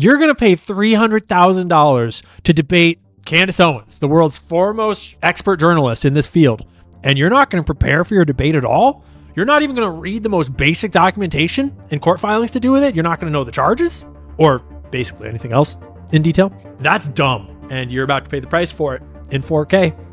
You're going to pay $300,000 to debate Candace Owens, the world's foremost expert journalist in this field, and you're not going to prepare for your debate at all? You're not even going to read the most basic documentation and court filings to do with it? You're not going to know the charges? Or basically anything else in detail? That's dumb, and you're about to pay the price for it in 4K.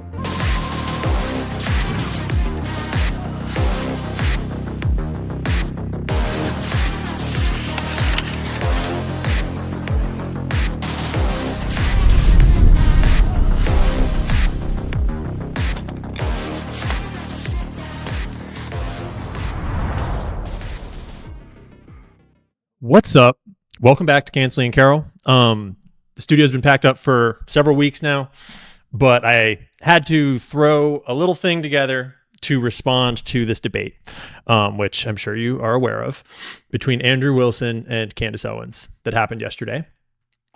What's up? Welcome back to Canceling and Carol. The studio's been packed up for several weeks now, but I had to throw a little thing together to respond to this debate, which I'm sure you are aware of, between Andrew Wilson and Candace Owens that happened yesterday.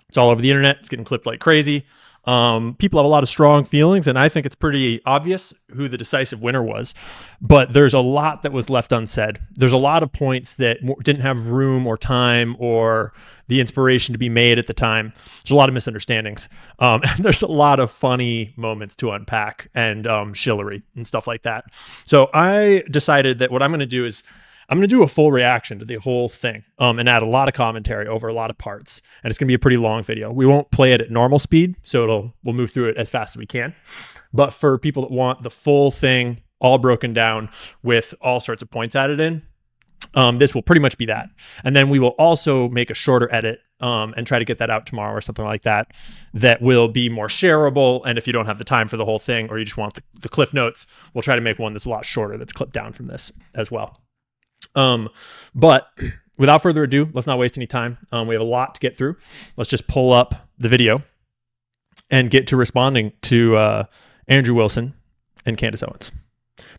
It's all over the internet. It's getting clipped like crazy. People have a lot of strong feelings, and I think it's pretty obvious who the decisive winner was. But there's a lot that was left unsaid. There's a lot of points that didn't have room or time or the inspiration to be made at the time. There's a lot of misunderstandings. And there's a lot of funny moments to unpack and shillery and stuff like that. So I decided that what I'm going to do is I'm going to do a full reaction to the whole thing and add a lot of commentary over a lot of parts. And it's going to be a pretty long video. We won't play it at normal speed, so we'll move through it as fast as we can. But for people that want the full thing all broken down with all sorts of points added in, this will pretty much be that. And then we will also make a shorter edit and try to get that out tomorrow or something like that, that will be more shareable. And if you don't have the time for the whole thing or you just want the cliff notes, we'll try to make one that's a lot shorter that's clipped down from this as well. But without further ado, let's not waste any time. We have a lot to get through. Let's just pull up the video and get to responding to Andrew Wilson and Candace Owens.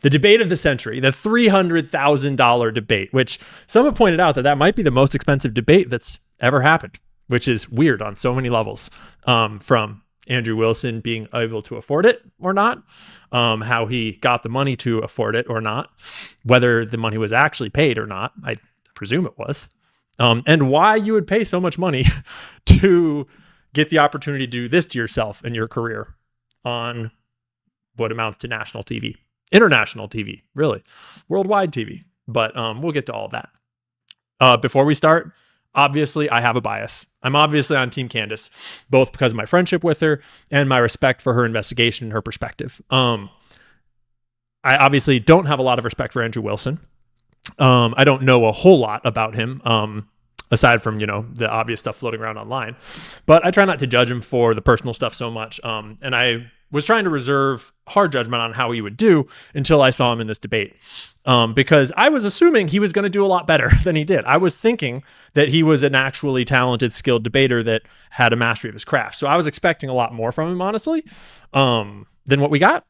The debate of the century, the $300,000 debate, which some have pointed out that might be the most expensive debate that's ever happened, which is weird on so many levels, from Andrew Wilson being able to afford it or not, how he got the money to afford it or not, whether the money was actually paid or not. I presume it was, and why you would pay so much money to get the opportunity to do this to yourself and your career on what amounts to national TV, international TV, really, worldwide TV. But we'll get to all of that. Before we start, obviously, I have a bias. I'm obviously on Team Candace, both because of my friendship with her and my respect for her investigation and her perspective. I obviously don't have a lot of respect for Andrew Wilson. I don't know a whole lot about him, aside from, the obvious stuff floating around online. But I try not to judge him for the personal stuff so much. And I was trying to reserve hard judgment on how he would do until I saw him in this debate. Because I was assuming he was going to do a lot better than he did. I was thinking that he was an actually talented, skilled debater that had a mastery of his craft. So I was expecting a lot more from him, honestly, than what we got.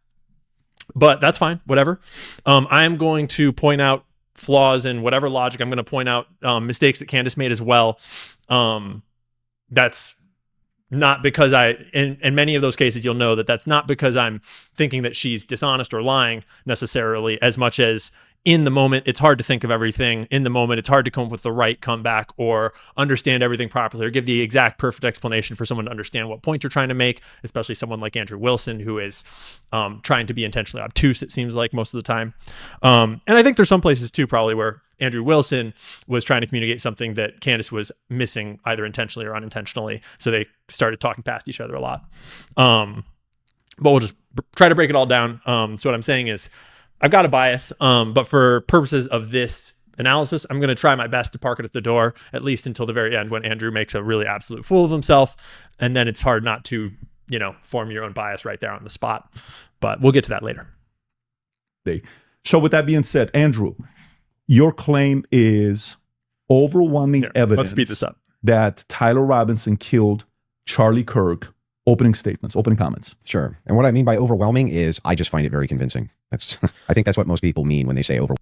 But that's fine, whatever. I am going to point out flaws in whatever logic. I'm going to point out mistakes that Candace made as well. That's not because in many of those cases, you'll know that that's not because I'm thinking that she's dishonest or lying necessarily, as much as in the moment, it's hard to think of everything. In the moment, it's hard to come up with the right comeback or understand everything properly or give the exact perfect explanation for someone to understand what point you're trying to make, especially someone like Andrew Wilson, who is trying to be intentionally obtuse, it seems like most of the time. And I think there's some places too, probably, where Andrew Wilson was trying to communicate something that Candace was missing either intentionally or unintentionally. So they started talking past each other a lot. But we'll just try to break it all down. So what I'm saying is I've got a bias, but for purposes of this analysis, I'm going to try my best to park it at the door, at least until the very end when Andrew makes a really absolute fool of himself. And then it's hard not to, form your own bias right there on the spot. But we'll get to that later. So with that being said, Andrew, your claim is overwhelming evidence. Let's speed this up. That Tyler Robinson killed Charlie Kirk. Opening statements, opening comments. Sure. And what I mean by overwhelming is I just find it very convincing. I think that's what most people mean when they say overwhelming.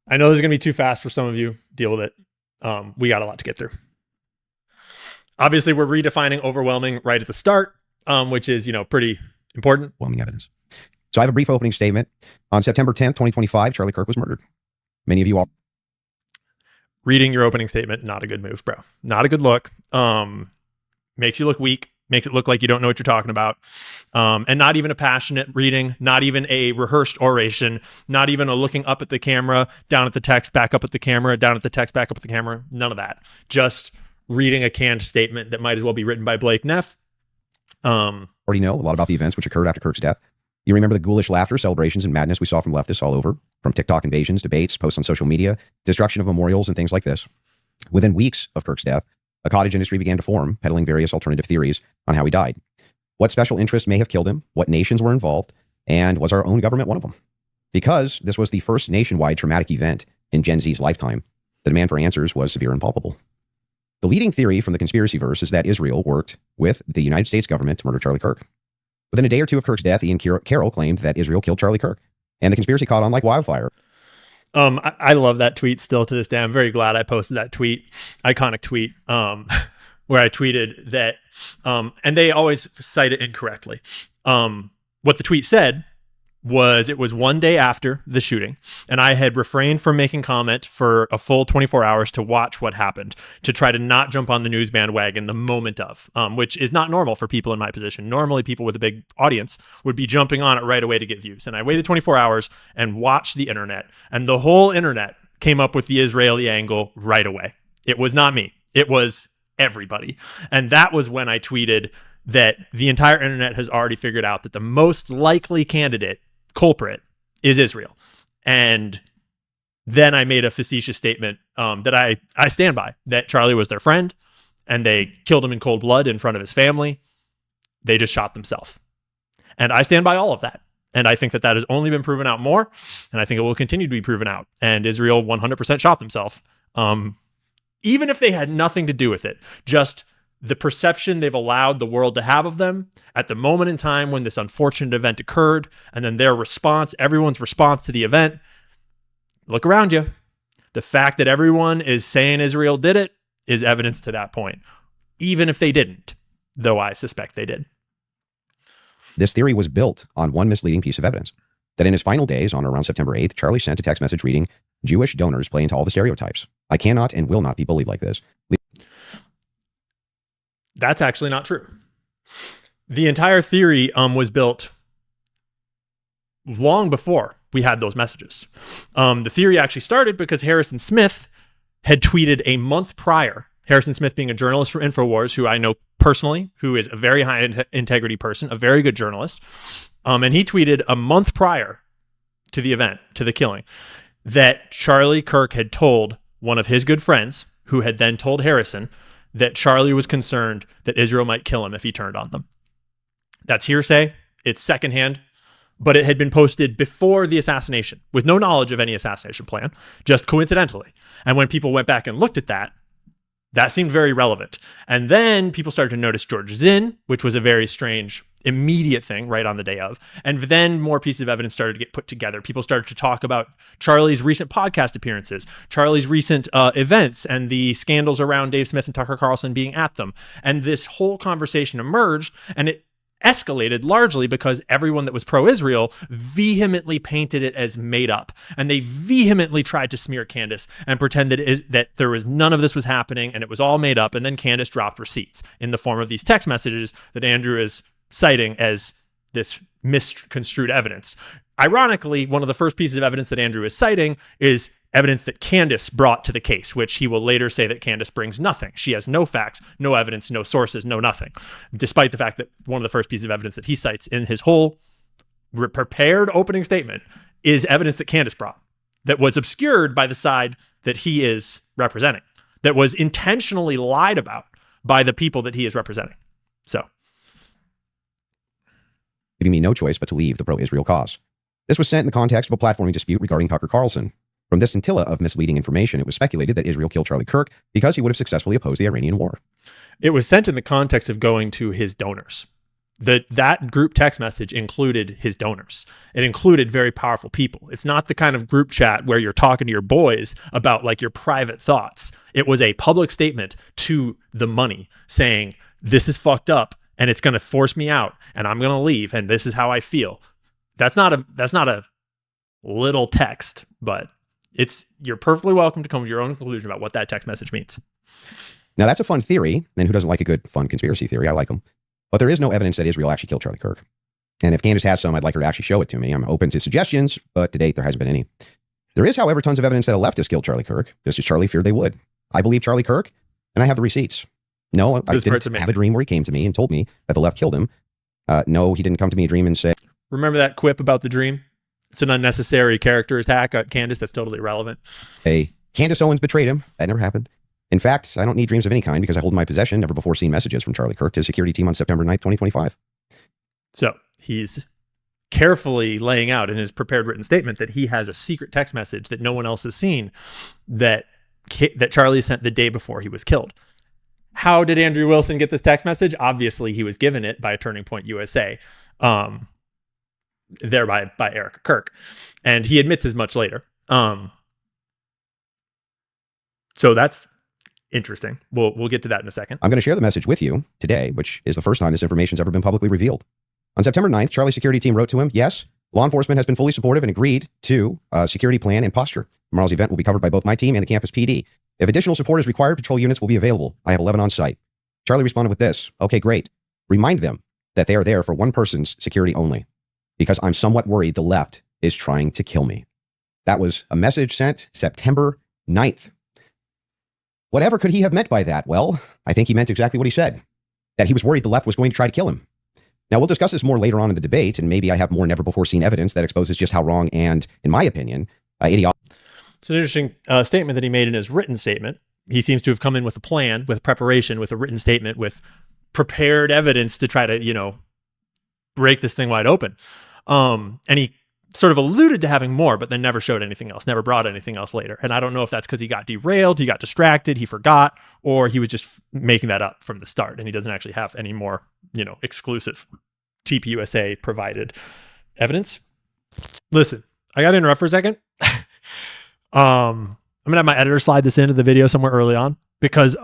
I know this is going to be too fast for some of you. Deal with it. We got a lot to get through. Obviously, we're redefining overwhelming right at the start, which is, pretty important. Overwhelming evidence. So I have a brief opening statement. On September 10th, 2025, Charlie Kirk was murdered. Many of you all. Reading your opening statement, not a good move, bro. Not a good look. makes you look weak, makes it look like you don't know what you're talking about. And not even a passionate reading, not even a rehearsed oration, not even a looking up at the camera, down at the text, back up at the camera, down at the text, back up at the camera. None of that. Just reading a canned statement that might as well be written by Blake Neff. Already know a lot about the events which occurred after Kirk's death. You remember the ghoulish laughter, celebrations, and madness we saw from leftists all over, from TikTok invasions, debates, posts on social media, destruction of memorials, and things like this. Within weeks of Kirk's death, a cottage industry began to form, peddling various alternative theories on how he died. What special interest may have killed him, what nations were involved, and was our own government one of them? Because this was the first nationwide traumatic event in Gen Z's lifetime, the demand for answers was severe and palpable. The leading theory from the conspiracy verse is that Israel worked with the United States government to murder Charlie Kirk. Within a day or two of Kirk's death, Ian Carroll claimed that Israel killed Charlie Kirk, and the conspiracy caught on like wildfire. I love that tweet still to this day. I'm very glad I posted that tweet, iconic tweet, where I tweeted that, and they always cite it incorrectly. What the tweet said was it was one day after the shooting, and I had refrained from making comment for a full 24 hours to watch what happened, to try to not jump on the news bandwagon the moment of, which is not normal for people in my position. Normally, people with a big audience would be jumping on it right away to get views. And I waited 24 hours and watched the internet, and the whole internet came up with the Israeli angle right away. It was not me. It was everybody. And that was when I tweeted that the entire internet has already figured out that the most likely culprit is Israel. And then I made a facetious statement that I stand by, that Charlie was their friend and they killed him in cold blood in front of his family. They just shot themselves. And I stand by all of that. And I think that that has only been proven out more. And I think it will continue to be proven out. And Israel 100% shot themselves. Even if they had nothing to do with it, just the perception they've allowed the world to have of them at the moment in time when this unfortunate event occurred, and then their response, everyone's response to the event. Look around you. The fact that everyone is saying Israel did it is evidence to that point, even if they didn't, though I suspect they did. This theory was built on one misleading piece of evidence, that in his final days, on or around September 8th, Charlie sent a text message reading, "Jewish donors play into all the stereotypes. I cannot and will not be bullied like this." That's actually not true. The entire theory was built long before we had those messages. The theory actually started because Harrison Smith had tweeted a month prior. Harrison Smith being a journalist for InfoWars, who I know personally, who is a very high integrity person, a very good journalist. And he tweeted a month prior to the event, to the killing, that Charlie Kirk had told one of his good friends, who had then told Harrison, that Charlie was concerned that Israel might kill him if he turned on them. That's hearsay. It's secondhand, but it had been posted before the assassination with no knowledge of any assassination plan, just coincidentally. And when people went back and looked at that, that seemed very relevant. And then people started to notice George Zinn, which was a very strange immediate thing right on the day of. And then more pieces of evidence started to get put together. People started to talk about Charlie's recent podcast appearances, Charlie's recent events, and the scandals around Dave Smith and Tucker Carlson being at them. And this whole conversation emerged, and it escalated largely because everyone that was pro-Israel vehemently painted it as made up. And they vehemently tried to smear Candace and pretend that there was none of this was happening and it was all made up. And then Candace dropped receipts in the form of these text messages that Andrew is citing as this misconstrued evidence. Ironically, one of the first pieces of evidence that Andrew is citing is evidence that Candace brought to the case, which he will later say that Candace brings nothing. She has no facts, no evidence, no sources, no nothing, despite the fact that one of the first pieces of evidence that he cites in his whole prepared opening statement is evidence that Candace brought that was obscured by the side that he is representing, that was intentionally lied about by the people that he is representing. So, giving me no choice but to leave the pro-Israel cause. This was sent in the context of a platforming dispute regarding Tucker Carlson. From this scintilla of misleading information, it was speculated that Israel killed Charlie Kirk because he would have successfully opposed the Iranian war. It was sent in the context of going to his donors. That group text message included his donors. It included very powerful people. It's not the kind of group chat where you're talking to your boys about like your private thoughts. It was a public statement to the money saying, this is fucked up and it's going to force me out and I'm going to leave and this is how I feel. That's not a little text, but you're perfectly welcome to come to your own conclusion about what that text message means. Now, that's a fun theory, and who doesn't like a good, fun conspiracy theory? I like them. But there is no evidence that Israel actually killed Charlie Kirk. And if Candace has some, I'd like her to actually show it to me. I'm open to suggestions, but to date, there hasn't been any. There is, however, tons of evidence that a leftist killed Charlie Kirk, just as Charlie feared they would. I believe Charlie Kirk, and I have the receipts. No, I didn't have a dream where he came to me and told me that the left killed him. No, he didn't come to me a dream and say... Remember that quip about the dream? It's an unnecessary character attack at Candace that's totally irrelevant. Hey, Candace Owens betrayed him. That never happened. In fact, I don't need dreams of any kind because I hold in my possession never before seen messages from Charlie Kirk to his security team on September 9th, 2025. So he's carefully laying out in his prepared written statement that he has a secret text message that no one else has seen that Charlie sent the day before he was killed. How did Andrew Wilson get this text message? Obviously, he was given it by Turning Point USA, thereby by Erica Kirk. And he admits as much later. So that's interesting. We'll get to that in a second. I'm going to share the message with you today, which is the first time this information's ever been publicly revealed. On September 9th, Charlie's security team wrote to him, yes, law enforcement has been fully supportive and agreed to a security plan and posture. Tomorrow's event will be covered by both my team and the campus PD. If additional support is required, patrol units will be available. I have 11 on site. Charlie responded with this. Okay, great. Remind them that they are there for one person's security only, because I'm somewhat worried the left is trying to kill me. That was a message sent September 9th. Whatever could he have meant by that? Well, I think he meant exactly what he said, that he was worried the left was going to try to kill him. Now, we'll discuss this more later on in the debate, and maybe I have more never-before-seen evidence that exposes just how wrong and, in my opinion, idiotic. It's an interesting statement that he made in his written statement. He seems to have come in with a plan, with preparation, with a written statement, with prepared evidence to try to, break this thing wide open. And he sort of alluded to having more, but then never showed anything else, never brought anything else later. And I don't know if that's because he got derailed, he got distracted, he forgot, or he was just making that up from the start. And he doesn't actually have any more, exclusive TPUSA provided evidence. Listen, I got to interrupt for a second. I'm going to have my editor slide this into the video somewhere early on because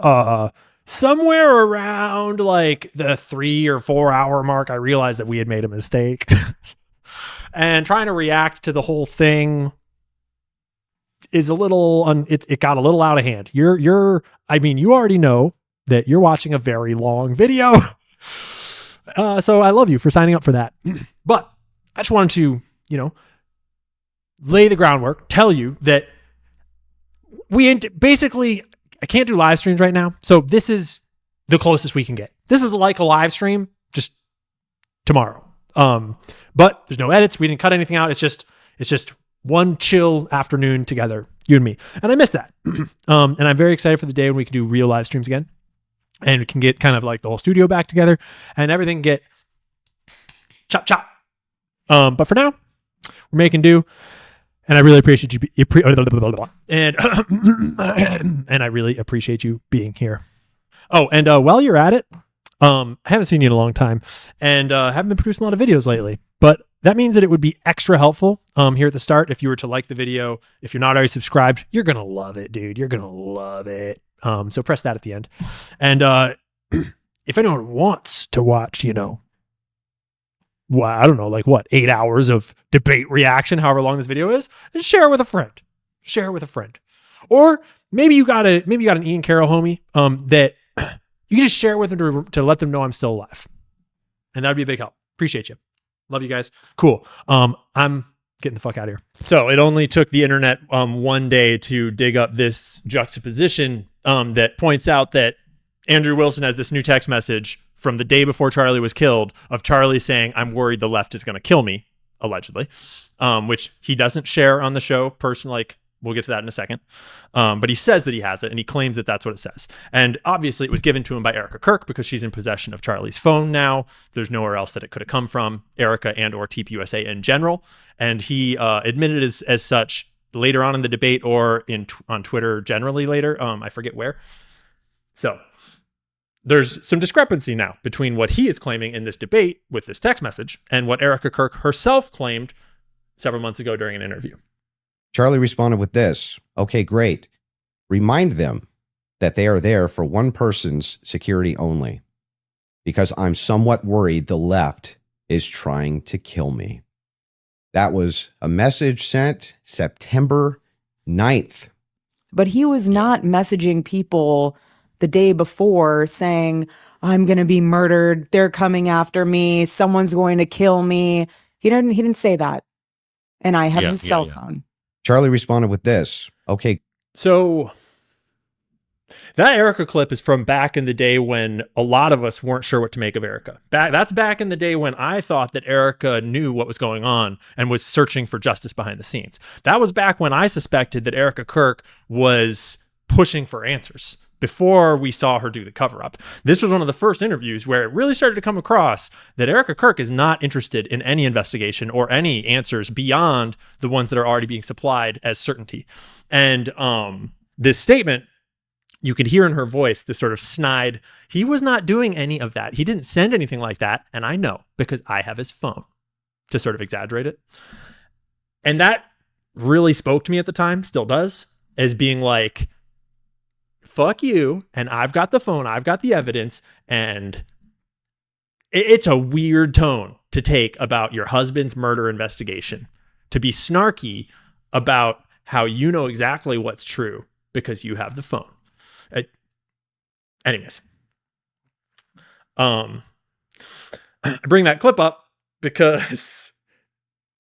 somewhere around like the 3 or 4 hour mark, I realized that we had made a mistake. And trying to react to the whole thing is a little, it got a little out of hand. You already know that you're watching a very long video. So I love you for signing up for that. But I just wanted to, lay the groundwork, tell you that basically, I can't do live streams right now. So this is the closest we can get. This is like a live stream, just tomorrow. But there's no edits. We didn't cut anything out. It's just one chill afternoon together, you and me. And I miss that. And I'm very excited for the day when we can do real live streams again. And we can get kind of like the whole studio back together and everything get chop. But for now, we're making do. And I really appreciate you. And I really appreciate you being here. Oh, and while you're at it, I haven't seen you in a long time and haven't been producing a lot of videos lately. But that means that it would be extra helpful here at the start if you were to like the video. If you're not already subscribed, you're going to love it, dude. You're going to love it. So press that at the end. And if anyone wants to watch, I don't know, 8 hours of debate reaction, however long this video is, and share it with a friend. Share it with a friend. Or maybe you got an Ian Carroll homie that you can just share it with them to let them know I'm still alive. And that'd be a big help. Appreciate you. Love you guys. Cool. I'm getting the fuck out of here. So it only took the internet one day to dig up this juxtaposition that points out that Andrew Wilson has this new text message from the day before Charlie was killed of Charlie saying, I'm worried the left is going to kill me, allegedly, which he doesn't share on the show personally. We'll get to that in a second. But he says that he has it and he claims that that's what it says. And obviously it was given to him by Erica Kirk because she's in possession of Charlie's phone now. There's nowhere else that it could have come from, Erica and or TPUSA in general. And he admitted as such later on in the debate or on Twitter generally later. I forget where. So there's some discrepancy now between what he is claiming in this debate with this text message and what Erica Kirk herself claimed several months ago during an interview. Charlie responded with this. Okay, great. Remind them that they are there for one person's security only, because I'm somewhat worried the left is trying to kill me. That was a message sent September 9th. But he was not messaging people the day before saying, I'm going to be murdered. They're coming after me. Someone's going to kill me. He didn't say that. And I have his cell phone. Charlie responded with this. Okay. So that Erica clip is from back in the day when a lot of us weren't sure what to make of Erica. That's back in the day when I thought that Erica knew what was going on and was searching for justice behind the scenes. That was back when I suspected that Erica Kirk was pushing for answers before we saw her do the cover-up. This was one of the first interviews where it really started to come across that Erica Kirk is not interested in any investigation or any answers beyond the ones that are already being supplied as certainty. And this statement, you could hear in her voice this sort of snide, he was not doing any of that. He didn't send anything like that. And I know because I have his phone, to sort of exaggerate it. And that really spoke to me at the time, still does, as being like, fuck you, and I've got the phone, I've got the evidence, and it's a weird tone to take about your husband's murder investigation, to be snarky about how you know exactly what's true because you have the phone. Anyways, I bring that clip up because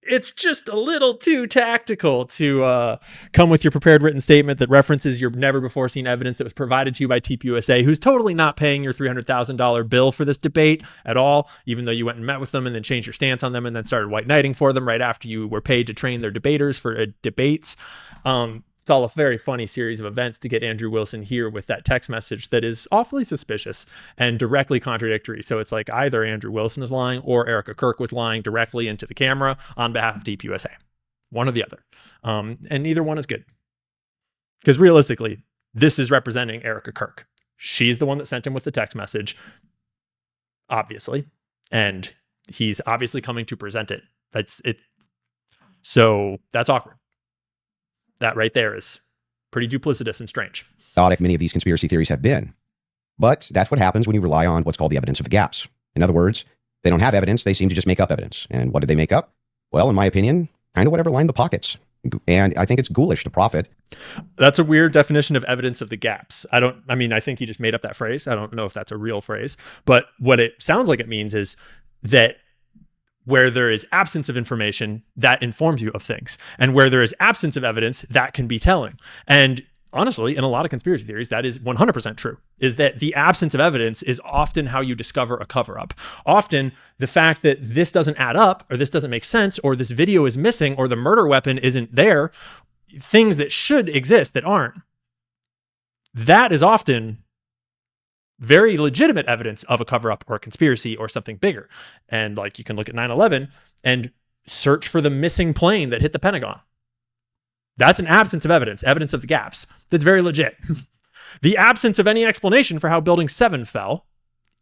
it's just a little too tactical to come with your prepared written statement that references your never before seen evidence that was provided to you by TPUSA, who's totally not paying your $300,000 bill for this debate at all, even though you went and met with them and then changed your stance on them and then started white knighting for them right after you were paid to train their debaters for debates. It's all a very funny series of events to get Andrew Wilson here with that text message that is awfully suspicious and directly contradictory. So it's like either Andrew Wilson is lying or Erica Kirk was lying directly into the camera on behalf of TPUSA. One or the other. And neither one is good. Because realistically, this is representing Erica Kirk. She's the one that sent him with the text message, obviously. And he's obviously coming to present it. So that's awkward. That right there is pretty duplicitous and strange. Chaotic many of these conspiracy theories have been. But that's what happens when you rely on what's called the evidence of the gaps. In other words, they don't have evidence, they seem to just make up evidence. And what did they make up? Well, in my opinion, kind of whatever lined the pockets. And I think it's ghoulish to profit. That's a weird definition of evidence of the gaps. I think he just made up that phrase. I don't know if that's a real phrase. But what it sounds like it means is that where there is absence of information, that informs you of things. And where there is absence of evidence, that can be telling. And honestly, in a lot of conspiracy theories, that is 100% true, is that the absence of evidence is often how you discover a cover-up. Often, the fact that this doesn't add up, or this doesn't make sense, or this video is missing, or the murder weapon isn't there, things that should exist that aren't, that is often very legitimate evidence of a cover-up or a conspiracy or something bigger. And like you can look at 9/11 and search for the missing plane that hit the Pentagon. That's an absence of evidence of the gaps. That's very legit. The absence of any explanation for how Building 7 fell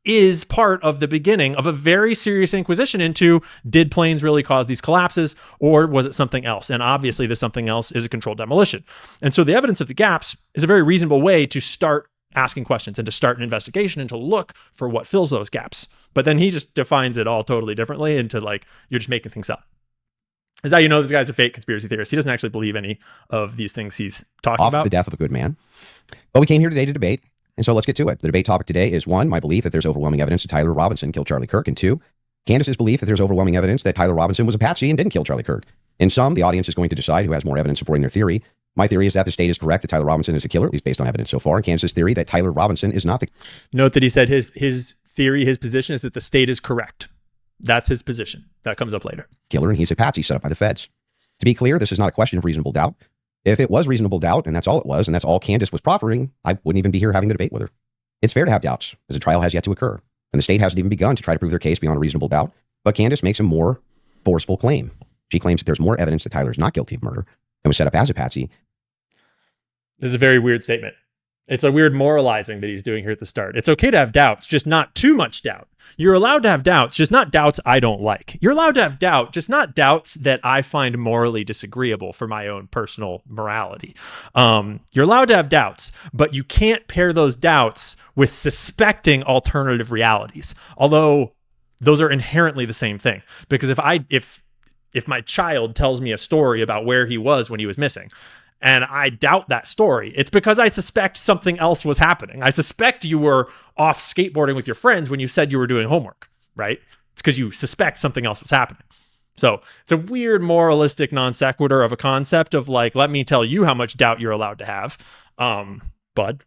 is part of the beginning of a very serious inquisition into, did planes really cause these collapses, or was it something else? And obviously the something else is a controlled demolition. And so the evidence of the gaps is a very reasonable way to start asking questions and to start an investigation and to look for what fills those gaps. But then he just defines it all totally differently into like, you're just making things up. Is how you know this guy's a fake conspiracy theorist. He doesn't actually believe any of these things he's talking about. The death of a good man. But we came here today to debate, and so let's get to it. The debate topic today is 1, my belief that there's overwhelming evidence that Tyler Robinson killed Charlie Kirk, and 2, Candace's belief that there's overwhelming evidence that Tyler Robinson was a patsy and didn't kill Charlie Kirk. In sum, the audience is going to decide who has more evidence supporting their theory. My theory is that the state is correct that Tyler Robinson is the killer, at least based on evidence so far. And Candace's theory that Tyler Robinson is not the... Note that he said his theory, his position is that the state is correct. That's his position. That comes up later. Killer, and he's a patsy set up by the feds. To be clear, this is not a question of reasonable doubt. If it was reasonable doubt, and that's all it was, and that's all Candace was proffering, I wouldn't even be here having the debate with her. It's fair to have doubts, as a trial has yet to occur, and the state hasn't even begun to try to prove their case beyond a reasonable doubt. But Candace makes a more forceful claim. She claims that there's more evidence that Tyler is not guilty of murder and was set up as a patsy. This is a very weird statement. It's a weird moralizing that he's doing here at the start. It's okay to have doubts, just not too much doubt. You're allowed to have doubts, just not doubts I don't like. You're allowed to have doubt, just not doubts that I find morally disagreeable for my own personal morality. You're allowed to have doubts, but you can't pair those doubts with suspecting alternative realities. Although those are inherently the same thing. Because if my child tells me a story about where he was when he was missing, and I doubt that story, it's because I suspect something else was happening. I suspect you were off skateboarding with your friends when you said you were doing homework, right? It's because you suspect something else was happening. So it's a weird moralistic non sequitur of a concept of like, let me tell you how much doubt you're allowed to have, bud.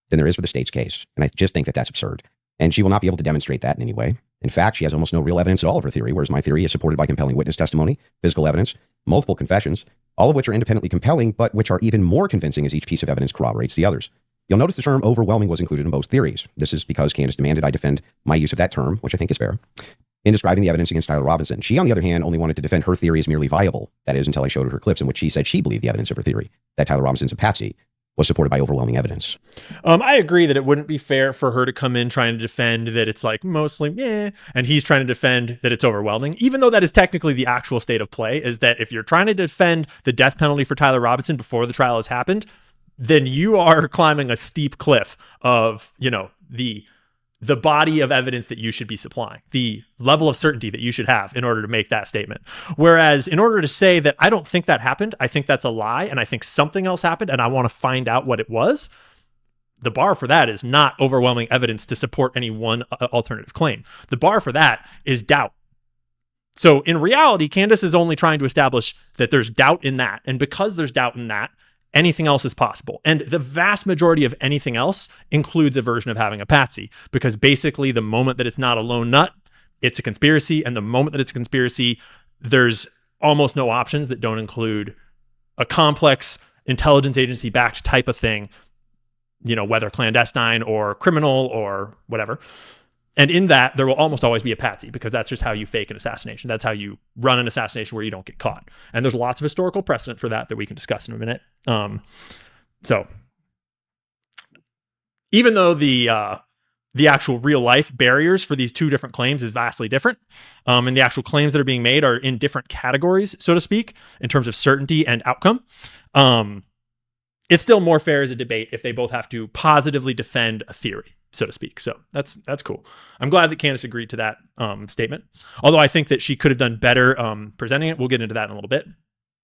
Than there is for the state's case. And I just think that that's absurd. And she will not be able to demonstrate that in any way. In fact, she has almost no real evidence at all of her theory, whereas my theory is supported by compelling witness testimony, physical evidence, multiple confessions, all of which are independently compelling, but which are even more convincing as each piece of evidence corroborates the others. You'll notice the term overwhelming was included in both theories. This is because Candace demanded I defend my use of that term, which I think is fair, in describing the evidence against Tyler Robinson. She, on the other hand, only wanted to defend her theory as merely viable. That is, until I showed her clips in which she said she believed the evidence of her theory, that Tyler Robinson's a patsy, was supported by overwhelming evidence. I agree that it wouldn't be fair for her to come in trying to defend that it's like mostly, and he's trying to defend that it's overwhelming, even though that is technically the actual state of play, is that if you're trying to defend the death penalty for Tyler Robinson before the trial has happened, then you are climbing a steep cliff of, the body of evidence that you should be supplying, the level of certainty that you should have in order to make that statement. Whereas in order to say that I don't think that happened, I think that's a lie, and I think something else happened, and I want to find out what it was, the bar for that is not overwhelming evidence to support any one alternative claim. The bar for that is doubt. So in reality, Candace is only trying to establish that there's doubt in that. And because there's doubt in that, anything else is possible. And the vast majority of anything else includes a version of having a patsy, because basically the moment that it's not a lone nut, it's a conspiracy. And the moment that it's a conspiracy, there's almost no options that don't include a complex intelligence agency backed type of thing, whether clandestine or criminal or whatever. And in that, there will almost always be a patsy, because that's just how you fake an assassination. That's how you run an assassination where you don't get caught. And there's lots of historical precedent for that we can discuss in a minute. So even though the actual real life barriers for these two different claims is vastly different, and the actual claims that are being made are in different categories, so to speak, in terms of certainty and outcome, it's still more fair as a debate if they both have to positively defend a theory, so to speak. So that's cool. I'm glad that Candace agreed to that statement. Although I think that she could have done better presenting it. We'll get into that in a little bit.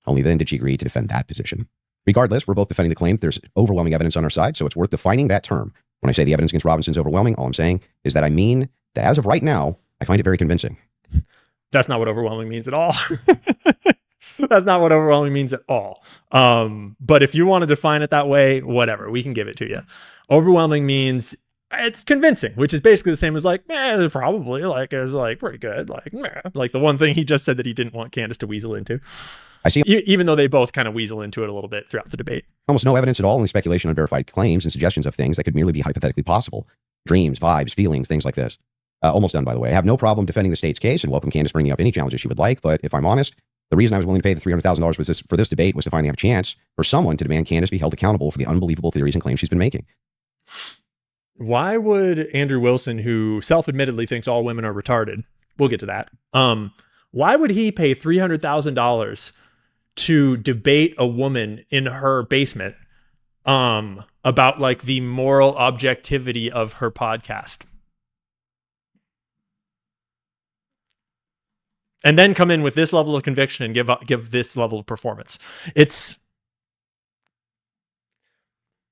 Only then did she agree to defend that position. Regardless, we're both defending the claim. There's overwhelming evidence on our side, so it's worth defining that term. When I say the evidence against Robinson is overwhelming, all I'm saying is that I mean that as of right now, I find it very convincing. That's not what overwhelming means at all. That's not what overwhelming means at all. But if you want to define it that way, whatever, we can give it to you. Overwhelming means it's convincing, which is basically the same as like, probably is pretty good. Like the one thing he just said that he didn't want Candace to weasel into. I see. Even though they both kind of weasel into it a little bit throughout the debate. Almost no evidence at all, only speculation on verified claims and suggestions of things that could merely be hypothetically possible. Dreams, vibes, feelings, things like this. Almost done, by the way. I have no problem defending the state's case and welcome Candace bringing up any challenges she would like, but if I'm honest, the reason I was willing to pay the $300,000 for this debate was to finally have a chance for someone to demand Candace be held accountable for the unbelievable theories and claims she's been making. Why would Andrew Wilson, who self-admittedly thinks all women are retarded, we'll get to that, why would he pay $300,000 to debate a woman in her basement about like the moral objectivity of her podcast? And then come in with this level of conviction and give this level of performance.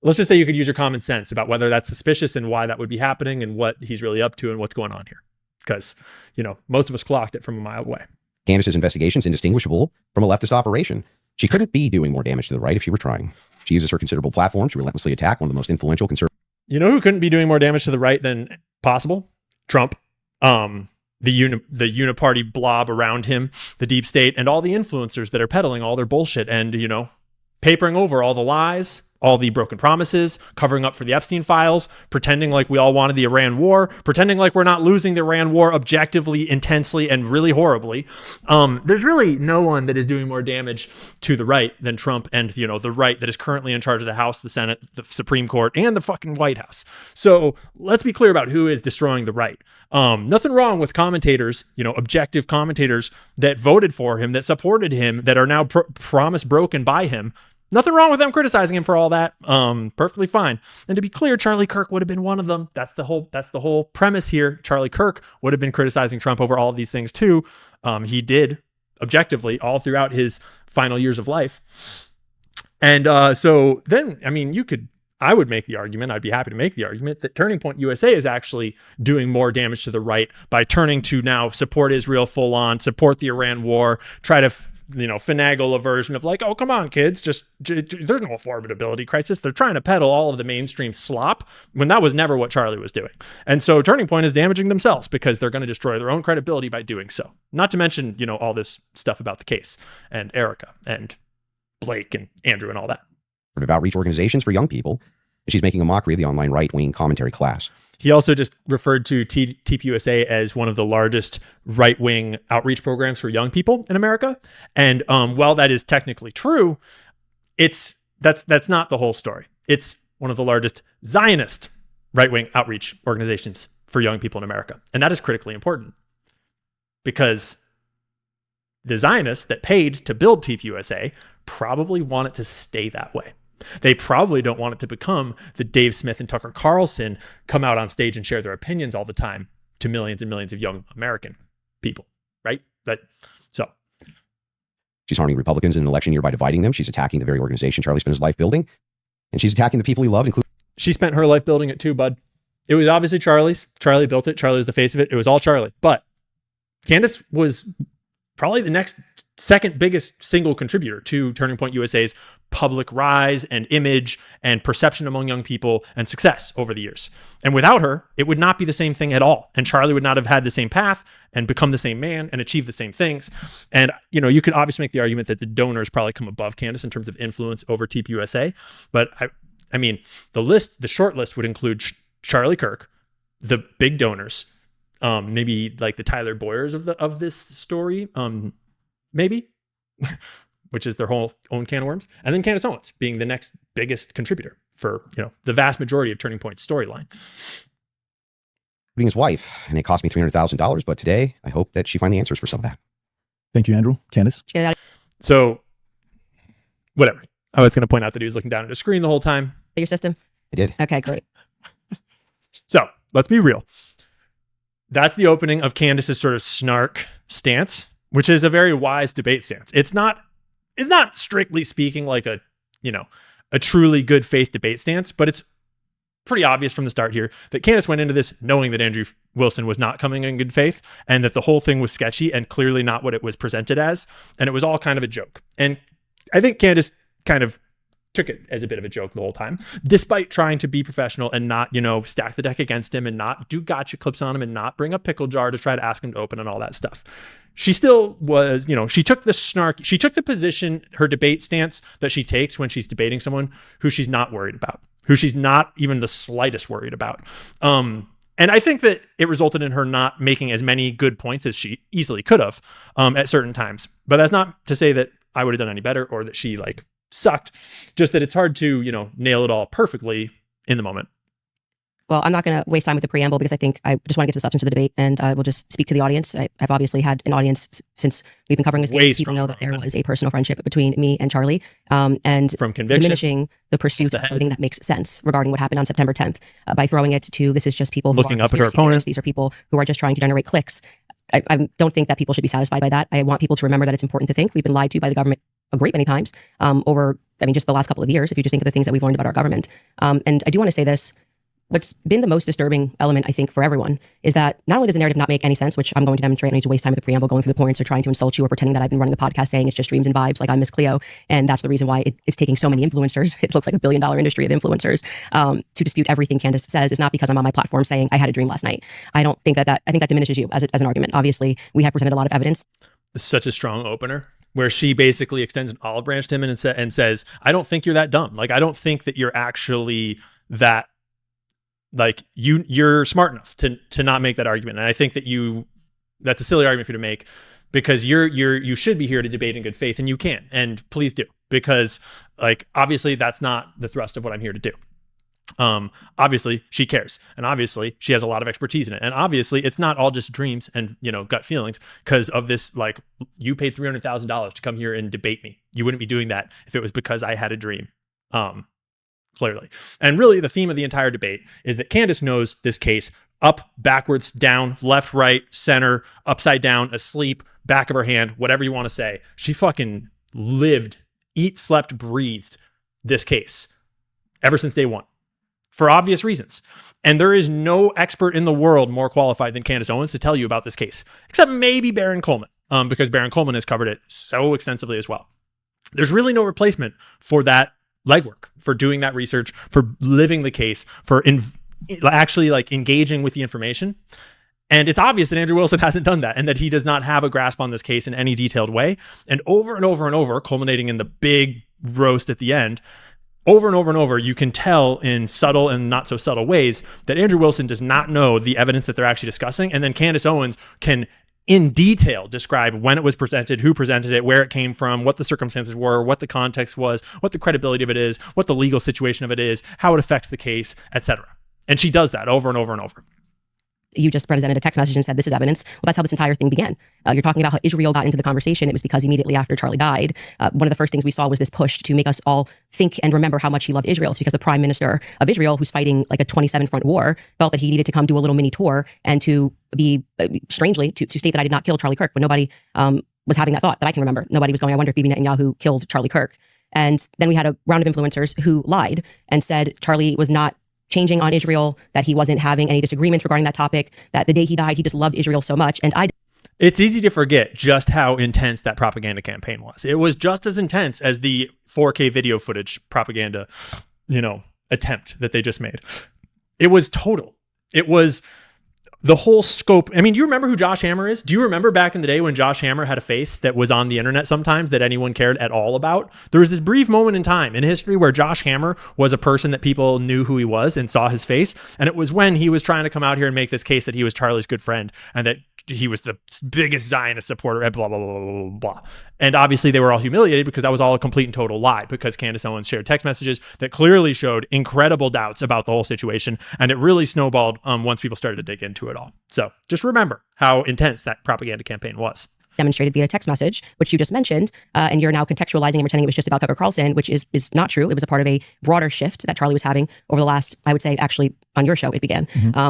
Let's just say you could use your common sense about whether that's suspicious and why that would be happening and what he's really up to and what's going on here. Because, most of us clocked it from a mile away. Candace's investigation is indistinguishable from a leftist operation. She couldn't be doing more damage to the right if she were trying. She uses her considerable platform to relentlessly attack one of the most influential conservative. You know who couldn't be doing more damage to the right than possible? Trump. The uniparty blob around him, the deep state, and all the influencers that are peddling all their bullshit and, papering over all the lies, all the broken promises, covering up for the Epstein files, pretending like we all wanted the Iran war, pretending like we're not losing the Iran war objectively, intensely, and really horribly. There's really no one that is doing more damage to the right than Trump and, the right that is currently in charge of the House, the Senate, the Supreme Court, and the fucking White House. So let's be clear about who is destroying the right. Nothing wrong with commentators, objective commentators that voted for him, that supported him, that are now promise broken by him. Nothing wrong with them criticizing him for all that. Perfectly fine. And to be clear, Charlie Kirk would have been one of them. That's the whole premise here. Charlie Kirk would have been criticizing Trump over all of these things too. He did objectively all throughout his final years of life. And so then, I mean, I would make the argument, I'd be happy to make the argument that Turning Point USA is actually doing more damage to the right by turning to now support Israel full on, support the Iran war, try to, finagle a version of like, oh, come on, kids, there's no affordability crisis. They're trying to peddle all of the mainstream slop when that was never what Charlie was doing. And so Turning Point is damaging themselves because they're going to destroy their own credibility by doing so. Not to mention, all this stuff about the case and Erica and Blake and Andrew and all that. Of outreach organizations for young people. She's making a mockery of the online right-wing commentary class. He also just referred to TPUSA as one of the largest right-wing outreach programs for young people in America. And while that is technically true, that's not the whole story. It's one of the largest Zionist right-wing outreach organizations for young people in America. And that is critically important because the Zionists that paid to build TPUSA probably want it to stay that way. They probably don't want it to become the Dave Smith and Tucker Carlson come out on stage and share their opinions all the time to millions and millions of young American people, right? She's harming Republicans in an election year by dividing them. She's attacking the very organization Charlie spent his life building. And she's attacking the people he loved, including... She spent her life building it too, bud. It was obviously Charlie's. Charlie built it. Charlie was the face of it. It was all Charlie. But Candace was probably the second biggest single contributor to Turning Point USA's public rise and image and perception among young people and success over the years. And without her, it would not be the same thing at all. And Charlie would not have had the same path and become the same man and achieve the same things. And, you could obviously make the argument that the donors probably come above Candace in terms of influence over TPUSA. But I mean, the short list would include Charlie Kirk, the big donors, maybe like the Tyler Boyers of this story, maybe, which is their whole own can of worms. And then Candace Owens being the next biggest contributor for, the vast majority of Turning Point's storyline. Including his wife. And it cost me $300,000. But today, I hope that she finds the answers for some of that. Thank you, Andrew. Candace? So, whatever. I was going to point out that he was looking down at a screen the whole time. Your system? I did. Okay, great. So, let's be real. That's the opening of Candace's sort of snark stance, which is a very wise debate stance. It's not strictly speaking like a truly good faith debate stance, but it's pretty obvious from the start here that Candace went into this knowing that Andrew Wilson was not coming in good faith and that the whole thing was sketchy and clearly not what it was presented as. And it was all kind of a joke. And I think Candace kind of took it as a bit of a joke the whole time, despite trying to be professional and not, stack the deck against him and not do gotcha clips on him and not bring up Pickle Jar to try to ask him to open and all that stuff. She still was, she took the position, her debate stance that she takes when she's debating someone who she's not worried about, who she's not even the slightest worried about. And I think that it resulted in her not making as many good points as she easily could have at certain times. But that's not to say that I would have done any better or that she sucked, just that it's hard to, nail it all perfectly in the moment. Well, I'm not going to waste time with the preamble because I think I just want to get to the substance of the debate and I will just speak to the audience. I've obviously had an audience since we've been covering this case. People know that there was a personal friendship between me and Charlie, and from conviction, diminishing the pursuit of something that makes sense regarding what happened on September 10th by throwing it to this is just people looking up at her opponents. These are people who are just trying to generate clicks. I don't think that people should be satisfied by that. I want people to remember that it's important to think we've been lied to by the government a great many times over, just the last couple of years, if you just think of the things that we've learned about our government. And I do want to say this. What's been the most disturbing element, I think, for everyone is that not only does the narrative not make any sense, which I'm going to demonstrate, I need to waste time with the preamble going through the points or trying to insult you or pretending that I've been running the podcast saying it's just dreams and vibes like I'm Miss Cleo. And that's the reason why it's taking so many influencers. It looks like $1 billion industry of influencers to dispute everything Candace says. Is not because I'm on my platform saying I had a dream last night. I don't think I think that diminishes you as an argument. Obviously, we have presented a lot of evidence. Such a strong opener where she basically extends an olive branch to him and says, I don't think you're that dumb. I don't think that you're actually that you're smart enough to not make that argument. And I think that that's a silly argument for you to make because you should be here to debate in good faith and you can, and please do, because obviously that's not the thrust of what I'm here to do. Obviously she cares and obviously she has a lot of expertise in it. And obviously it's not all just dreams and, gut feelings because of this, you paid $300,000 to come here and debate me. You wouldn't be doing that if it was because I had a dream. Clearly. And really the theme of the entire debate is that Candace knows this case up, backwards, down, left, right, center, upside down, asleep, back of her hand, whatever you want to say. She's fucking lived, slept, breathed this case ever since day one, for obvious reasons. And there is no expert in the world more qualified than Candace Owens to tell you about this case, except maybe Baron Coleman, because Baron Coleman has covered it so extensively as well. There's really no replacement for that legwork, for doing that research, for living the case, for actually like engaging with the information. And it's obvious that Andrew Wilson hasn't done that, and that he does not have a grasp on this case in any detailed way. And over and over and over, culminating in the big roast at the end, over and over and over, you can tell in subtle and not so subtle ways that Andrew Wilson does not know the evidence that they're actually discussing. And then Candace Owens can in detail describe when it was presented, who presented it, where it came from, what the circumstances were, what the context was, what the credibility of it is, what the legal situation of it is, how it affects the case, etc. And she does that over and over and over. You just presented a text message and said, this is evidence. Well, that's how this entire thing began. You're talking about how Israel got into the conversation. It was because immediately after Charlie died, one of the first things we saw was this push to make us all think and remember how much he loved Israel. It's because the prime minister of Israel, who's fighting like a 27-front war, felt that he needed to come do a little mini tour and to be, strangely, to state that I did not kill Charlie Kirk. But nobody was having that thought that I can remember. Nobody was going, I wonder if Bibi Netanyahu killed Charlie Kirk. And then we had a round of influencers who lied and said Charlie was not changing on Israel, that he wasn't having any disagreements regarding that topic, that the day he died, he just loved Israel so much. And it's easy to forget just how intense that propaganda campaign was. It was just as intense as the 4K video footage propaganda, attempt that they just made. It was total. It was the whole scope. I mean, do you remember who Josh Hammer is? Do you remember back in the day when Josh Hammer had a face that was on the internet sometimes that anyone cared at all about? There was this brief moment in time in history where Josh Hammer was a person that people knew who he was and saw his face. And it was when he was trying to come out here and make this case that he was Charlie's good friend and that he was the biggest Zionist supporter, blah, blah, blah, blah, blah, blah. And obviously they were all humiliated because that was all a complete and total lie, because Candace Owens shared text messages that clearly showed incredible doubts about the whole situation. And it really snowballed once people started to dig into it all. So just remember how intense that propaganda campaign was. Demonstrated via text message, which you just mentioned, and you're now contextualizing and pretending it was just about Tucker Carlson, which is not true. It was a part of a broader shift that Charlie was having over the last, I would say, actually on your show, it began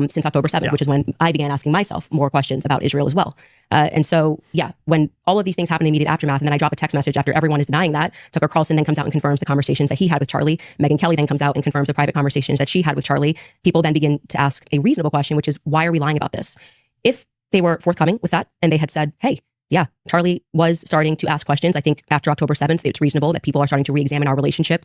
since October 7th, which is when I began asking myself more questions about Israel as well. And so, when all of these things happen in the immediate aftermath, and then I drop a text message after everyone is denying that, Tucker Carlson then comes out and confirms the conversations that he had with Charlie. Megyn Kelly then comes out and confirms the private conversations that she had with Charlie. People then begin to ask a reasonable question, which is, why are we lying about this? If they were forthcoming with that and they had said, hey, yeah, Charlie was starting to ask questions. I think after October 7th, it's reasonable that people are starting to re-examine our relationship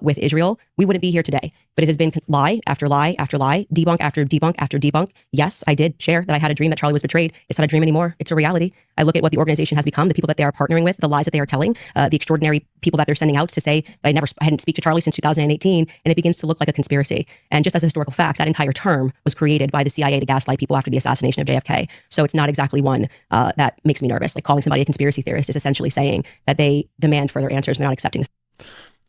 with Israel. We wouldn't be here today. But it has been lie after lie after lie, debunk after debunk after debunk. Yes, I did share that I had a dream that Charlie was betrayed. It's not a dream anymore. It's a reality. I look at what the organization has become, the people that they are partnering with, the lies that they are telling, the extraordinary people that they're sending out to say that I hadn't speak to Charlie since 2018, and it begins to look like a conspiracy. And just as a historical fact, that entire term was created by the CIA to gaslight people after the assassination of JFK. So it's not exactly one that makes me nervous. Like calling somebody a conspiracy theorist is essentially saying that they demand further answers. They're not accepting.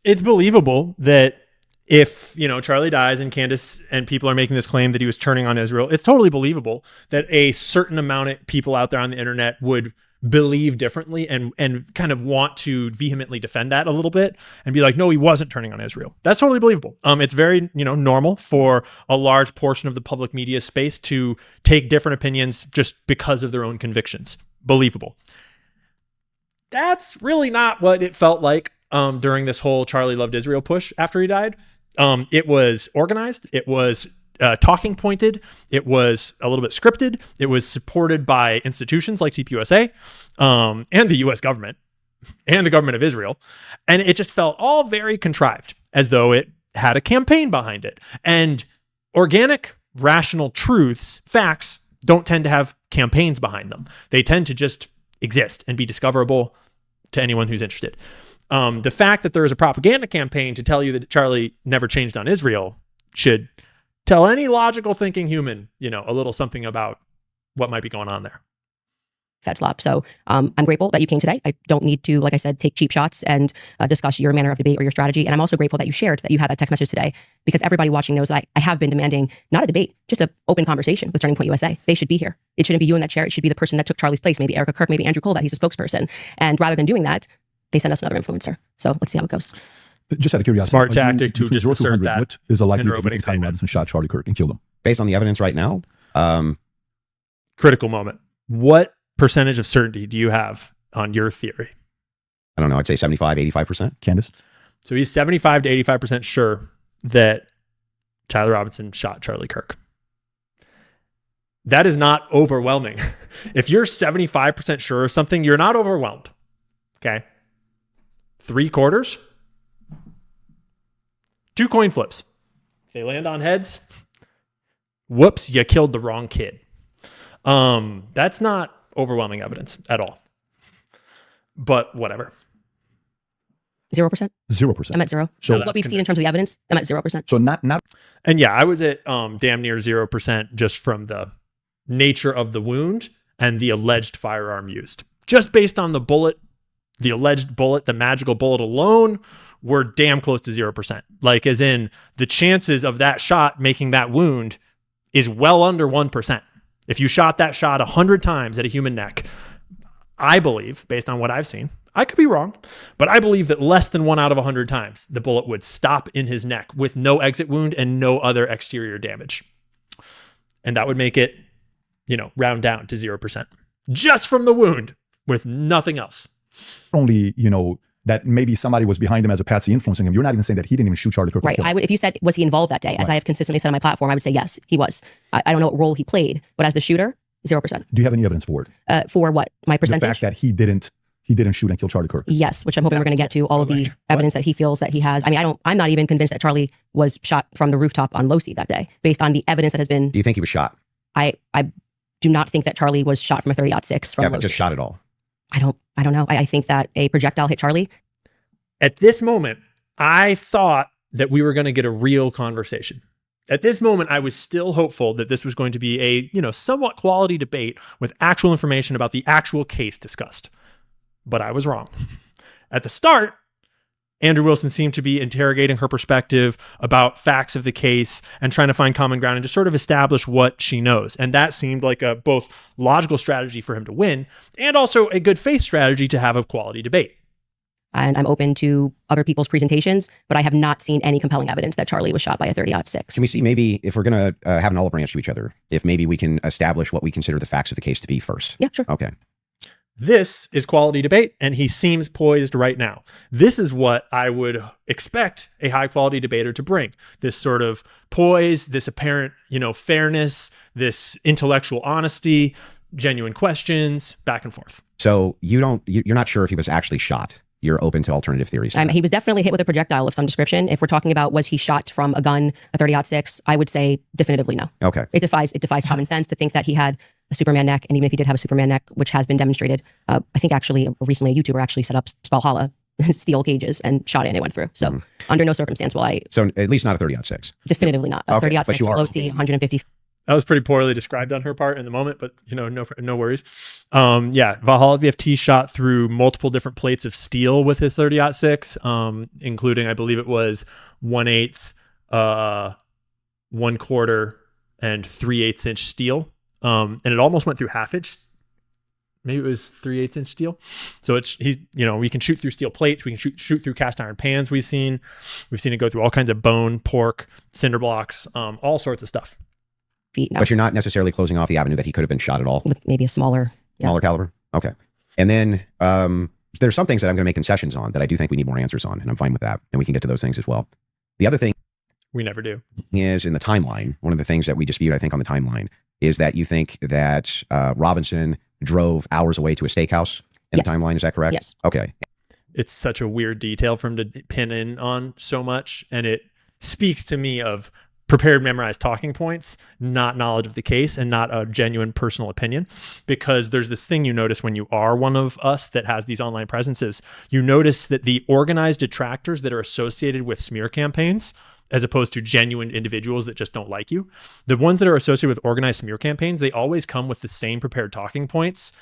It's believable that if, Charlie dies and Candace and people are making this claim that he was turning on Israel, it's totally believable that a certain amount of people out there on the internet would believe differently and kind of want to vehemently defend that a little bit and be like, no, he wasn't turning on Israel. That's totally believable. It's very, normal for a large portion of the public media space to take different opinions just because of their own convictions. Believable. That's really not what it felt like during this whole Charlie loved Israel push after he died. It was organized. It was talking pointed. It was a little bit scripted. It was supported by institutions like CPUSA and the U.S. government and the government of Israel. And it just felt all very contrived, as though it had a campaign behind it. And organic, rational truths, facts, don't tend to have campaigns behind them. They tend to just exist and be discoverable to anyone who's interested. The fact that there is a propaganda campaign to tell you that Charlie never changed on Israel should tell any logical thinking human, a little something about what might be going on there. FedSlop. So I'm grateful that you came today. I don't need to, like I said, take cheap shots and discuss your manner of debate or your strategy. And I'm also grateful that you shared that you had that text message today, because everybody watching knows that I have been demanding not a debate, just an open conversation with Turning Point USA. They should be here. It shouldn't be you in that chair. It should be the person that took Charlie's place, maybe Erica Kirk, maybe Andrew Cole, that he's a spokesperson. And rather than doing that, they send us another influencer. So let's see how it goes. Just out of curiosity, smart tactic to just assert that. What is the in likelihood opening that Tommy statement. Robinson shot Charlie Kirk and killed him? Based on the evidence right now, Critical moment. What percentage of certainty do you have on your theory? I don't know. I'd say 75, 85%. Candace? So he's 75 to 85% sure that Tyler Robinson shot Charlie Kirk. That is not overwhelming. If you're 75% sure of something, you're not overwhelmed. Okay. 3/4. 2 coin flips. If they land on heads, whoops, you killed the wrong kid. That's not overwhelming evidence at all. But whatever. 0%? 0%. I'm at 0. So What we've seen in terms of the evidence, I'm at 0%. So not And yeah, I was at damn near 0% just from the nature of the wound and the alleged firearm used. Just based on the bullet, the alleged bullet, the magical bullet alone, we're damn close to 0%. Like, as in, the chances of that shot making that wound is well under 1%. If you shot that shot 100 times at a human neck, I believe, based on what I've seen, I could be wrong, but I believe that less than 1 out of 100 times, the bullet would stop in his neck with no exit wound and no other exterior damage. And that would make it, round down to 0%. Just from the wound with nothing else. only, that maybe somebody was behind him as a patsy influencing him. You're not even saying that he didn't even shoot Charlie Kirk. Right. If you said, was he involved that day, as I have consistently said on my platform, I would say yes, he was. I don't know what role he played, but as the shooter, 0%. Do you have any evidence for it? For what? My percentage? The fact that he didn't shoot and kill Charlie Kirk. Yes, which I'm hoping we're going to get to all of the evidence that he feels that he has. I mean, I'm not even convinced that Charlie was shot from the rooftop on Losi that day, based on the evidence that has been. Do you think he was shot? I do not think that Charlie was shot from a 30-06 from Yeah, Losi. but just shot at all. I don't know. I think that a projectile hit Charlie. At this moment, I thought that we were going to get a real conversation. At this moment, I was still hopeful that this was going to be a, somewhat quality debate with actual information about the actual case discussed. But I was wrong. At the start, Andrew Wilson seemed to be interrogating her perspective about facts of the case and trying to find common ground and just sort of establish what she knows. And that seemed like a both logical strategy for him to win and also a good faith strategy to have a quality debate. And I'm open to other people's presentations, but I have not seen any compelling evidence that Charlie was shot by a 30-06. Can we see maybe if we're going to have an olive branch to each other, if maybe we can establish what we consider the facts of the case to be first? Yeah, sure. Okay. This is quality debate, and he seems poised right now. This is what I would expect a high quality debater to bring. This sort of poise, this apparent, fairness, this intellectual honesty, genuine questions, back and forth. So you're not sure if he was actually shot. You're open to alternative theories. He was definitely hit with a projectile of some description. If we're talking about was he shot from a gun, a 30-06, I would say definitively no. Okay. It defies common sense to think that he had a Superman neck, and even if he did have a Superman neck, which has been demonstrated, I think actually recently a YouTuber actually set up Spalhalla steel cages and shot it and it went through. So under no circumstance will I. So at least not a 30-06. Definitively not. A 30-06, low C, 150. That was pretty poorly described on her part in the moment, but no worries. Valhalla VFT shot through multiple different plates of steel with his 30-06, including, I believe it was 1/8, 1/4, and 3/8 inch steel. And it almost went through 1/2 inch. Maybe it was 3/8 inch steel. So we can shoot through steel plates. We can shoot through cast iron pans. We've seen it go through all kinds of bone, pork, cinder blocks, all sorts of stuff. Feet now. But you're not necessarily closing off the avenue that he could have been shot at all. With maybe a smaller Caliber. Okay. And then there's some things that I'm going to make concessions on that I do think we need more answers on, and I'm fine with that. And we can get to those things as well. The other thing we never do is in the timeline. One of the things that we dispute, I think, on the timeline is that you think that Robinson drove hours away to a steakhouse in the timeline. Is that correct? Yes. Okay. It's such a weird detail for him to pin in on so much, and it speaks to me of prepared, memorized talking points, not knowledge of the case, and not a genuine personal opinion. Because there's this thing you notice when you are one of us that has these online presences. You notice that the organized detractors that are associated with smear campaigns, as opposed to genuine individuals that just don't like you, the ones that are associated with organized smear campaigns, they always come with the same prepared talking points,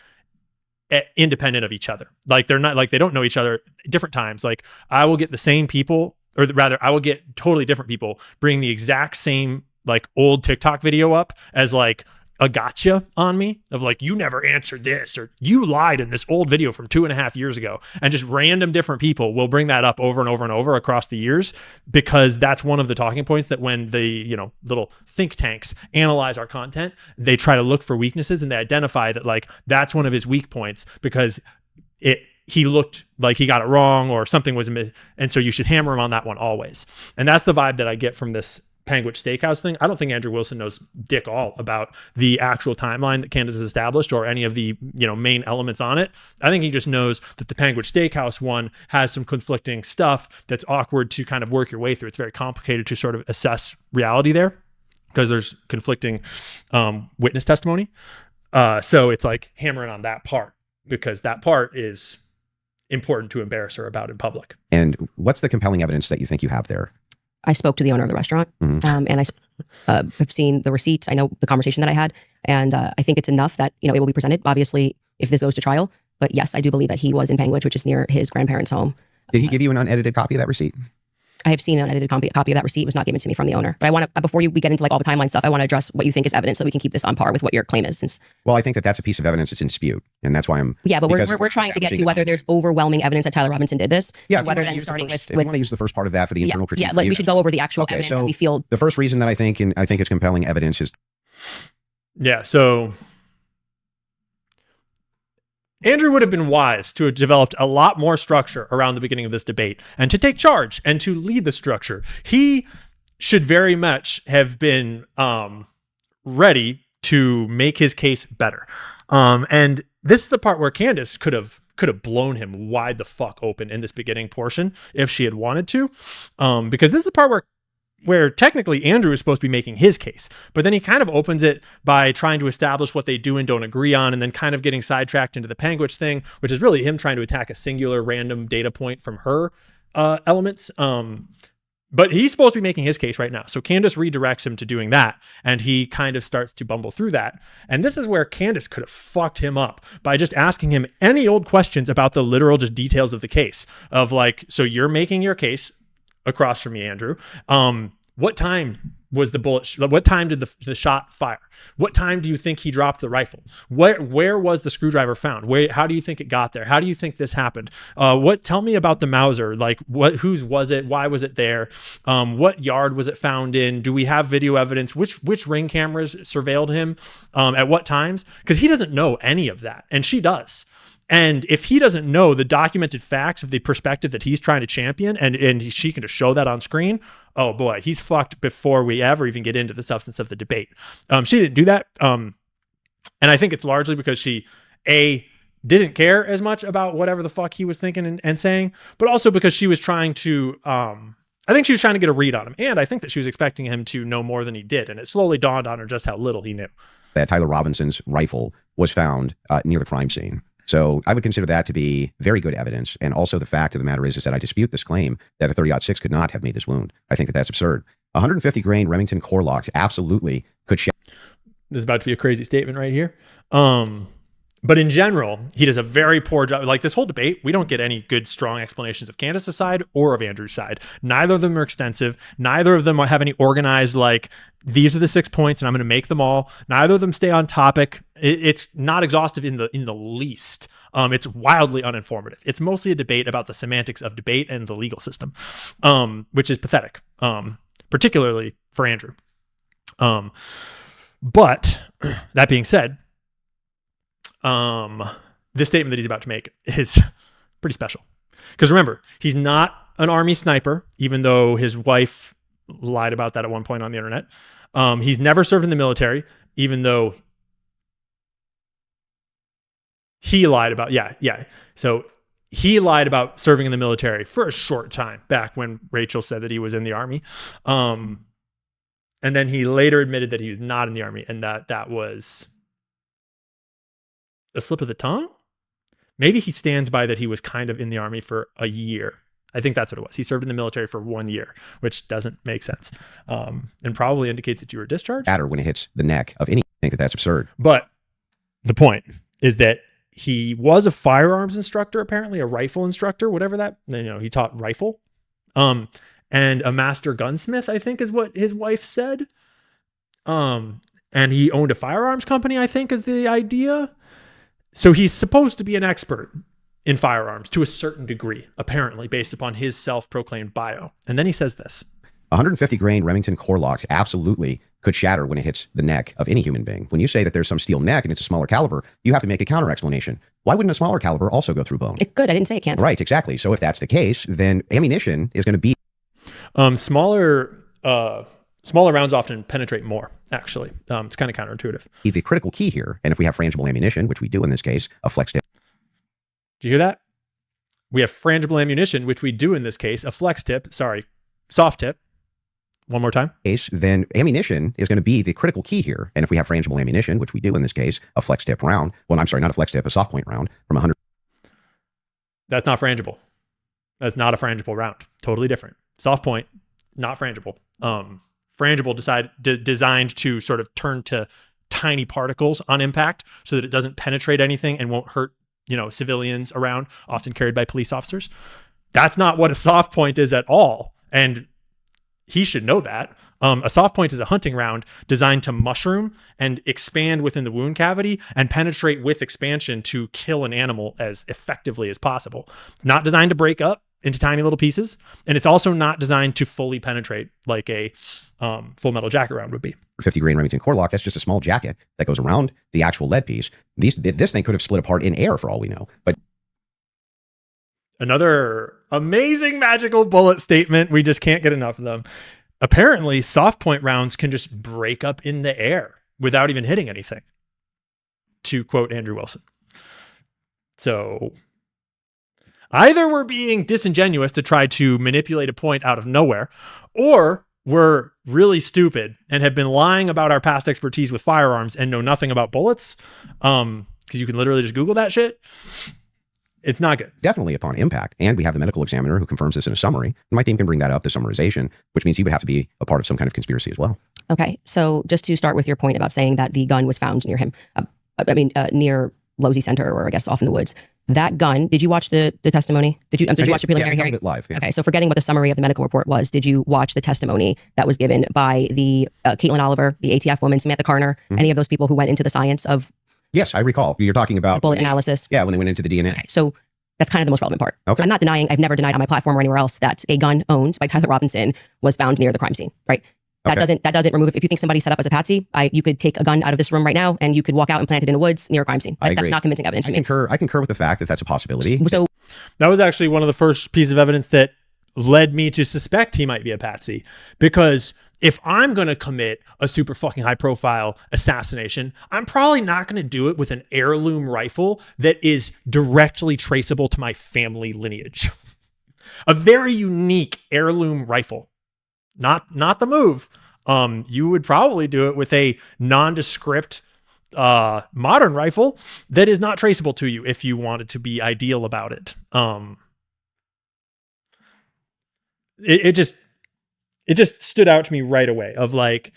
independent of each other. Like they're not like they don't know each other at different times. Like I will get the same people, or rather I will get totally different people bring the exact same like old TikTok video up as like a gotcha on me of like, you never answered this, or you lied in this old video from 2.5 years ago. And just random different people will bring that up over and over and over across the years, because that's one of the talking points that when the, little think tanks analyze our content, they try to look for weaknesses, and they identify that like, that's one of his weak points because it he looked like he got it wrong or something was and so you should hammer him on that one always. And that's the vibe that I get from this Panguitch Steakhouse thing. I don't think Andrew Wilson knows dick all about the actual timeline that Candace has established or any of the main elements on it. I think he just knows that the Panguitch Steakhouse one has some conflicting stuff that's awkward to kind of work your way through. It's very complicated to sort of assess reality there because there's conflicting witness testimony. So it's like hammering on that part because that part is important to embarrass her about in public. And what's the compelling evidence that you think you have there? I spoke to the owner of the restaurant, and I have seen the receipt. I know the conversation that I had, and I think it's enough that it will be presented. Obviously, if this goes to trial, but yes, I do believe that he was in Panguitch, which is near his grandparents' home. Did he give you an unedited copy of that receipt? I have seen an unedited copy of that receipt. It was not given to me from the owner. But I want to, before we get into like all the timeline stuff, I want to address what you think is evidence so we can keep this on par with what your claim is. Since I think that that's a piece of evidence that's in dispute, and that's why I'm. Yeah, but we're trying to get to whether there's overwhelming evidence that Tyler Robinson did this. Yeah, so whether then starting if you want to use the first part of that for the internal critique. Yeah, like we should go over the actual evidence that we feel. The first reason that I think it's compelling evidence is. Yeah. So. Andrew would have been wise to have developed a lot more structure around the beginning of this debate and to take charge and to lead the structure. He should very much have been ready to make his case better. And this is the part where Candace could have blown him wide the fuck open in this beginning portion if she had wanted to, because this is the part where technically Andrew is supposed to be making his case, but then he kind of opens it by trying to establish what they do and don't agree on, and then kind of getting sidetracked into the Panguitch thing, which is really him trying to attack a singular random data point from her elements. But he's supposed to be making his case right now. So Candace redirects him to doing that, and he kind of starts to bumble through that. And this is where Candace could have fucked him up by just asking him any old questions about the literal just details of the case of like, so you're making your case across from me, Andrew. What time was the bullet? What time did the shot fire? What time do you think he dropped the rifle? Where was the screwdriver found? How do you think it got there? How do you think this happened? Tell me about the Mauser. Like whose was it? Why was it there? What yard was it found in? Do we have video evidence? Which ring cameras surveilled him? At what times? Because he doesn't know any of that, and she does. And if he doesn't know the documented facts of the perspective that he's trying to champion, and she can just show that on screen, oh boy, he's fucked before we ever even get into the substance of the debate. She didn't do that. And I think it's largely because she, didn't care as much about whatever the fuck he was thinking and saying, but also because she was trying to, I think she was trying to get a read on him. And I think that she was expecting him to know more than he did. And it slowly dawned on her just how little he knew. That Tyler Robinson's rifle was found near the crime scene. So I would consider that to be very good evidence. And also the fact of the matter is that I dispute this claim that a 30-06 could not have made this wound. I think that that's absurd. 150 grain Remington core locks absolutely could. This is about to be a crazy statement right here. But in general, he does a very poor job. Like this whole debate, we don't get any good, strong explanations of Candace's side or of Andrew's side. Neither of them are extensive. Neither of them have any organized, like, these are the 6 points and I'm going to make them all. Neither of them stay on topic. It's not exhaustive in the least. It's wildly uninformative. It's mostly a debate about the semantics of debate and the legal system, which is pathetic, particularly for Andrew. But that being said, this statement that he's about to make is pretty special. Because remember, he's not an Army sniper, even though his wife lied about that at one point on the internet. He's never served in the military, even though he lied about, So he lied about serving in the military for a short time back when Rachel said that he was in the Army. And then he later admitted that he was not in the Army and that was a slip of the tongue. Maybe he stands by that he was kind of in the Army for a year. I think that's what it was. He served in the military for 1 year, which doesn't make sense, and probably indicates that you were discharged. Matter when it hits the neck of any. I think that that's absurd. But the point is that he was a firearms instructor, apparently a rifle instructor, whatever that, he taught rifle, and a master gunsmith, I think is what his wife said. And he owned a firearms company, I think is the idea. So he's supposed to be an expert in firearms to a certain degree, apparently, based upon his self-proclaimed bio. And then he says this. 150 grain Remington core locks absolutely could shatter when it hits the neck of any human being. When you say that there's some steel neck and it's a smaller caliber, you have to make a counter explanation. Why wouldn't a smaller caliber also go through bone? It could. I didn't say it can't. Right, exactly. So if that's the case, then ammunition is going to be Smaller rounds often penetrate more, actually. It's kind of counterintuitive. the critical key here. And if we have frangible ammunition, which we do in this case, a flex tip. Did you hear that? We have frangible ammunition, which we do in this case, a soft tip. One more time. Then ammunition is going to be the critical key here. And if we have frangible ammunition, which we do in this case, a flex tip round, well, I'm sorry, not a flex tip, a soft point round from 100. That's not frangible. That's not a frangible round. Totally different. Soft point, not frangible. Frangible designed to sort of turn to tiny particles on impact so that it doesn't penetrate anything and won't hurt, civilians around, often carried by police officers. That's not what a soft point is at all. And he should know that. A soft point is a hunting round designed to mushroom and expand within the wound cavity and penetrate with expansion to kill an animal as effectively as possible. It's not designed to break up into tiny little pieces. And it's also not designed to fully penetrate like a full metal jacket round would be. 50 grain Remington core lock, that's just a small jacket that goes around the actual lead piece. This thing could have split apart in air for all we know. But another amazing magical bullet statement. We just can't get enough of them. Apparently, soft point rounds can just break up in the air without even hitting anything, to quote Andrew Wilson. So either we're being disingenuous to try to manipulate a point out of nowhere, or we're really stupid and have been lying about our past expertise with firearms and know nothing about bullets. Because you can literally just Google that shit. It's not good. Definitely upon impact. And we have the medical examiner who confirms this in a summary. And my team can bring that up, the summarization, which means he would have to be a part of some kind of conspiracy as well. Okay. So just to start with your point about saying that the gun was found near him, near Losey Center, or I guess off in the woods. That gun, did you watch the testimony? Did you watch the preliminary hearing? It live. Yeah. Okay. So forgetting what the summary of the medical report was, did you watch the testimony that was given by the Caitlin Oliver, the ATF woman, Samantha Carner, any of those people who went into the science of Yes, I recall. You're talking about bullet analysis? Yeah, when they went into the DNA. Okay. So that's kind of the most relevant part. Okay. I'm not denying, I've never denied on my platform or anywhere else that a gun owned by Tyler Robinson was found near the crime scene, right? That doesn't remove, if you think somebody set up as a patsy, you could take a gun out of this room right now and you could walk out and plant it in the woods near a crime scene. That's not convincing evidence to me. I concur with the fact that that's a possibility. So that was actually one of the first pieces of evidence that led me to suspect he might be a patsy, because if I'm going to commit a super fucking high profile assassination, I'm probably not going to do it with an heirloom rifle that is directly traceable to my family lineage. A very unique heirloom rifle. Not the move. You would probably do it with a nondescript modern rifle that is not traceable to you if you wanted to be ideal about it. It just stood out to me right away of like,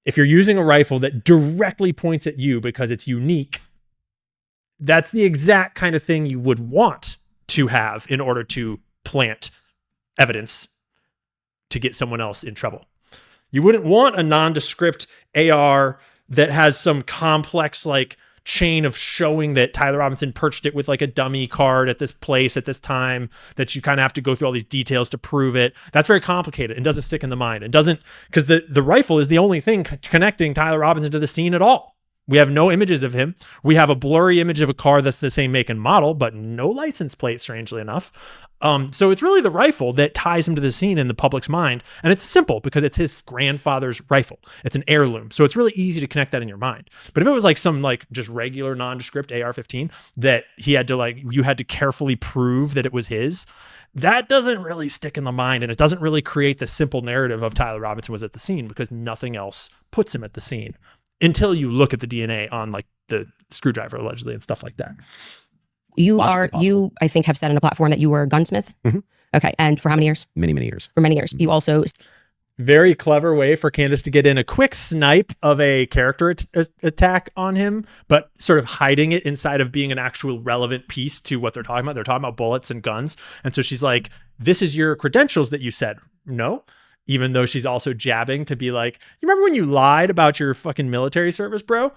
if you're using a rifle that directly points at you because it's unique, that's the exact kind of thing you would want to have in order to plant evidence to get someone else in trouble. You wouldn't want a nondescript AR that has some complex like chain of showing that Tyler Robinson purchased it with like a dummy card at this place at this time, that you kind of have to go through all these details to prove it. That's very complicated and doesn't stick in the mind. And doesn't, because the rifle is the only thing connecting Tyler Robinson to the scene at all. We have no images of him. We have a blurry image of a car that's the same make and model, but no license plate, strangely enough. So it's really the rifle that ties him to the scene in the public's mind. And it's simple because it's his grandfather's rifle. It's an heirloom. So it's really easy to connect that in your mind. But if it was like some like just regular nondescript AR-15 that he had to like, you had to carefully prove that it was his, that doesn't really stick in the mind. And it doesn't really create the simple narrative of Tyler Robinson was at the scene, because nothing else puts him at the scene until you look at the DNA on like the screwdriver allegedly and stuff like that. You, I think, have said on a platform that you were a gunsmith. Mm-hmm. Okay. And for how many years? Many, many years. For many years. You also... Very clever way for Candace to get in a quick snipe of a character attack on him, but sort of hiding it inside of being an actual relevant piece to what they're talking about. They're talking about bullets and guns. And so she's like, this is your credentials that you said. No. Even though she's also jabbing to be like, you remember when you lied about your fucking military service, bro?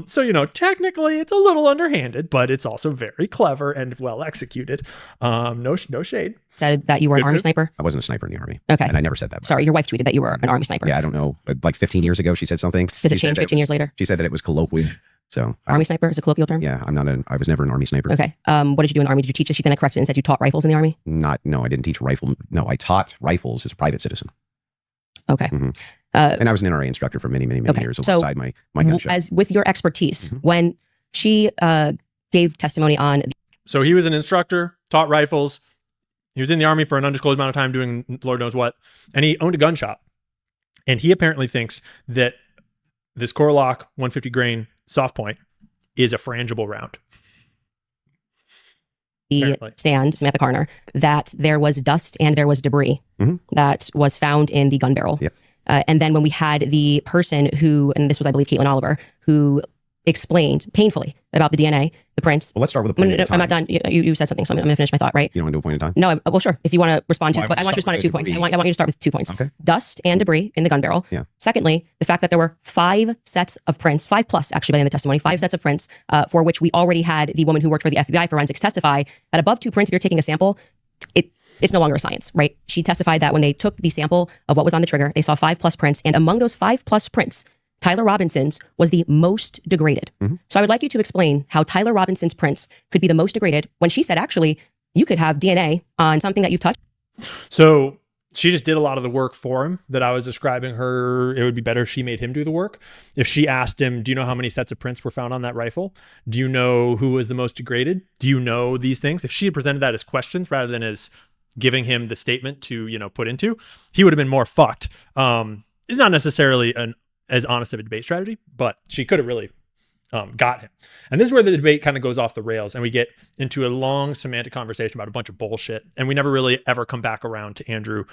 So, you know, technically it's a little underhanded, but it's also very clever and well executed. No shade. Said that you were an Army sniper? I wasn't a sniper in the Army. Okay. And I never said that. Sorry, your wife tweeted that you were an Army sniper. Yeah, I don't know. Like 15 years ago, she said something. Did it change 15 years later? She said that it was colloquial. So Army sniper is a colloquial term? Yeah, I was never an Army sniper. Okay. What did you do in the Army? Did you teach this? She then corrected it and said you taught rifles in the Army? No, I didn't teach rifle. No, I taught rifles as a private citizen. Okay. Mm-hmm. And I was an NRA instructor for many, many, many years alongside my gun show. As with your expertise, when she gave testimony on... So he was an instructor, taught rifles. He was in the Army for an undisclosed amount of time doing Lord knows what. And he owned a gun shop. And he apparently thinks that this Corlock 150 grain soft point is a frangible round. Stand, Samantha Carner, that there was dust and there was debris that was found in the gun barrel. Yep. And then when we had the person who, and this was, I believe, Caitlin Oliver, who explained painfully about the DNA, the prints. Well, let's start with a point in time. I'm not done. You said something, so I'm going to finish my thought, right? You don't want to do a point in time? No, well, sure. If you want to respond to, Well, but I want you to respond to 2 points. I want you to start with 2 points. Okay. Dust and debris in the gun barrel. Yeah. Secondly, the fact that there were 5 sets of prints, 5 plus actually by the end of the testimony, 5 sets of prints for which we already had the woman who worked for the FBI forensics testify that above 2 prints, if you're taking a sample, it's no longer a science, right? She testified that when they took the sample of what was on the trigger, they saw 5 plus prints. And among those 5 plus prints, Tyler Robinson's was the most degraded. So I would like you to explain how Tyler Robinson's prints could be the most degraded when she said, actually, you could have DNA on something that you've touched. So she just did a lot of the work for him that I was describing her. It would be better if she made him do the work. If she asked him, do you know how many sets of prints were found on that rifle? Do you know who was the most degraded? Do you know these things? If she had presented that as questions rather than as giving him the statement to, put into, he would have been more fucked. It's not necessarily as honest of a debate strategy, but she could have really got him. And this is where the debate kind of goes off the rails and we get into a long semantic conversation about a bunch of bullshit. And we never really ever come back around to Andrew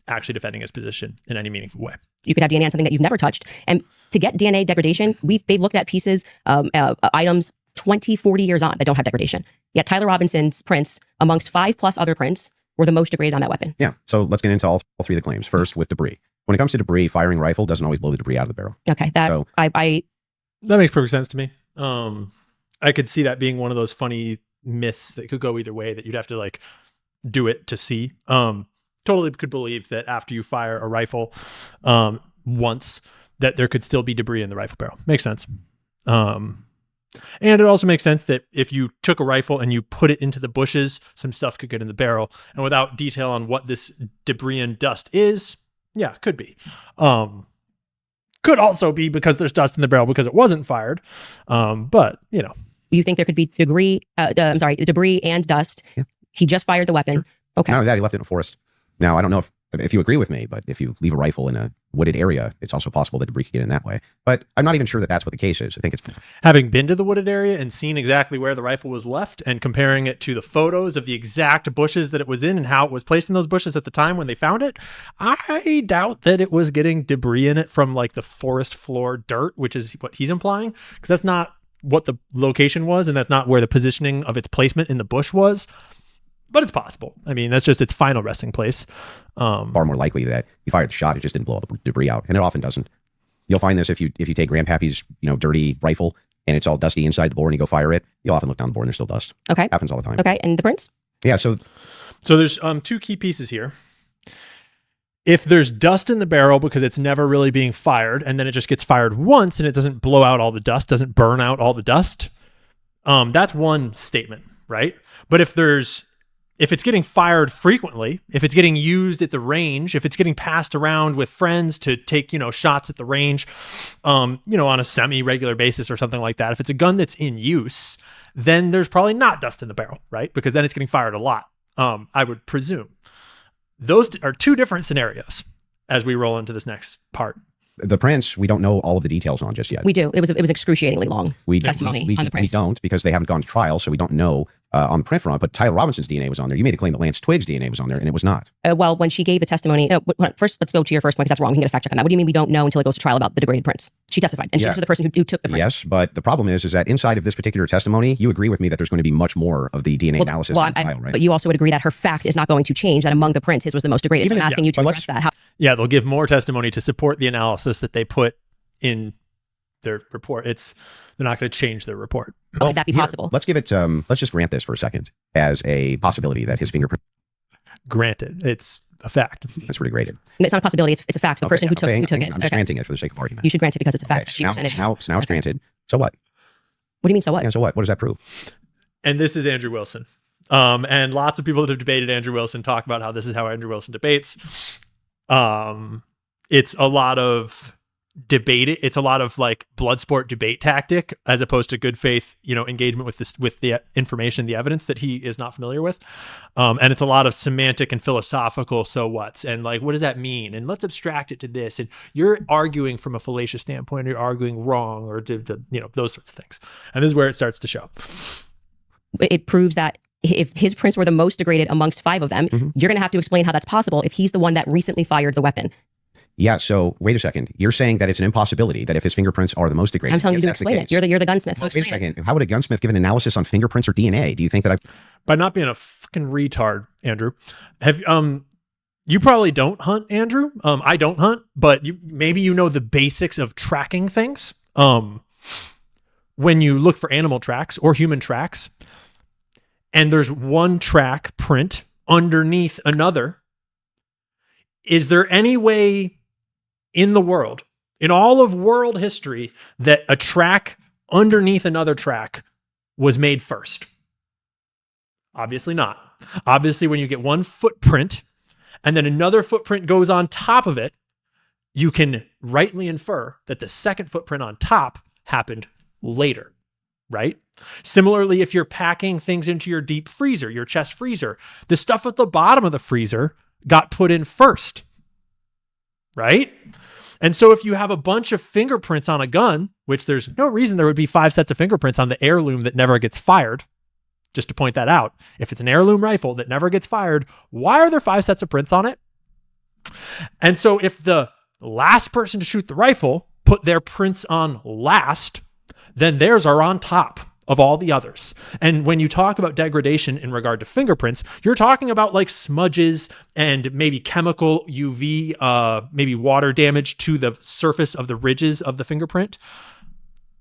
actually defending his position in any meaningful way. You could have DNA on something that you've never touched. And to get DNA degradation, they've looked at pieces, items 20, 40 years on that don't have degradation. Yet Tyler Robinson's prints, amongst 5 plus other prints, were the most degraded on that weapon. Yeah. So let's get into all 3 of the claims. First, with debris. When it comes to debris, firing rifle doesn't always blow the debris out of the barrel. Okay. That makes perfect sense to me. I could see that being one of those funny myths that could go either way, that you'd have to do it to see. Totally could believe that after you fire a rifle once, that there could still be debris in the rifle barrel. Makes sense. And it also makes sense that if you took a rifle and you put it into the bushes, some stuff could get in the barrel. And without detail on what this debris and dust is, yeah, could be. Could also be because there's dust in the barrel because it wasn't fired. But, You think there could be debris and dust. Yeah. He just fired the weapon. Sure. Okay. Not only that, he left it in a forest. Now, I don't know if you agree with me, but if you leave a rifle in a wooded area, it's also possible that debris could get in that way. But I'm not even sure that that's what the case is. I think it's... Having been to the wooded area and seen exactly where the rifle was left and comparing it to the photos of the exact bushes that it was in and how it was placed in those bushes at the time when they found it, I doubt that it was getting debris in it from the forest floor dirt, which is what he's implying, because that's not what the location was and that's not where the positioning of its placement in the bush was. But it's possible. I mean, that's just its final resting place. Far more likely that you fired the shot, it just didn't blow the debris out, and it often doesn't. You'll find this if you take Grandpappy's dirty rifle and it's all dusty inside the bore and you go fire it, you'll often look down the bore and there's still dust. Okay, happens all the time. Okay, and the prints? Yeah, so there's 2 key pieces here. If there's dust in the barrel because it's never really being fired, and then it just gets fired once and it doesn't blow out all the dust, doesn't burn out all the dust, that's one statement, right? But if it's getting fired frequently, if it's getting used at the range, if it's getting passed around with friends to take, shots at the range, on a semi-regular basis or something like that, if it's a gun that's in use, then there's probably not dust in the barrel, right? Because then it's getting fired a lot, I would presume. Those are 2 different scenarios as we roll into this next part. The prints, we don't know all of the details on just yet. We do. It was excruciatingly long testimony on the prints. We don't, because they haven't gone to trial, so we don't know on the print front. But Tyler Robinson's DNA was on there. You made the claim that Lance Twiggs' DNA was on there, and it was not. Well, when she gave the testimony, first let's go to your first point, because that's wrong. We can get a fact check on that. What do you mean we don't know until it goes to trial about the degraded prints? She testified, and she's the person who took the print. Yes, but the problem is that inside of this particular testimony, you agree with me that there's going to be much more of the DNA analysis on trial, right? But you also would agree that her fact is not going to change, that among the prints, his was the most degraded. So I'm asking you to address that. Yeah, they'll give more testimony to support the analysis that they put in their report. They're not going to change their report. Well, could that be possible? Let's give it, let's just grant this for a second as a possibility that his fingerprint. Granted, it's a fact. That's pretty graded. It's not a possibility. It's a fact. The person who took it. I'm just granting it for the sake of argument. You should grant it because it's a fact. Now it's granted. So what? What do you mean, so what? Yeah, so what? What does that prove? And this is Andrew Wilson. And lots of people that have debated Andrew Wilson talk about how this is how Andrew Wilson debates. It's a lot of debate. It's a lot of like blood sport debate tactic, as opposed to good faith, engagement with the information, the evidence that he is not familiar with. And it's a lot of semantic and philosophical so what's, and like, what does that mean? And let's abstract it to this. And you're arguing from a fallacious standpoint, or you're arguing wrong, or those sorts of things. And this is where it starts to show. It proves that if his prints were the most degraded amongst 5 of them, you're going to have to explain how that's possible if he's the one that recently fired the weapon. Yeah, so wait a second. You're saying that it's an impossibility that if his fingerprints are the most degraded. I'm telling you to explain it. You're the gunsmith. So wait a second. How would a gunsmith give an analysis on fingerprints or DNA? Do you think that By not being a fucking retard, Andrew. You probably don't hunt, Andrew. I don't hunt, but maybe you know the basics of tracking things. When you look for animal tracks or human tracks, and there's one track print underneath another, is there any way in the world, in all of world history, that a track underneath another track was made first? Obviously not. Obviously, when you get one footprint and then another footprint goes on top of it, you can rightly infer that the second footprint on top happened later, right? Similarly, if you're packing things into your deep freezer, your chest freezer, the stuff at the bottom of the freezer got put in first, right? And so if you have a bunch of fingerprints on a gun, which there's no reason there would be 5 sets of fingerprints on the heirloom that never gets fired, just to point that out. If it's an heirloom rifle that never gets fired, why are there 5 sets of prints on it? And so if the last person to shoot the rifle put their prints on last, then theirs are on top of all the others. And when you talk about degradation in regard to fingerprints, you're talking about like smudges and maybe chemical UV, maybe water damage to the surface of the ridges of the fingerprint.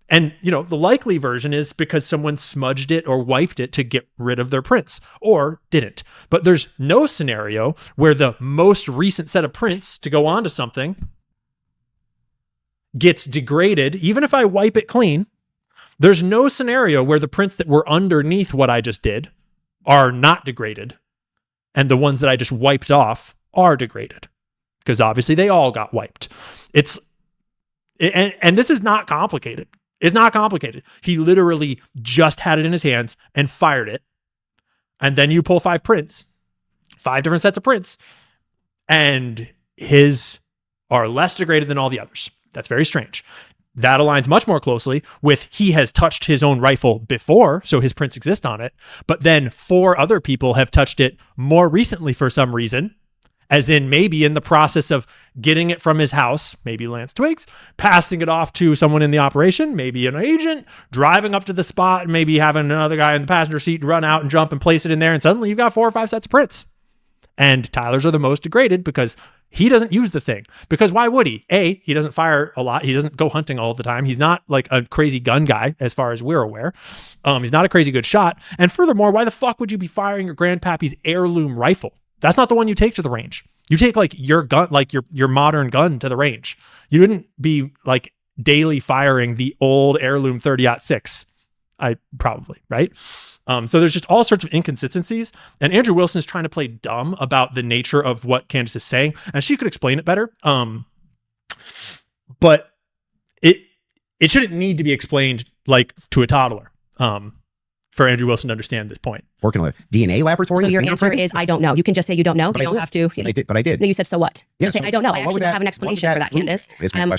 And, the likely version is because someone smudged it or wiped it to get rid of their prints, or didn't. But there's no scenario where the most recent set of prints to go onto something gets degraded, even if I wipe it clean. There's no scenario where the prints that were underneath what I just did are not degraded, and the ones that I just wiped off are degraded, because obviously they all got wiped. And this is not complicated. It's not complicated. He literally just had it in his hands and fired it. And then you pull 5 prints, 5 different sets of prints, and his are less degraded than all the others. That's very strange. That aligns much more closely with he has touched his own rifle before, so his prints exist on it, but then 4 other people have touched it more recently for some reason, as in maybe in the process of getting it from his house, maybe Lance Twiggs, passing it off to someone in the operation, maybe an agent, driving up to the spot, and maybe having another guy in the passenger seat run out and jump and place it in there, and suddenly you've got 4 or 5 sets of prints. And Tyler's are the most degraded because he doesn't use the thing. Because why would he? A, he doesn't fire a lot. He doesn't go hunting all the time. He's not like a crazy gun guy, as far as we're aware. He's not a crazy good shot. And furthermore, why the fuck would you be firing your grandpappy's heirloom rifle? That's not the one you take to the range. You take like your gun, like your modern gun to the range. You wouldn't be like daily firing the old heirloom 30-06. Probably, right? So there's just all sorts of inconsistencies, and Andrew Wilson is trying to play dumb about the nature of what Candace is saying, and she could explain it better. But it shouldn't need to be explained like to a toddler for Andrew Wilson to understand this point. Working on a DNA laboratory? So your answer is, I don't know. You can just say you don't know. You don't have to. But I did. No, you said, so what? Yeah, so say, I don't know. I actually don't have an explanation for that, Candace.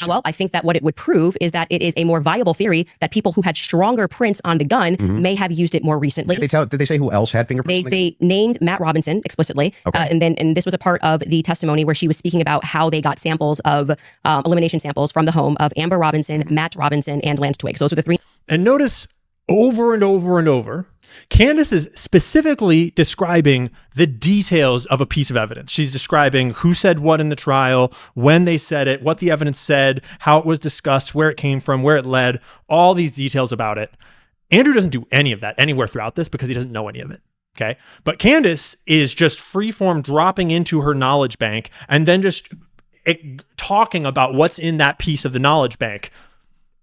Well, I think that what it would prove is that it is a more viable theory that people who had stronger prints on the gun may have used it more recently. Did they say who else had fingerprints? They named Matt Robinson explicitly. Okay. And this was a part of the testimony where she was speaking about how they got samples of elimination samples from the home of Amber Robinson, Matt Robinson, and Lance Twiggs. Those were the 3. And notice over and over and over, Candace is specifically describing the details of a piece of evidence. She's describing who said what in the trial, when they said it, what the evidence said, how it was discussed, where it came from, where it led, all these details about it. Andrew doesn't do any of that anywhere throughout this because he doesn't know any of it. Okay. But Candace is just freeform dropping into her knowledge bank and then just talking about what's in that piece of the knowledge bank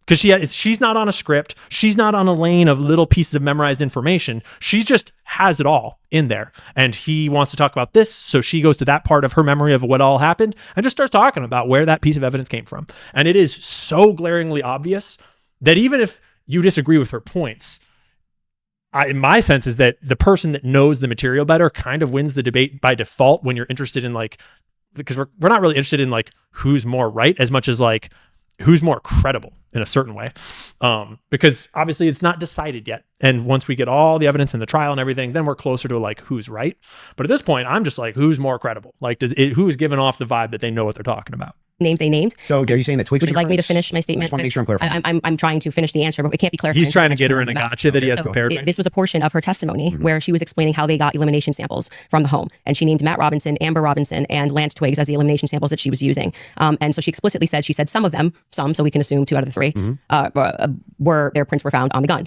because she's not on a script. She's not on a lane of little pieces of memorized information. She just has it all in there. And he wants to talk about this. So she goes to that part of her memory of what all happened and just starts talking about where that piece of evidence came from. And it is so glaringly obvious that even if you disagree with her points, my sense is that the person that knows the material better kind of wins the debate by default when you're interested in like, because we're not really interested in like who's more right as much as like who's more credible in a certain way. Because obviously it's not decided yet. And once we get all the evidence in the trial and everything, then we're closer to like who's right. But at this point, I'm just like, who's more credible? Like who is giving off the vibe that they know what they're talking about? Names they named. So are you saying that Twig's Would you like me to finish my I statement? just want to make sure I'm clarifying. I'm trying to finish the answer, but it can't be clarified. He's trying to get her in a gotcha that he has prepared. This was a portion of her testimony where she was explaining how they got elimination samples from the home. And she named Matt Robinson, Amber Robinson, and Lance Twiggs as the elimination samples that she was using. And so she explicitly said, some of them, so we can assume 2 out of the 3, were their prints were found on the gun.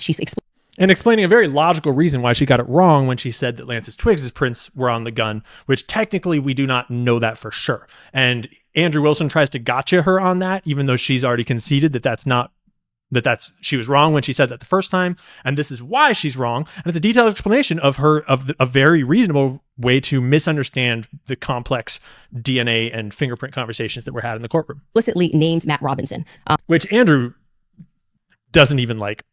And explaining a very logical reason why she got it wrong when she said that Lance Twiggs' prints were on the gun, which technically we do not know that for sure. And Andrew Wilson tries to gotcha her on that, even though she's already conceded that she was wrong when she said that the first time. And this is why she's wrong. And it's a detailed explanation of a very reasonable way to misunderstand the complex DNA and fingerprint conversations that were had in the courtroom. Explicitly named Matt Robinson. Which Andrew doesn't even like.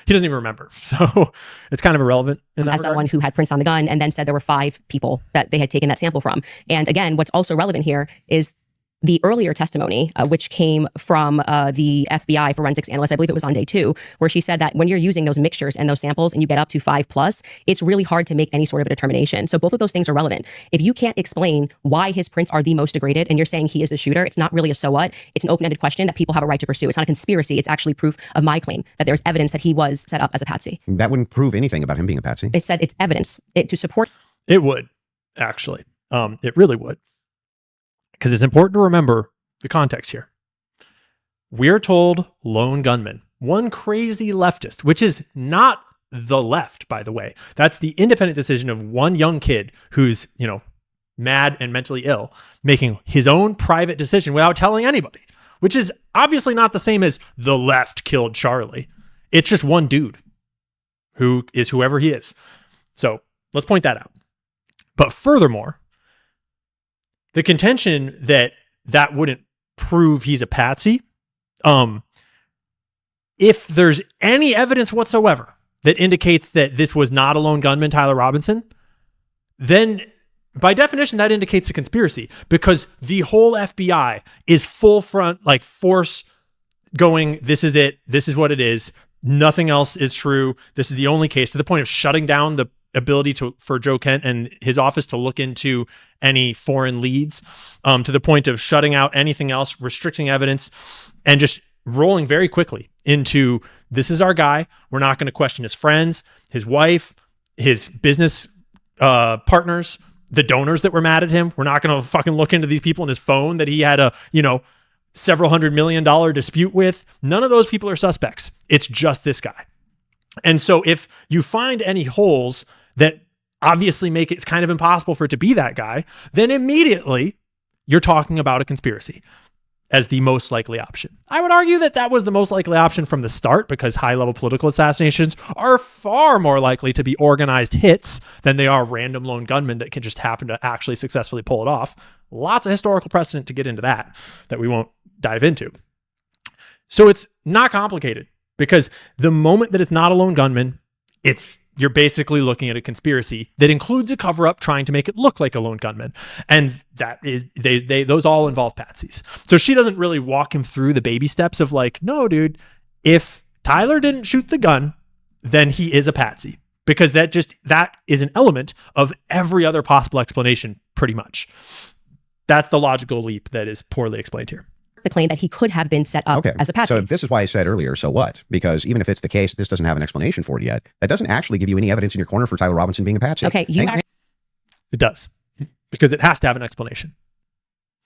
He doesn't even remember. So it's kind of irrelevant in that as regard. someone who had prints on the gun, and then said there were 5 people that they had taken that sample from. And again, what's also relevant here is the earlier testimony, which came from the FBI forensics analyst, I believe it was on day 2, where she said that when you're using those mixtures and those samples and you get up to 5+, it's really hard to make any sort of a determination. So both of those things are relevant. If you can't explain why his prints are the most degraded and you're saying he is the shooter, it's not really a so what. It's an open-ended question that people have a right to pursue. It's not a conspiracy. It's actually proof of my claim that there's evidence that he was set up as a patsy. That wouldn't prove anything about him being a patsy. It said it's evidence to support. It would, actually. It really would. Because it's important to remember the context here. We're told lone gunman, one crazy leftist, which is not the left, by the way. That's the independent decision of one young kid who's, mad and mentally ill, making his own private decision without telling anybody, which is obviously not the same as the left killed Charlie. It's just one dude who is whoever he is. So let's point that out. But furthermore, the contention that wouldn't prove he's a patsy, if there's any evidence whatsoever that indicates that this was not a lone gunman, Tyler Robinson, then by definition, that indicates a conspiracy, because the whole FBI is full front, like force going, this is it, this is what it is, nothing else is true, this is the only case, to the point of shutting down the ability for Joe Kent and his office to look into any foreign leads, to the point of shutting out anything else, restricting evidence, and just rolling very quickly into, this is our guy. We're not going to question his friends, his wife, his business partners, the donors that were mad at him. We're not going to fucking look into these people in his phone that he had a, several $100 million dispute with. None of those people are suspects. It's just this guy. And so if you find any holes that obviously make it kind of impossible for it to be that guy, then immediately you're talking about a conspiracy as the most likely option. I would argue that was the most likely option from the start, because high-level political assassinations are far more likely to be organized hits than they are random lone gunmen that can just happen to actually successfully pull it off. Lots of historical precedent to get into that we won't dive into. So it's not complicated, because the moment that it's not a lone gunman, you're basically looking at a conspiracy that includes a cover-up trying to make it look like a lone gunman. And that is, those all involve patsies. So she doesn't really walk him through the baby steps of like, no, dude, if Tyler didn't shoot the gun, then he is a patsy. Because that is an element of every other possible explanation, pretty much. That's the logical leap that is poorly explained here. The claim that he could have been set up as a patsy. So this is why I said earlier, so what? Because even if it's the case, this doesn't have an explanation for it yet. That doesn't actually give you any evidence in your corner for Tyler Robinson being a patsy. Okay, it does, because it has to have an explanation.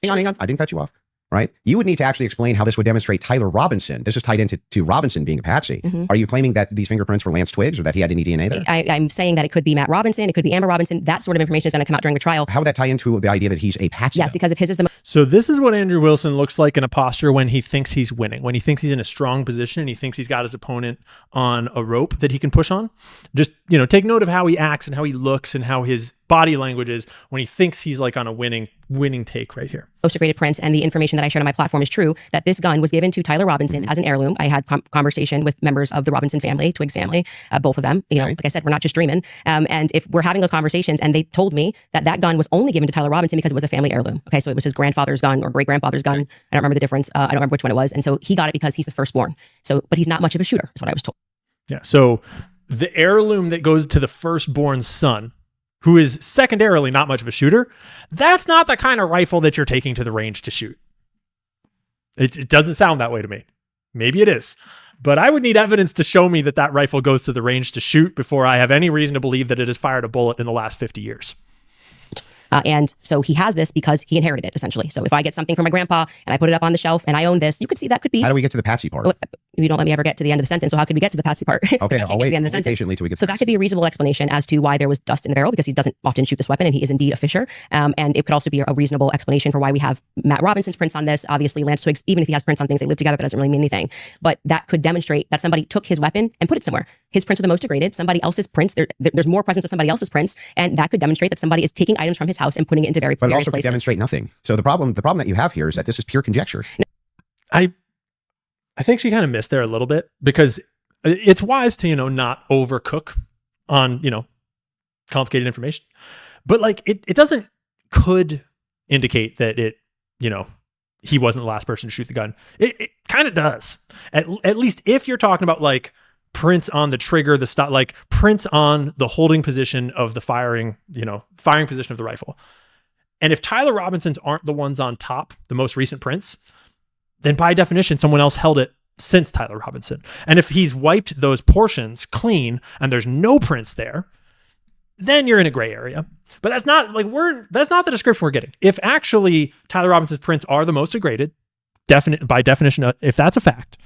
Hang on. I didn't cut you off. right? You would need to actually explain how this would demonstrate Tyler Robinson. This is tied into Robinson being a patsy. Are you claiming that these fingerprints were Lance Twiggs or that he had any DNA there? I'm saying that it could be Matt Robinson, it could be Amber Robinson. That sort of information is going to come out during the trial. How would that tie into the idea that he's a patsy? Yes, because if his is the So this is what Andrew Wilson looks like in a posture when he thinks he's winning, when he thinks he's in a strong position and he thinks he's got his opponent on a rope that he can push on. Just, take note of how he acts and how he looks and how his body language is when he thinks he's like on a winning take right here. most degraded prints, and the information that I shared on my platform is true, that this gun was given to Tyler Robinson as an heirloom. I had conversation with members of the Robinson family, Twiggs family, both of them. Like I said, we're not just dreaming. And if we're having those conversations, and they told me that that gun was only given to Tyler Robinson because it was a family heirloom. Okay, so it was his grandfather's gun or great grandfather's gun. I don't remember the difference. I don't remember which one it was. And so he got it because he's the firstborn. So, but he's not much of a shooter, is what I was told. Yeah. So the heirloom that goes to the firstborn son, who is secondarily not much of a shooter, that's not the kind of rifle that you're taking to the range to shoot. It doesn't sound that way to me. Maybe it is. But I would need evidence to show me that that rifle goes to the range to shoot before I have any reason to believe that it has fired a bullet in the last 50 years. And so he has this because he inherited it, essentially. So if I get something from my grandpa and I put it up on the shelf and I own this, you could see that could be... How do we get to the patsy part? You don't let me ever get to the end of the sentence. So how could we get to the patsy part? Okay, I'll wait patiently till we get to So that could be a reasonable explanation as to why there was dust in the barrel, because he doesn't often shoot this weapon and he is indeed a fisher. And it could also be a reasonable explanation for why we have Matt Robinson's prints on this. Obviously, Lance Twiggs, even if he has prints on things, they live together, that doesn't really mean anything. But that could demonstrate that somebody took his weapon and put it somewhere. His prints are the most degraded. Somebody else's prints, there's more presence of somebody else's prints. And that could demonstrate that somebody is taking items from his house and putting it into various But it also places. could demonstrate nothing. So the problem that you have here is that this is pure conjecture. I think she kind of missed there a little bit, because it's wise to, not overcook on, complicated information. But like it could indicate that he wasn't the last person to shoot the gun. It kind of does. At least if you're talking about like prints on the trigger, the stop, like prints on the holding position of the firing position of the rifle. And if Tyler Robinson's aren't the ones on top, the most recent prints, then by definition, someone else held it since Tyler Robinson. And if he's wiped those portions clean and there's no prints there, then you're in a gray area. But that's not the description we're getting. If actually Tyler Robinson's prints are the most degraded, by definition, if that's a fact,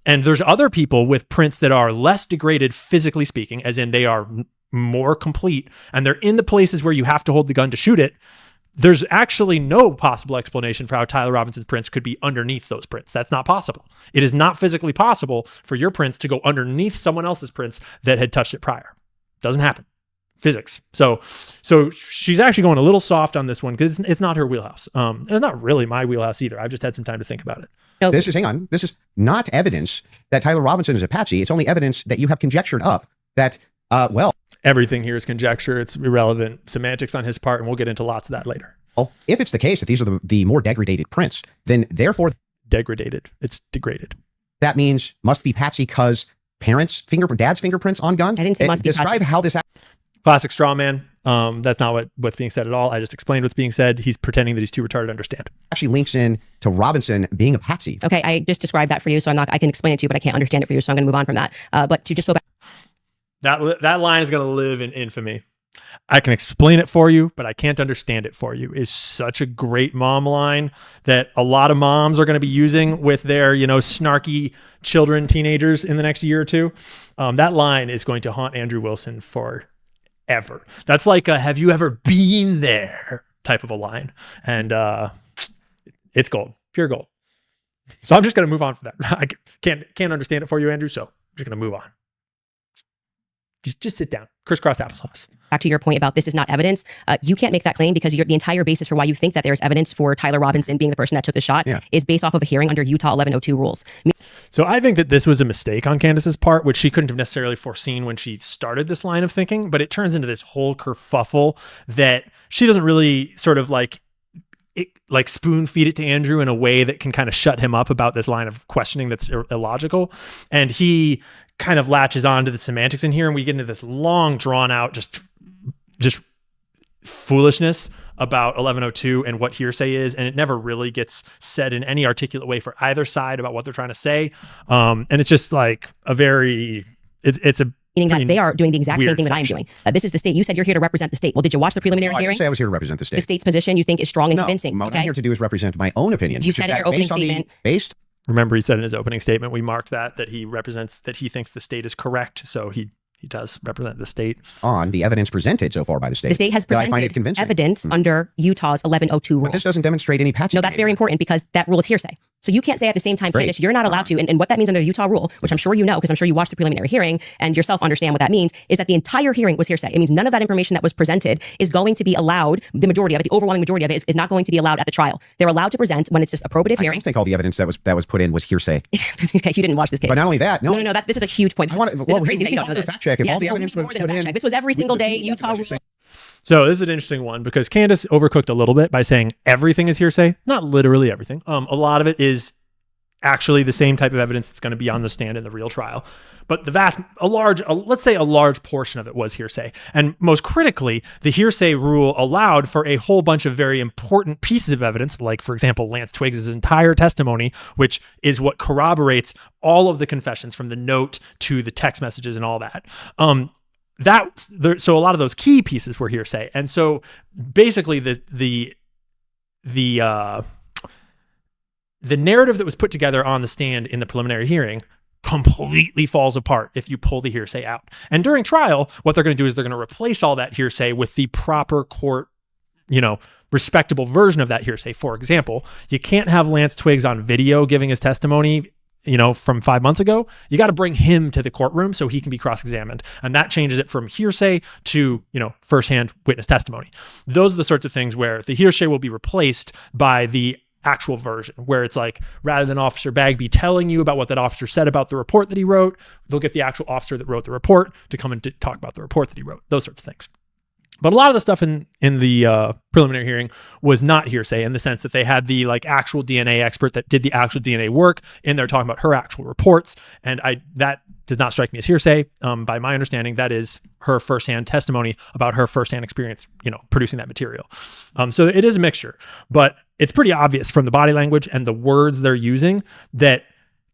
and there's other people with prints that are less degraded physically speaking, as in they are more complete, and they're in the places where you have to hold the gun to shoot it, there's actually no possible explanation for how Tyler Robinson's prints could be underneath those prints. That's not possible. It is not physically possible for your prints to go underneath someone else's prints that had touched it prior. Doesn't happen. Physics. So she's actually going a little soft on this one because it's not her wheelhouse. And it's not really my wheelhouse either. I've just had some time to think about it. This is not evidence that Tyler Robinson is a patsy. It's only evidence that you have conjectured up that, everything here is conjecture. It's irrelevant semantics on his part, and we'll get into lots of that later. Well, if it's the case that these are the more degraded prints, then therefore... Degraded. It's degraded. That means must be patsy because dad's fingerprints on gun? I didn't say must be Describe patsy. how this... Classic straw man. That's not what's being said at all. I just explained what's being said. He's pretending that he's too retarded to understand. Actually links in to Robinson being a patsy. Okay, I just described that for you, so I can explain it to you, but I can't understand it for you, so I'm going to move on from that. But to just go back... That line is going to live in infamy. I can explain it for you, but I can't understand it for you is such a great mom line that a lot of moms are going to be using with their, snarky children, teenagers in the next year or two. That line is going to haunt Andrew Wilson forever. That's like a "have you ever been there" type of a line. And it's gold, pure gold. So I'm just going to move on from that. I can't understand it for you, Andrew. So I'm just going to move on. Just sit down. Crisscross applesauce. Back to your point about this is not evidence. You can't make that claim because the entire basis for why you think that there's evidence for Tyler Robinson being the person that took the shot is based off of a hearing under Utah 1102 rules. So I think that this was a mistake on Candace's part, which she couldn't have necessarily foreseen when she started this line of thinking, but it turns into this whole kerfuffle that she doesn't really sort of like spoon feed it to Andrew in a way that can kind of shut him up about this line of questioning that's illogical. And he kind of latches on to the semantics in here, and we get into this long drawn out just foolishness about 1102 and what hearsay is, and it never really gets said in any articulate way for either side about what they're trying to say. And it's just like it's a Meaning that Pretty they are doing the exact same weird thing that I'm section. doing. This is the state. You said you're here to represent the state. Well, did you watch the preliminary I hearing? didn't say I was here to represent the state. The state's position you think is strong and No, convincing. what I'm Okay. here to do is represent my own opinion. You which is said in that your opening based on the- statement- based Remember, he said in his opening statement, we marked that he represents, that he thinks the state is correct. So he does represent the state. on the evidence presented so far by the state. The state has that I find presented it convincing. evidence under Utah's 1102 rule. But this doesn't demonstrate any patching. No, that's very important because that rule is hearsay. So you can't say at the same time, Great. Candace, you're not allowed to. And what that means under the Utah rule, which I'm sure you know, because I'm sure you watched the preliminary hearing and yourself understand what that means, is that the entire hearing was hearsay. It means none of that information that was presented is going to be allowed. The majority of it, the overwhelming majority of it, is not going to be allowed at the trial. They're allowed to present when it's just a probative I hearing. don't think all the evidence that was put in was hearsay. Okay, you didn't watch this case. But not only that, No. This is a huge point. I want to. This Well, is crazy that you don't know the this. fact check. If Yeah, all the no, evidence more was than a put fact in, check. This was every single day Utah rule. So this is an interesting one because Candace overcooked a little bit by saying everything is hearsay. Not literally everything. A lot of it is actually the same type of evidence that's going to be on the stand in the real trial. But let's say a large portion of it was hearsay. And most critically, the hearsay rule allowed for a whole bunch of very important pieces of evidence, like, for example, Lance Twiggs' entire testimony, which is what corroborates all of the confessions from the note to the text messages and all that. So a lot of those key pieces were hearsay. And so basically the narrative that was put together on the stand in the preliminary hearing completely falls apart if you pull the hearsay out. And during trial, what they're going to do is they're going to replace all that hearsay with the proper court, respectable version of that hearsay. For example, you can't have Lance Twiggs on video giving his testimony, from 5 months ago. You got to bring him to the courtroom so he can be cross-examined. And that changes it from hearsay to, firsthand witness testimony. Those are the sorts of things where the hearsay will be replaced by the actual version, where it's like, rather than Officer Bagby telling you about what that officer said about the report that he wrote, they'll get the actual officer that wrote the report to come and to talk about the report that he wrote, those sorts of things. But a lot of the stuff in the preliminary hearing was not hearsay in the sense that they had the actual DNA expert that did the actual DNA work in there talking about her actual reports. And that does not strike me as hearsay. By my understanding, that is her firsthand testimony about her firsthand experience, producing that material. So it is a mixture, but it's pretty obvious from the body language and the words they're using that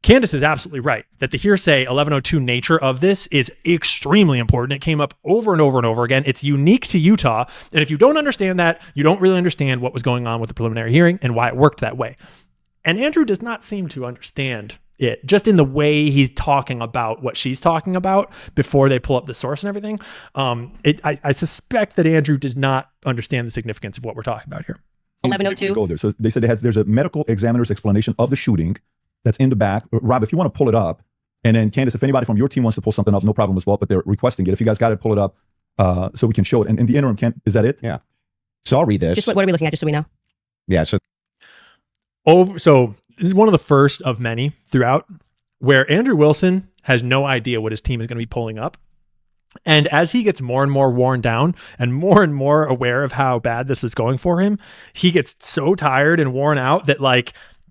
Candace is absolutely right, that the hearsay 1102 nature of this is extremely important. It came up over and over and over again. It's unique to Utah. And if you don't understand that, you don't really understand what was going on with the preliminary hearing and why it worked that way. And Andrew does not seem to understand it, just in the way he's talking about what she's talking about before they pull up the source and everything. I suspect that Andrew does not understand the significance of what we're talking about here. 1102. Go there. So they said there's a medical examiner's explanation of the shooting that's in the back. Rob, if you want to pull it up, and then Candace, if anybody from your team wants to pull something up, no problem as well, but they're requesting it. If you guys got it, pull it up so we can show it. And in the interim, is that it? Yeah. So I'll read this. Just what are we looking at, just so we know? Yeah. So This is one of the first of many throughout where Andrew Wilson has no idea what his team is going to be pulling up. And as he gets more and more worn down and more aware of how bad this is going for him, he gets so tired and worn out that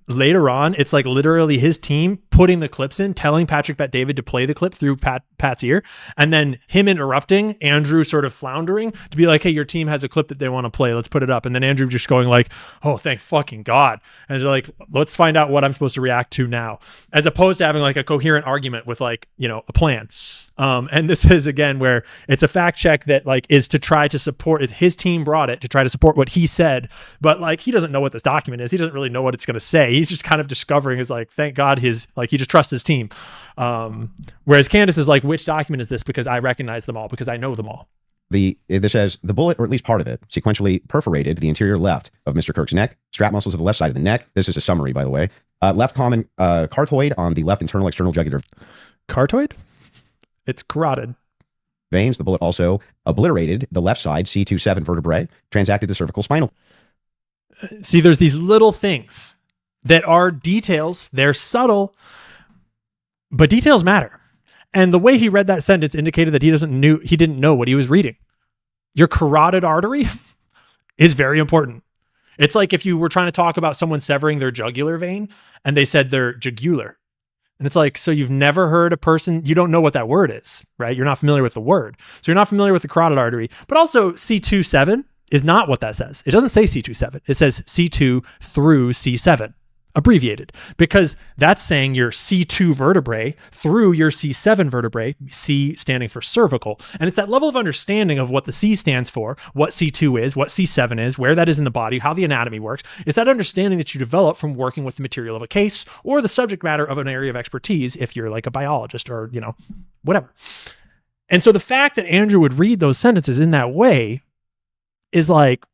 later on, it's literally his team putting the clips in, telling Patrick Bet-David to play the clip through Pat's ear, and then him interrupting, Andrew sort of floundering to be like, hey, your team has a clip that they want to play. Let's put it up. And then Andrew just going oh, thank fucking God. And they're like, let's find out what I'm supposed to react to now, as opposed to having a coherent argument with a plan. And this is again where it's a fact check that is to try to support it. His team brought it to try to support what he said, but he doesn't know what this document is. He doesn't really know what it's going to say. He's just kind of discovering thank God he just trusts his team. Whereas Candace is which document is this? Because I recognize them all, because I know them all. This says the bullet, or at least part of it, sequentially perforated the interior left of Mr. Kirk's neck, strap muscles of the left side of the neck. This is a summary, by the way. Left common cartoid on the left internal external jugular. Cartoid? It's carotid. Veins. The bullet also obliterated the left side C27 vertebrae, transacted the cervical spinal. See, there's these little things that are details. They're subtle, but details matter. And the way he read that sentence indicated that he didn't know what he was reading. Your carotid artery is very important. It's like if you were trying to talk about someone severing their jugular vein and they said their jugular. And it's so you've never heard a person, you don't know what that word is, right? You're not familiar with the word. So you're not familiar with the carotid artery, but also C27 is not what that says. It doesn't say C27. It says C2 through C7. abbreviated, because that's saying your C2 vertebrae through your C7 vertebrae, C standing for cervical. And it's that level of understanding of what the C stands for, what C2 is, what C7 is, where that is in the body, how the anatomy works. It's that understanding that you develop from working with the material of a case or the subject matter of an area of expertise if you're like a biologist or, whatever. And so the fact that Andrew would read those sentences in that way is like,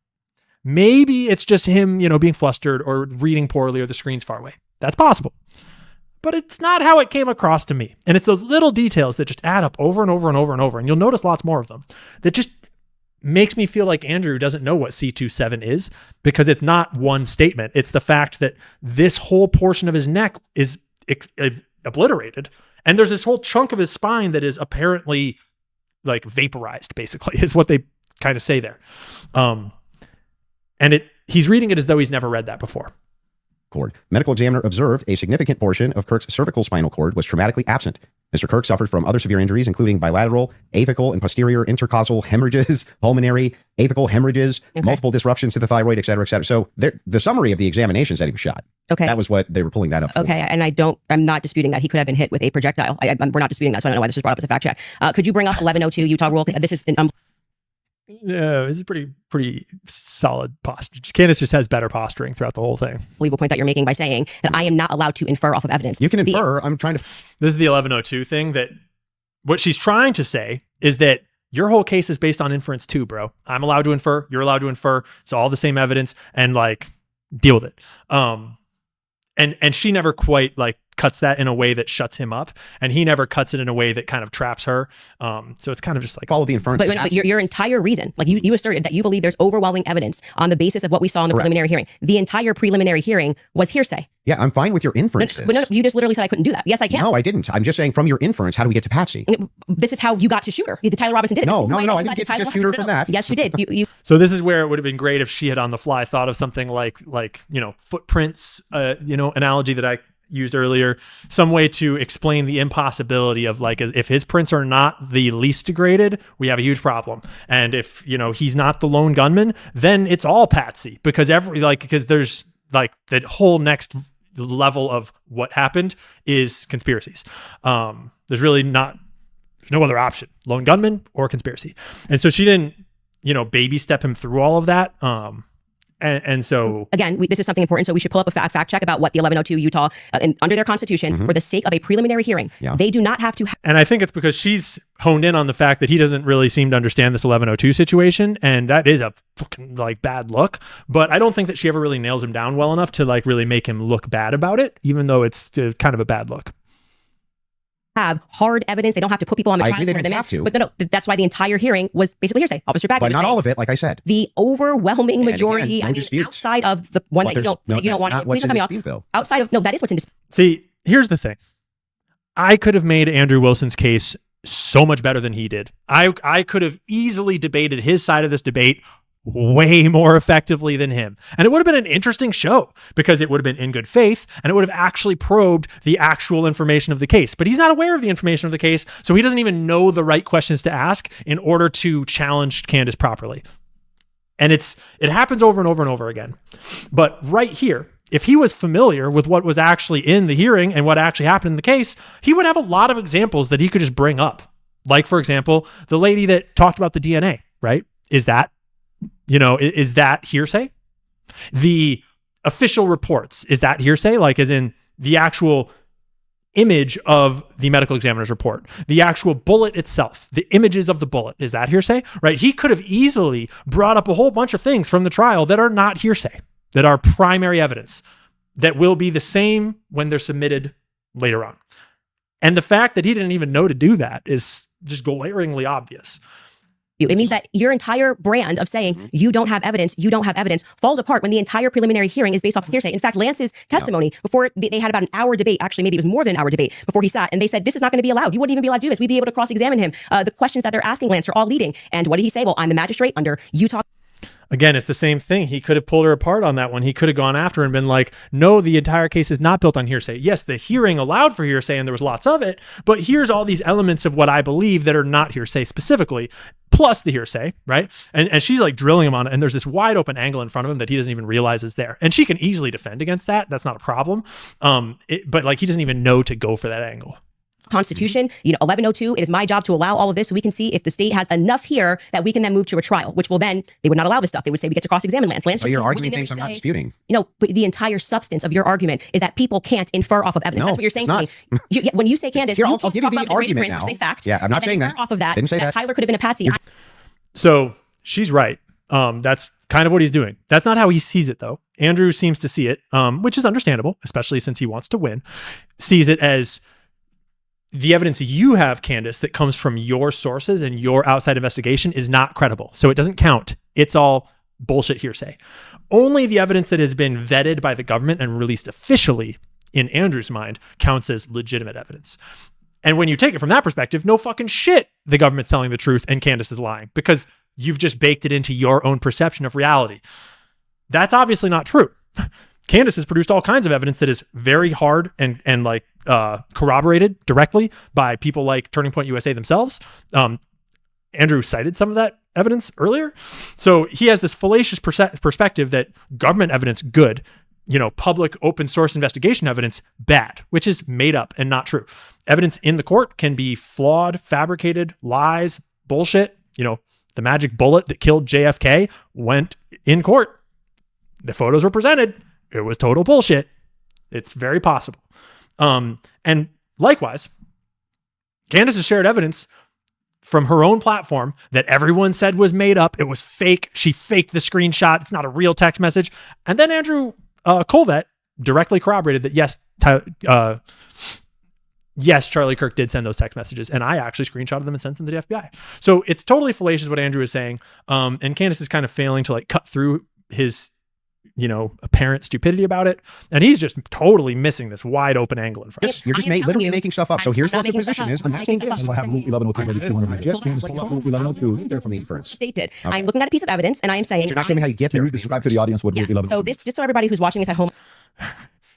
maybe it's just him, being flustered or reading poorly or the screen's far away. That's possible. But it's not how it came across to me. And it's those little details that just add up over and over and over and over. And you'll notice lots more of them that just makes me feel like Andrew doesn't know what C27 is, because it's not one statement. It's the fact that this whole portion of his neck is obliterated. And there's this whole chunk of his spine that is apparently like vaporized, basically, is what they kind of say there. And he's reading it as though he's never read that before. Cord. Medical examiner observed a significant portion of Kirk's cervical spinal cord was traumatically absent. Mr. Kirk suffered from other severe injuries, including bilateral, apical, and posterior intercostal hemorrhages, pulmonary, apical hemorrhages, multiple disruptions to the thyroid, et cetera, et cetera. So the summary of the examination said he was shot. Okay. That was what they were pulling that up for. Okay. And I'm not disputing that he could have been hit with a projectile. We're not disputing that. So I don't know why this was brought up as a fact check. Could you bring up 1102 Utah rule? Because this is Yeah, this is pretty solid posture. Candace just has better posturing throughout the whole thing. Unbelievable point that you're making by saying that I am not allowed to infer off of evidence. You can infer. I'm trying to. This is the 1102 thing, that what she's trying to say is that your whole case is based on inference too, bro. I'm allowed to infer. You're allowed to infer. It's all the same evidence, and like, deal with it. And she never quite like cuts that in a way that shuts him up, and he never cuts it in a way that kind of traps her. So it's kind of just like follow the inference. But your entire reason, like you asserted that you believe there's overwhelming evidence on the basis of what we saw in the preliminary hearing. The entire preliminary hearing was hearsay. Yeah, I'm fine with your inferences. No, you just literally said I couldn't do that. Yes, I can. No, I didn't. I'm just saying from your inference, how do we get to Patsy? This is how you got to Shooter. The Tyler Robinson did it. No, I didn't get to Shooter from that. Yes, you did. You. So this is where it would have been great if she had on the fly thought of something like footprints, analogy that I used earlier, some way to explain the impossibility of like, if his prints are not the least degraded, we have a huge problem. And if, he's not the lone gunman, then it's all Patsy, because there's like that whole next level of what happened is conspiracies. There's really no other option, lone gunman or conspiracy. And so she didn't, baby step him through all of that. And so again, this is something important. So we should pull up a fact check about what the 1102 Utah, under their constitution, for the sake of a preliminary hearing, they do not have to. And I think it's because she's honed in on the fact that he doesn't really seem to understand this 1102 situation, and that is a fucking like bad look. But I don't think that she ever really nails him down well enough to like really make him look bad about it, even though it's kind of a bad look. Have hard evidence. They don't have to put people on the trial. They don't have to. But no, that's why the entire hearing was basically hearsay. Officer Badger, but not all of it, like I said. The overwhelming majority, again, outside of the one that you don't want to. Please don't cut me off. Though. Outside of that is what's in dispute. See, here's the thing. I could have made Andrew Wilson's case so much better than he did. I could have easily debated his side of this debate way more effectively than him. And it would have been an interesting show, because it would have been in good faith, and it would have actually probed the actual information of the case. But he's not aware of the information of the case, so he doesn't even know the right questions to ask in order to challenge Candace properly. And it happens over and over and over again. But right here, if he was familiar with what was actually in the hearing and what actually happened in the case, he would have a lot of examples that he could just bring up. Like, for example, the lady that talked about the DNA, right? Is that hearsay? The official reports, is that hearsay? Like, as in the actual image of the medical examiner's report, the actual bullet itself, the images of the bullet, is that hearsay? Right? He could have easily brought up a whole bunch of things from the trial that are not hearsay, that are primary evidence, that will be the same when they're submitted later on. And the fact that he didn't even know to do that is just glaringly obvious. It means that your entire brand of saying you don't have evidence falls apart when the entire preliminary hearing is based off of hearsay. In fact, Lance's testimony before they had about an hour debate, actually maybe it was more than an hour debate before he sat, and they said, this is not going to be allowed. You wouldn't even be allowed to do this. We'd be able to cross-examine him. The questions that they're asking Lance are all leading. And what did he say? Well, I'm the magistrate under Utah. Again, it's the same thing. He could have pulled her apart on that one. He could have gone after her and been like, no, the entire case is not built on hearsay. Yes, the hearing allowed for hearsay and there was lots of it, but here's all these elements of what I believe that are not hearsay specifically. plus the hearsay, right? And she's like drilling him on it, and there's this wide open angle in front of him that he doesn't even realize is there. And she can easily defend against that. That's not a problem. But like he doesn't even know to go for that angle. Constitution, 1102, it is my job to allow all of this so we can see if the state has enough here that we can then move to a trial, which will then, they would not allow this stuff. They would say we get to cross-examine Lance. So you're arguing things I'm not disputing. But the entire substance of your argument is that people can't infer off of evidence. That's what you're saying to me. When you say, Candace, Here, I'll give you the argument now. Fact, yeah, I'm not saying that. Off of that, didn't say that. Tyler could have been a patsy. So she's right. That's kind of what he's doing. That's not how he sees it, though. Andrew seems to see it, which is understandable, especially since he wants to win, sees it as the evidence you have, Candace, that comes from your sources and your outside investigation is not credible. So it doesn't count. It's all bullshit hearsay. Only the evidence that has been vetted by the government and released officially, in Andrew's mind, counts as legitimate evidence. And when you take it from that perspective, no fucking shit, the government's telling the truth and Candace is lying because you've just baked it into your own perception of reality. That's obviously not true. Candace has produced all kinds of evidence that is very hard and corroborated directly by people like Turning Point USA themselves. Andrew cited some of that evidence earlier. So he has this fallacious perspective that government evidence, good, public open source investigation evidence, bad, which is made up and not true. Evidence in the court can be flawed, fabricated, lies, bullshit. The magic bullet that killed JFK went in court. The photos were presented. It was total bullshit. It's very possible. And likewise, Candace has shared evidence from her own platform that everyone said was made up. It was fake. She faked the screenshot. It's not a real text message. And then Andrew Colvett directly corroborated that yes, Charlie Kirk did send those text messages, and I actually screenshotted them and sent them to the FBI. So it's totally fallacious what Andrew is saying. And Candace is kind of failing to cut through his apparent stupidity about it. And he's just totally missing this wide open angle in front. You're just literally making stuff up. So here's what the position is. I'm asking this. I have Rule 1102. Just pull up Rule 1102 there from the inference. Stated. Okay. I'm looking at a piece of evidence and I am saying. But you're not showing me how you get there. Can you describe to the audience what Rule 1102? So this, just so everybody who's watching this at home.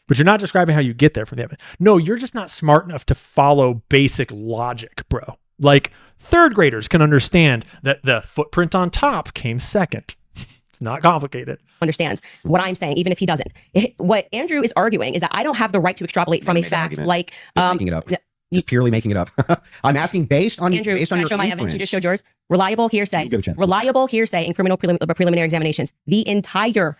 But you're not describing how you get there from the evidence. No, you're just not smart enough to follow basic logic, bro. Like third graders can understand that the footprint on top came second. It's not complicated. Understands what I'm saying, even if he doesn't. What Andrew is arguing is that I don't have the right to extrapolate from a fact like making it up. Just purely making it up. I'm asking based on Andrew. Based on your show my evidence. You just showed yours. Reliable hearsay. Reliable hearsay in criminal preliminary examinations. The entire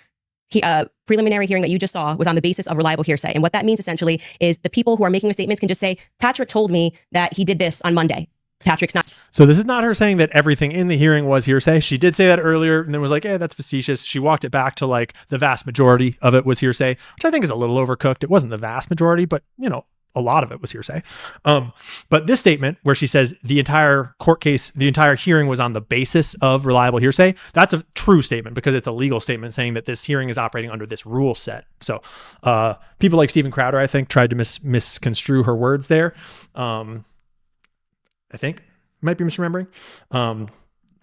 preliminary hearing that you just saw was on the basis of reliable hearsay. And what that means essentially is the people who are making the statements can just say, Patrick told me that he did this on Monday. Patrick's not. So this is not her saying that everything in the hearing was hearsay. She did say that earlier and then was like, that's facetious. She walked it back to the vast majority of it was hearsay, which I think is a little overcooked. It wasn't the vast majority, but a lot of it was hearsay. But this statement where she says the entire court case, the entire hearing was on the basis of reliable hearsay, that's a true statement because it's a legal statement saying that this hearing is operating under this rule set. So people like Steven Crowder, I think, tried to misconstrue her words there. I think might be misremembering.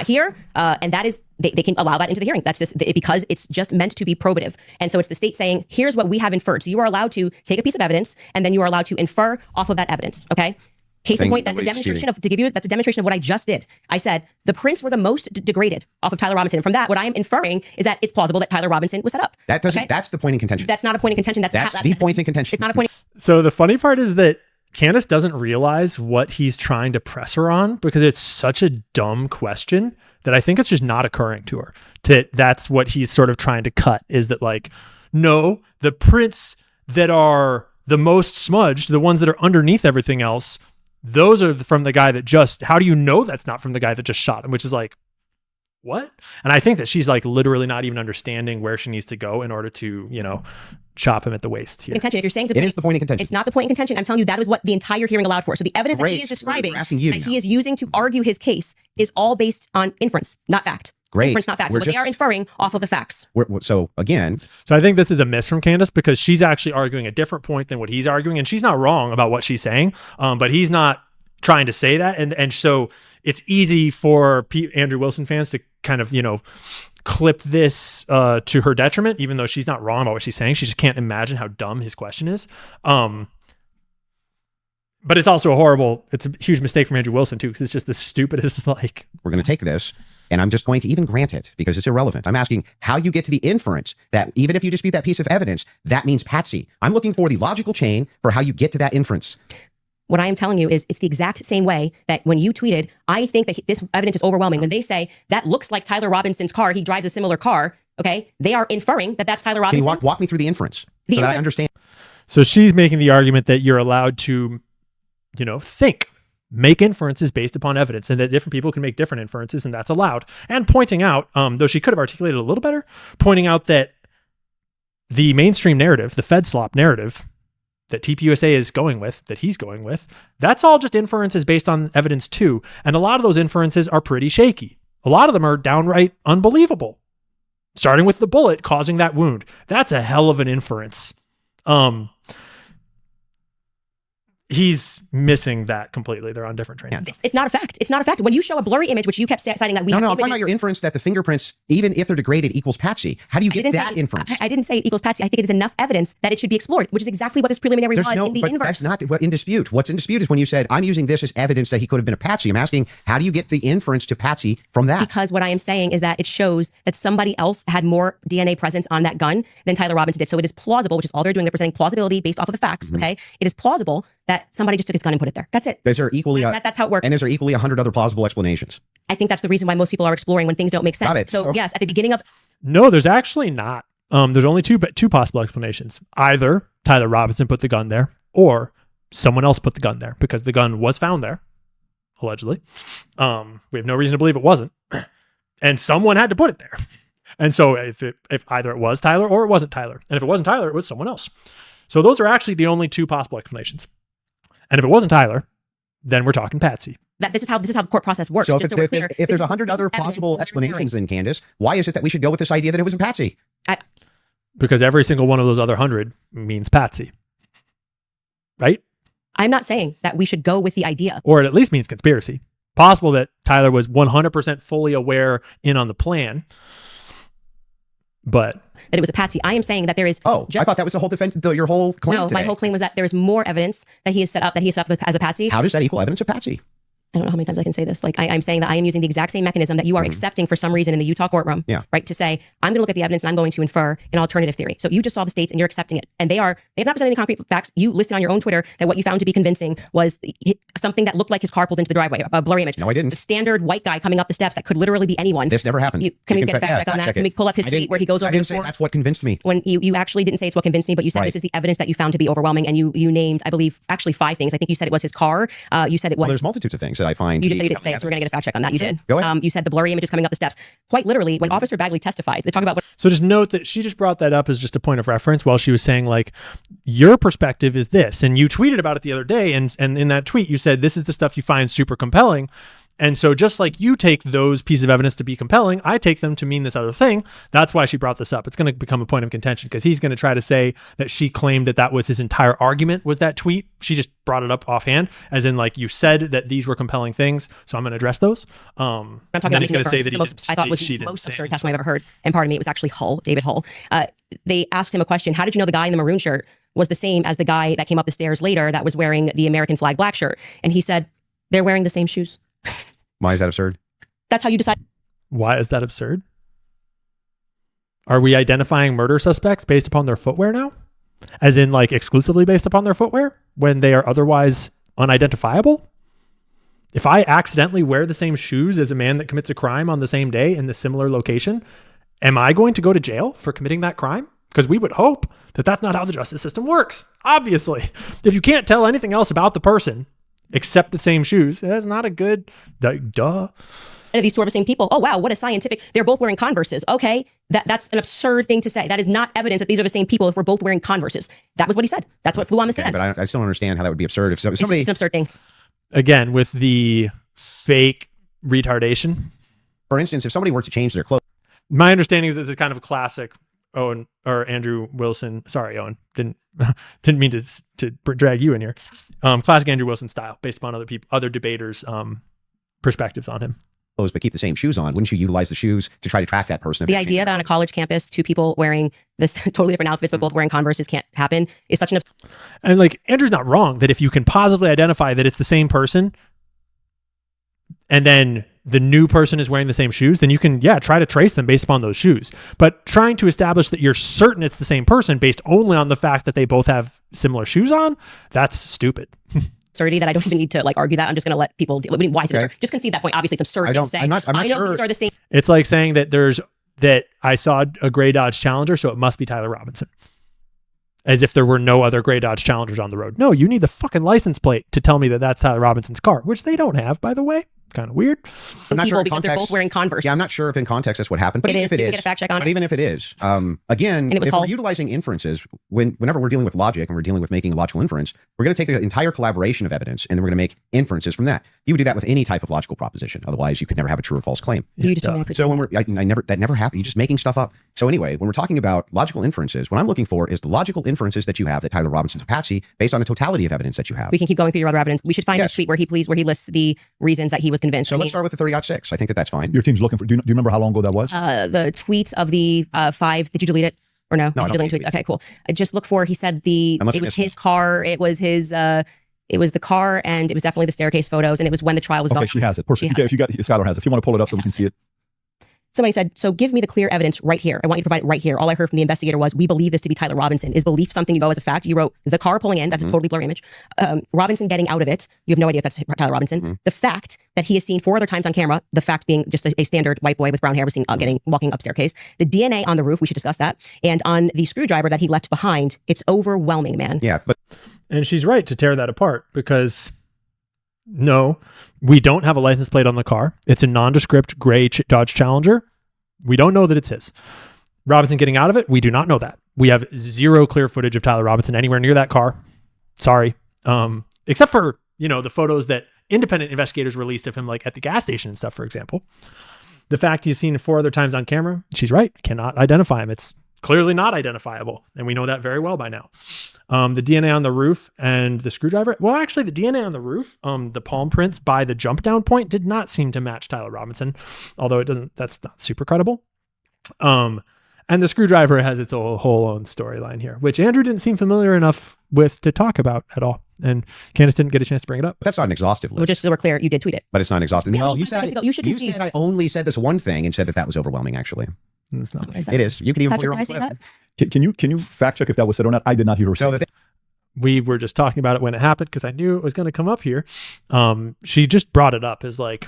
Here, and that is, they can allow that into the hearing. That's just because it's just meant to be probative. And so it's the state saying, here's what we have inferred. So you are allowed to take a piece of evidence and then you are allowed to infer off of that evidence. Okay. Case in point, that's a demonstration that's a demonstration of what I just did. I said the prints were the most degraded off of Tyler Robinson. And from that, what I am inferring is that it's plausible that Tyler Robinson was set up. That doesn't, that's the point in contention. That's not a point in contention. That's the point in contention. It's not a point. So the funny part is that Candace doesn't realize what he's trying to press her on because it's such a dumb question that I think it's just not occurring to her. That's what he's sort of trying to cut is that no, the prints that are the most smudged, the ones that are underneath everything else, those are from the guy that just, how do you know that's not from the guy that just shot him? Which is what? And I think that she's literally not even understanding where she needs to go in order to, chop him at the waist here. Contention. If you're saying it is the point of contention. It's not the point in contention. I'm telling you that is what the entire hearing allowed for. So the evidence that he is describing, that he is using to argue his case is all based on inference, not fact. Great. Inference, not fact. So they are inferring off of the facts. So I think this is a miss from Candace because she's actually arguing a different point than what he's arguing. And she's not wrong about what she's saying, but he's not trying to say that. And so it's easy for Andrew Wilson fans to kind of, clip this to her detriment, even though she's not wrong about what she's saying. She just can't imagine how dumb his question is. But it's a huge mistake from Andrew Wilson too, because it's just the stupidest, like. We're going to take this, and I'm just going to even grant it because it's irrelevant. I'm asking how you get to the inference that even if you dispute that piece of evidence, that means Patsy. I'm looking for the logical chain for how you get to that inference. What I am telling you is it's the exact same way that when you tweeted, I think that this evidence is overwhelming. When they say that looks like Tyler Robinson's car, he drives a similar car. Okay. They are inferring that that's Tyler Robinson. Can you walk me through the inference so that I understand? So she's making the argument that you're allowed to, make inferences based upon evidence, and that different people can make different inferences, and that's allowed. And pointing out, though she could have articulated it a little better, pointing out that the mainstream narrative, the Fed slop narrative that TPUSA is going with, that he's going with, that's all just inferences based on evidence too. And a lot of those inferences are pretty shaky. A lot of them are downright unbelievable. Starting with the bullet causing that wound. That's a hell of an inference. He's missing that completely. They're on different trains. It's not a fact. It's not a fact. When you show a blurry image, which you kept citing that we have I'm talking about your inference that the fingerprints, even if they're degraded, equals Patsy. How do you get that inference? I didn't say it equals Patsy. I think it is enough evidence that it should be explored, which is exactly what this preliminary was in the inverse. That's not what in dispute. What's in dispute is when you said, I'm using this as evidence that he could have been a Patsy. I'm asking, how do you get the inference to Patsy from that? Because what I am saying is that it shows that somebody else had more DNA presence on that gun than Tyler Robinson did. So it is plausible, which is all they're doing. They're presenting plausibility based off of the facts. Okay. It is plausible that somebody just took his gun and put it there. That's it. Is there equally that's how it works. And is there equally 100 other plausible explanations? I think that's the reason why most people are exploring when things don't make sense. Got it. So yes, at the beginning of No, there's actually not. There's only two possible explanations. Either Tyler Robinson put the gun there, or someone else put the gun there, because the gun was found there, allegedly. We have no reason to believe it wasn't, and someone had to put it there. And so if either it was Tyler or it wasn't Tyler, and if it wasn't Tyler, it was someone else. So those are actually the only two possible explanations. And if it wasn't Tyler, then we're talking Patsy. This is how the court process works. So if there's 100 other plausible explanations, then Candace, why is it that we should go with this idea that it wasn't Patsy? Because every single one of those other 100 means Patsy, right? I'm not saying that we should go with the idea, or it at least means conspiracy. Possible that Tyler was 100% fully aware in on the plan, but that it was a Patsy. I am saying that there is. I thought that was the whole defense. Your whole claim. No, my whole claim was that there is more evidence that he has set up as a Patsy. How does that equal evidence of Patsy? I don't know how many times I can say this. Like I'm saying that I am using the exact same mechanism that you are accepting for some reason in the Utah courtroom. Yeah. Right. To say I'm going to look at the evidence and I'm going to infer an alternative theory. So you just saw the states and you're accepting it, and they have not presented any concrete facts. You listed on your own Twitter that what you found to be convincing was something that looked like his car pulled into the driveway, a blurry image. No, I didn't. The standard white guy coming up the steps that could literally be anyone. This never happened. Can we get a fact check on that? Can we pull up his tweet where he goes over? I didn't say that's what convinced me. When you actually didn't say it's what convinced me, but you said this is the evidence that you found to be overwhelming, and you named, I believe, actually 5 things. I think you said it was his car. You said it was. Well, there's multitudes of things that I find. You just said you didn't say it, so we're going to get a fact check on that. You did. Go ahead. You said the blurry images coming up the steps. Quite literally, when Officer Bagley testified, they talk about what. So just note that she just brought that up as just a point of reference while she was saying, like, your perspective is this, and you tweeted about it the other day, and in that tweet you said this is the stuff you find super compelling. And so just like you take those pieces of evidence to be compelling, I take them to mean this other thing. That's why she brought this up. It's going to become a point of contention because he's going to try to say that she claimed that was his entire argument was that tweet. She just brought it up offhand, as in, like, you said that these were compelling things, so I'm going to address those. I'm talking about going to say that I thought was the most absurd testimony I've ever heard. And pardon me, it was actually David Hull. They asked him a question. How did you know the guy in the maroon shirt was the same as the guy that came up the stairs later that was wearing the American flag black shirt? And he said, they're wearing the same shoes. Why is that absurd? That's how you decide. Why is that absurd? Are we identifying murder suspects based upon their footwear now? As in, like, exclusively based upon their footwear when they are otherwise unidentifiable? If I accidentally wear the same shoes as a man that commits a crime on the same day in the similar location, am I going to go to jail for committing that crime? Because we would hope that that's not how the justice system works. Obviously, if you can't tell anything else about the person except the same shoes, that's not a good duh. And these two are the same people. Oh, wow, what a scientific. They're both wearing Converses. Okay, that's an absurd thing to say. That is not evidence that these are the same people if we're both wearing Converses. That was what he said. That's what flew on his head. But I still don't understand how that would be absurd. If somebody, it's an absurd thing. Again, with the fake retardation. For instance, if somebody were to change their clothes. My understanding is that it's kind of a classic Owen or Andrew Wilson. Sorry, Owen. Didn't mean to drag you in here. Classic Andrew Wilson style, based upon other debaters' perspectives on him. but keep the same shoes on, wouldn't you utilize the shoes to try to track that person? The idea that on a college campus, two people wearing this totally different outfits, but both wearing Converses can't happen is such an. And like Andrew's not wrong that if you can positively identify that it's the same person, and then the new person is wearing the same shoes, then you can, try to trace them based upon those shoes. But trying to establish that you're certain it's the same person based only on the fact that they both have similar shoes on, that's stupid. Absurdity that I don't even need to like argue that. I'm just going to let people deal. I mean, why is it just concede that point? Obviously, it's absurd to say. I'm not I know sure. these are the same. It's like saying that I saw a gray Dodge Challenger, so it must be Tyler Robinson. As if there were no other gray Dodge Challengers on the road. No, you need the fucking license plate to tell me that that's Tyler Robinson's car, which they don't have, by the way. Kind of weird. I'm not sure because they're both wearing Converse. Yeah, I'm not sure if in context that's what happened, but even if it is, get a fact check on but it. even if it is, again, if we're utilizing inferences, whenever we're dealing with logic and we're dealing with making a logical inference, we're going to take the entire collaboration of evidence and then we're going to make inferences from that. You would do that with any type of logical proposition. Otherwise, you could never have a true or false claim. So when that never happened. You're just making stuff up. So anyway, when we're talking about logical inferences, what I'm looking for is the logical inferences that you have that Tyler Robinson's a patsy based on a totality of evidence that you have. We can keep going through your other evidence. We should find his tweet where he lists the reasons that he was convinced. So let's start with the 30-6. I think that's fine. Your team's looking for. Do you remember how long ago that was? The tweet of the 5. Did you delete it or no? No, I don't delete it. Okay, cool. I just look for. He said it was his car. It was his. It was the car, and it was definitely the staircase photos, and it was when the trial was going. Okay, she has it. Perfect. If you got Skylar has it. If you want to pull it up so we can see it. Somebody said, so give me the clear evidence right here. I want you to provide it right here. All I heard from the investigator was, we believe this to be Tyler Robinson. Is belief something you go as a fact? You wrote the car pulling in. That's a totally blurry image. Robinson getting out of it. You have no idea if that's Tyler Robinson. The fact that he is seen 4 other times on camera. The fact being just a standard white boy with brown hair was seen walking up staircase. The DNA on the roof. We should discuss that. And on the screwdriver that he left behind. It's overwhelming, man. Yeah, but and she's right to tear that apart because no, we don't have a license plate on the car. It's a nondescript gray Dodge Challenger. We don't know that it's his. Robinson getting out of it, we do not know that. We have zero clear footage of Tyler Robinson anywhere near that car. Sorry. Except for, the photos that independent investigators released of him, like at the gas station and stuff, for example. The fact he's seen 4 other times on camera, she's right. Cannot identify him. It's clearly not identifiable. And we know that very well by now. The DNA on the roof and the screwdriver. Well, actually, the DNA on the roof, the palm prints by the jump down point did not seem to match Tyler Robinson, although that's not super credible. And the screwdriver has its whole own storyline here, which Andrew didn't seem familiar enough with to talk about at all. And Candace didn't get a chance to bring it up. That's not an exhaustive list. Well, just so we're clear, you did tweet it. But it's not exhaustive. Yeah, well, you said I only said this one thing and said that was overwhelming, actually. It's not. It is. You can even pull your own clip. Can you fact check if that was said or not? I did not hear her say that. We were just talking about it when it happened because I knew it was going to come up here. She just brought it up as like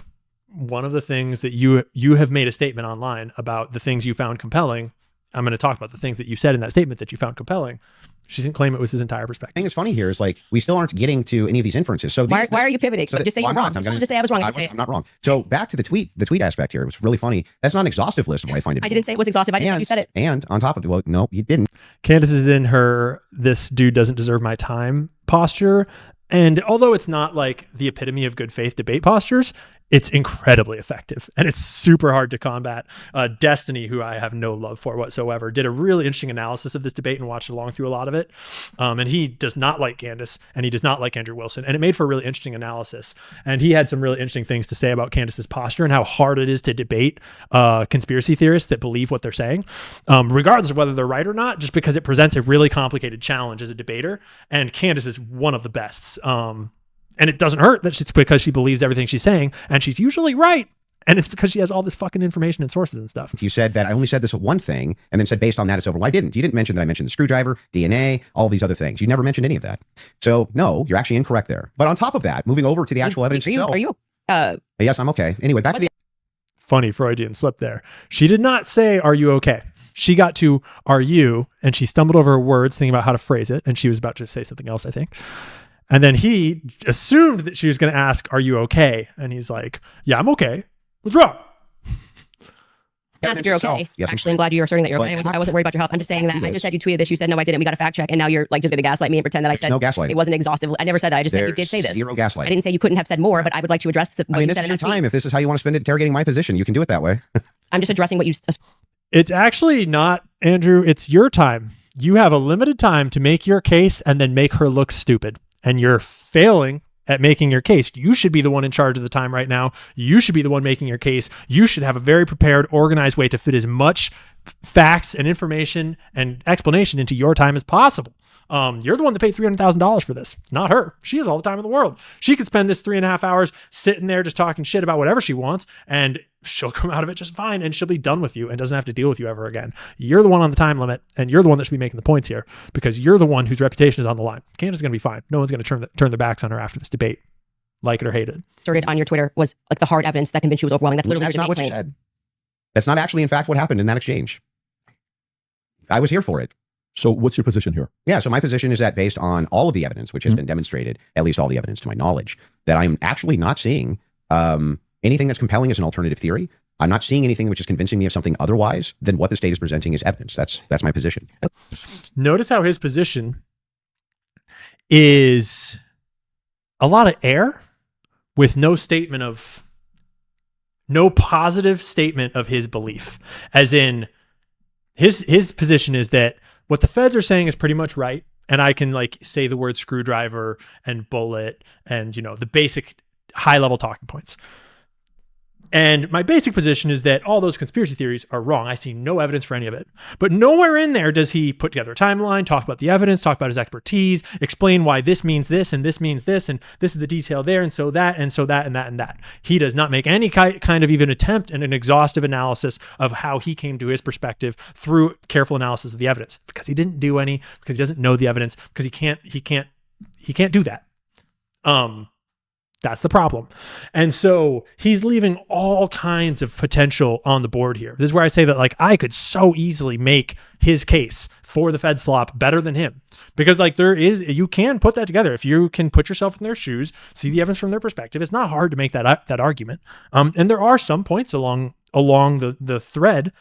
one of the things that you have made a statement online about the things you found compelling. I'm going to talk about the things that you said in that statement that you found compelling. She didn't claim it was his entire perspective. The thing that's funny here is like we still aren't getting to any of these inferences. So why are you pivoting? So just say you're wrong. Just say I was wrong. I'm not wrong. So back to the tweet aspect here. It was really funny. That's not an exhaustive list of what I find it. I didn't say it was exhaustive. I just said you said it. And on top of it, well, no, you didn't. Candace is in her "this dude doesn't deserve my time" posture. And although it's not like the epitome of good faith debate postures, it's incredibly effective and it's super hard to combat. Destiny, who I have no love for whatsoever, did a really interesting analysis of this debate and watched along through a lot of it. And he does not like Candace and he does not like Andrew Wilson. And it made for a really interesting analysis. And he had some really interesting things to say about Candace's posture and how hard it is to debate conspiracy theorists that believe what they're saying, regardless of whether they're right or not, just because it presents a really complicated challenge as a debater. And Candace is one of the best. And it doesn't hurt that it's because she believes everything she's saying and she's usually right. And it's because she has all this fucking information and sources and stuff. You said that I only said this one thing and then said based on that it's over. Well, I didn't. You didn't mention that I mentioned the screwdriver, DNA, all these other things. You never mentioned any of that. So no, you're actually incorrect there. But on top of that, moving over to the actual evidence itself. Are you? Yes, I'm okay. Anyway, back to the funny Freudian slip there. She did not say, "Are you okay?" She got to "Are you?" and she stumbled over her words thinking about how to phrase it. And she was about to say something else, I think. And then he assumed that she was going to ask, "Are you okay?" And he's like, "Yeah, I'm okay. What's wrong?" Yes, if you're okay. Yes, actually, I'm glad you're asserting that you're okay. I wasn't worried about your health. I'm just saying that. I just said you tweeted this. You said, no, I didn't. We got a fact check. And now you're like just going to gaslight me and pretend that I said no gaslighting. It wasn't exhaustive. I never said that. I just said you did say this. Zero gaslighting. I didn't say you couldn't have said more, but I would like to address what you this said is your in that tweet. time. If this is how you want to spend it interrogating my position, you can do it that way. I'm just addressing what you... It's actually not, Andrew. It's your time. You have a limited time to make your case and then make her look stupid. And you're failing at making your case. You should be the one in charge of the time right now. You should be the one making your case. You should have a very prepared, organized way to fit as much facts and information and explanation into your time as possible. You're the one that paid $300,000 for this. It's not her. She has all the time in the world. She could spend this 3.5 hours sitting there just talking shit about whatever she wants, and she'll come out of it just fine, and she'll be done with you and doesn't have to deal with you ever again. You're the one on the time limit, and you're the one that should be making the points here, because you're the one whose reputation is on the line. Candace is going to be fine. No one's going to turn their backs on her after this debate, like it or hate it. Started on your Twitter was like the hard evidence that convinced you was overwhelming. That's literally That's not what you said. That's not actually, in fact, what happened in that exchange. I was here for it. So what's your position here? Yeah, so my position is that based on all of the evidence, which has been demonstrated, at least all the evidence to my knowledge, that I'm actually not seeing anything that's compelling as an alternative theory. I'm not seeing anything which is convincing me of something otherwise than what the state is presenting as evidence. That's my position. Notice how his position is a lot of air with no positive statement of his belief. As in, his position is that what the feds are saying is pretty much right. And I can like say the word screwdriver and bullet and, the basic high level talking points. And my basic position is that all those conspiracy theories are wrong. I see no evidence for any of it. But nowhere in there does he put together a timeline, talk about the evidence, talk about his expertise, explain why this means this and this means this and this is the detail there and so that and so that and that and that. He does not make any kind of even attempt at an exhaustive analysis of how he came to his perspective through careful analysis of the evidence, because he didn't do any, because he doesn't know the evidence, because he can't do that. That's the problem. And so he's leaving all kinds of potential on the board here. This is where I say that like I could so easily make his case for the Fed slop better than him, because like you can put that together. If you can put yourself in their shoes, see the evidence from their perspective, it's not hard to make that argument. And there are some points along the thread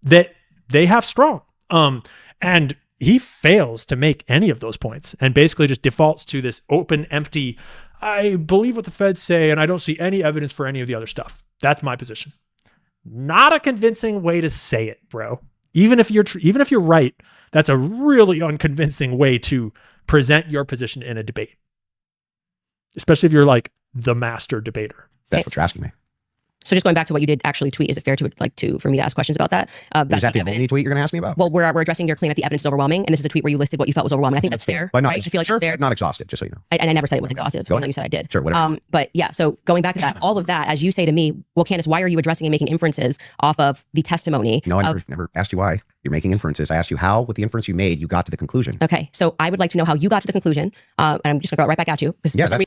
that they have strong. And he fails to make any of those points and basically just defaults to this open, empty, I believe what the feds say, and I don't see any evidence for any of the other stuff. That's my position. Not a convincing way to say it, bro. Even if you're right, that's a really unconvincing way to present your position in a debate, especially if you're like the master debater. That's what you're asking me. So just going back to what you did actually tweet, is it fair for me to ask questions about that? Is that the only tweet you're going to ask me about? Well, we're addressing your claim that the evidence is overwhelming, and this is a tweet where you listed what you felt was overwhelming. I think that's fair. But not, right? I feel like it's fair. Not exhaustive, just so you know. And I never said it was exhaustive. Go I ahead. know you said I did. Sure, whatever. But yeah, so going back to that, all of that, as you say to me, well, Candace, why are you addressing and making inferences off of the testimony? No, I never asked you why you're making inferences. I asked you how, with the inference you made, you got to the conclusion. Okay, so I would like to know how you got to the conclusion, and I'm just going to go right back at you. Yeah,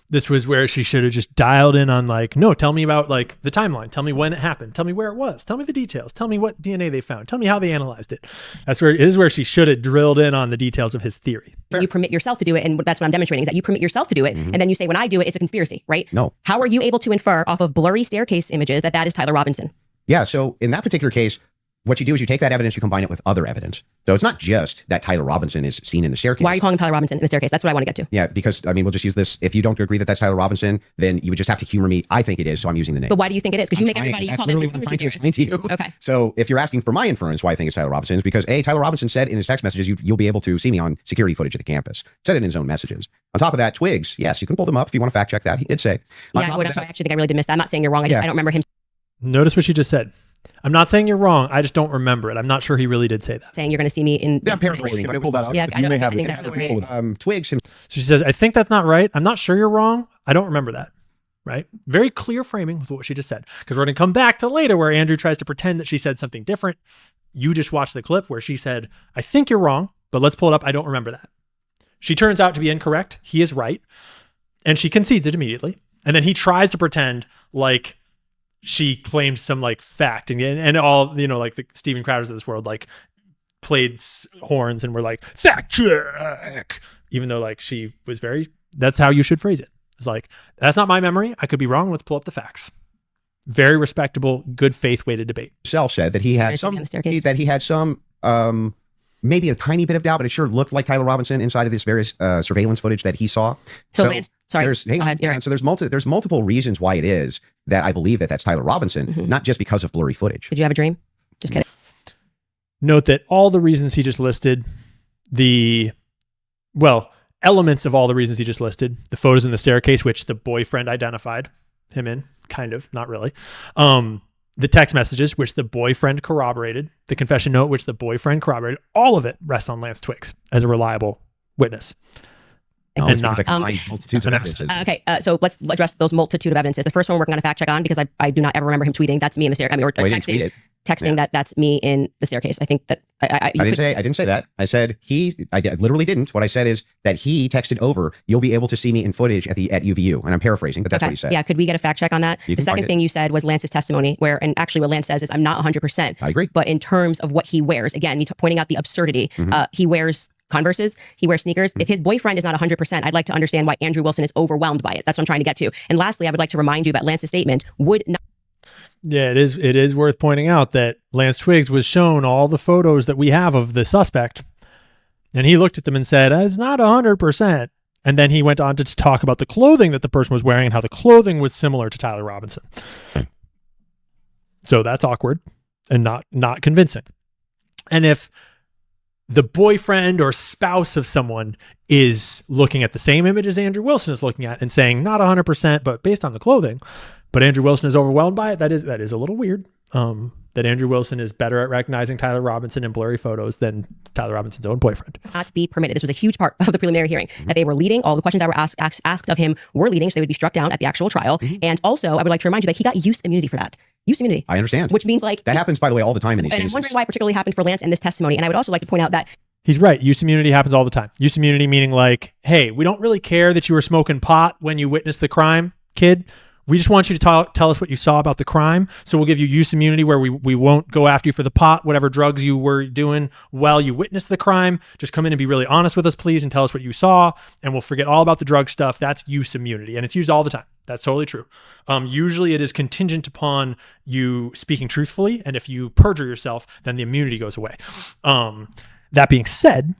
this was where she should have just dialed in on like, no, tell me about like the timeline. Tell me when it happened. Tell me where it was. Tell me the details. Tell me what DNA they found. Tell me how they analyzed it. This is where she should have drilled in on the details of his theory. So you permit yourself to do it, and that's what I'm demonstrating, is that you permit yourself to do it, and then you say, when I do it, it's a conspiracy, right? No. How are you able to infer off of blurry staircase images that is Tyler Robinson? Yeah, so in that particular case, what you do is you take that evidence, you combine it with other evidence. So it's not just that Tyler Robinson is seen in the staircase. Why are you calling him Tyler Robinson in the staircase? That's what I want to get to. Yeah, because, we'll just use this. If you don't agree that that's Tyler Robinson, then you would just have to humor me. I think it is, so I'm using the name. But why do you think it is? Because you make everybody that's call it literally what I'm trying to explain to you. Okay. So if you're asking for my inference why I think it's Tyler Robinson, is because Tyler Robinson said in his text messages, you'll be able to see me on security footage at the campus. Said it in his own messages. On top of that, Twigs, yes, you can pull them up if you want to fact check that. He did say. Yeah, I actually think I really did miss that. I'm not saying you're wrong. I don't remember him Notice what she just said. I'm not saying you're wrong. I just don't remember it. I'm not sure he really did say that. saying you're going to see me in. Yeah, paraphrasing. Can I pull that out? Yeah, You may have think it. that's Twigs. So she says, I think that's not right. I'm not sure you're wrong. I don't remember that. Right? Very clear framing with what she just said. Because we're going to come back to later where Andrew tries to pretend that she said something different. You just watched the clip where she said, I think you're wrong, but let's pull it up. I don't remember that. She turns out to be incorrect. He is right. And she concedes it immediately. And then he tries to pretend like she claimed some like fact and all, like the Steven Crowders of this world, like played horns and were like, fact check, even though like she was that's how you should phrase it. It's like, that's not my memory. I could be wrong. Let's pull up the facts. Very respectable, good faith way to debate. Himself said that he had some, maybe a tiny bit of doubt, but it sure looked like Tyler Robinson inside of this various surveillance footage that he saw. So Lance, sorry. So there's multiple reasons why it is that I believe that that's Tyler Robinson, not just because of blurry footage. Did you have a dream? Just kidding. Note that all the reasons he just listed, elements of all the reasons he just listed, the photos in the staircase, which the boyfriend identified him in, kind of, not really. The text messages, which the boyfriend corroborated, the confession note, which the boyfriend corroborated, all of it rests on Lance Twiggs as a reliable witness. No, And it's not like multitudes of evidences. Okay, so let's address those multitude of evidences. The first one we're working on a fact check on because I do not ever remember him tweeting, that's me in the staircase, or Well, he didn't tweet it. texting that's me in the staircase. I think that I didn't say that. I said I literally didn't. What I said is that he texted over, you'll be able to see me in footage at UVU. And I'm paraphrasing, but that's what he said. Yeah, could we get a fact check on that? You The can second find thing you said was Lance's testimony, and actually what Lance says is, I'm not 100%. I agree. But in terms of what he wears, again, you pointing out the absurdity, he wears Converses, he wears sneakers. If his boyfriend is not 100%, I'd like to understand why Andrew Wilson is overwhelmed by it. That's what I'm trying to get to. And lastly, I would like to remind you that Lance's statement would not. Yeah, it is worth pointing out that Lance Twiggs was shown all the photos that we have of the suspect, and he looked at them and said, it's not 100%. And then he went on to talk about the clothing that the person was wearing and how the clothing was similar to Tyler Robinson. So that's awkward and not convincing. And if the boyfriend or spouse of someone is looking at the same image as Andrew Wilson is looking at and saying not 100%, but based on the clothing, but Andrew Wilson is overwhelmed by it, that is a little weird. That Andrew Wilson is better at recognizing Tyler Robinson in blurry photos than Tyler Robinson's own boyfriend. Not be permitted. This was a huge part of the preliminary hearing, that they were leading. All the questions that were asked of him were leading, so they would be struck down at the actual trial. And also, I would like to remind you that he got use immunity for that. Use immunity. I understand. Which means that happens, by the way, all the time in these and cases. I'm wondering why it particularly happened for Lance in this testimony. And I would also like to point out that He's right. Use immunity happens all the time. Use immunity meaning like, hey, we don't really care that you were smoking pot when you witnessed the crime, kid. We just want you to tell us what you saw about the crime. So we'll give you use immunity where we won't go after you for the pot, whatever drugs you were doing while you witnessed the crime. Just come in and be really honest with us, please, and tell us what you saw, and we'll forget all about the drug stuff. That's use immunity, and it's used all the time. That's totally true. Usually it is contingent upon you speaking truthfully, and if you perjure yourself, then the immunity goes away. That being said,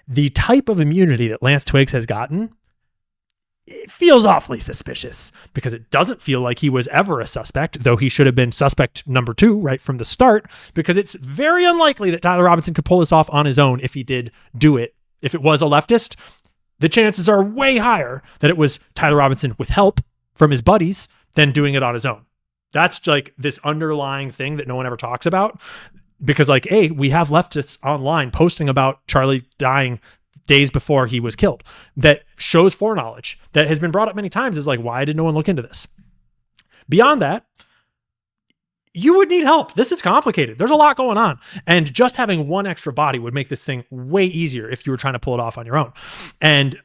the type of immunity that Lance Twiggs has gotten, it feels awfully suspicious because it doesn't feel like he was ever a suspect, though he should have been suspect number 2 right from the start, because it's very unlikely that Tyler Robinson could pull this off on his own if he did do it. If it was a leftist, the chances are way higher that it was Tyler Robinson with help from his buddies than doing it on his own. That's like this underlying thing that no one ever talks about. Because like, A, we have leftists online posting about Charlie dying days before he was killed. That shows foreknowledge that has been brought up many times, is like, why did no one look into this? Beyond that, you would need help. This is complicated. There's a lot going on. And just having one extra body would make this thing way easier if you were trying to pull it off on your own. And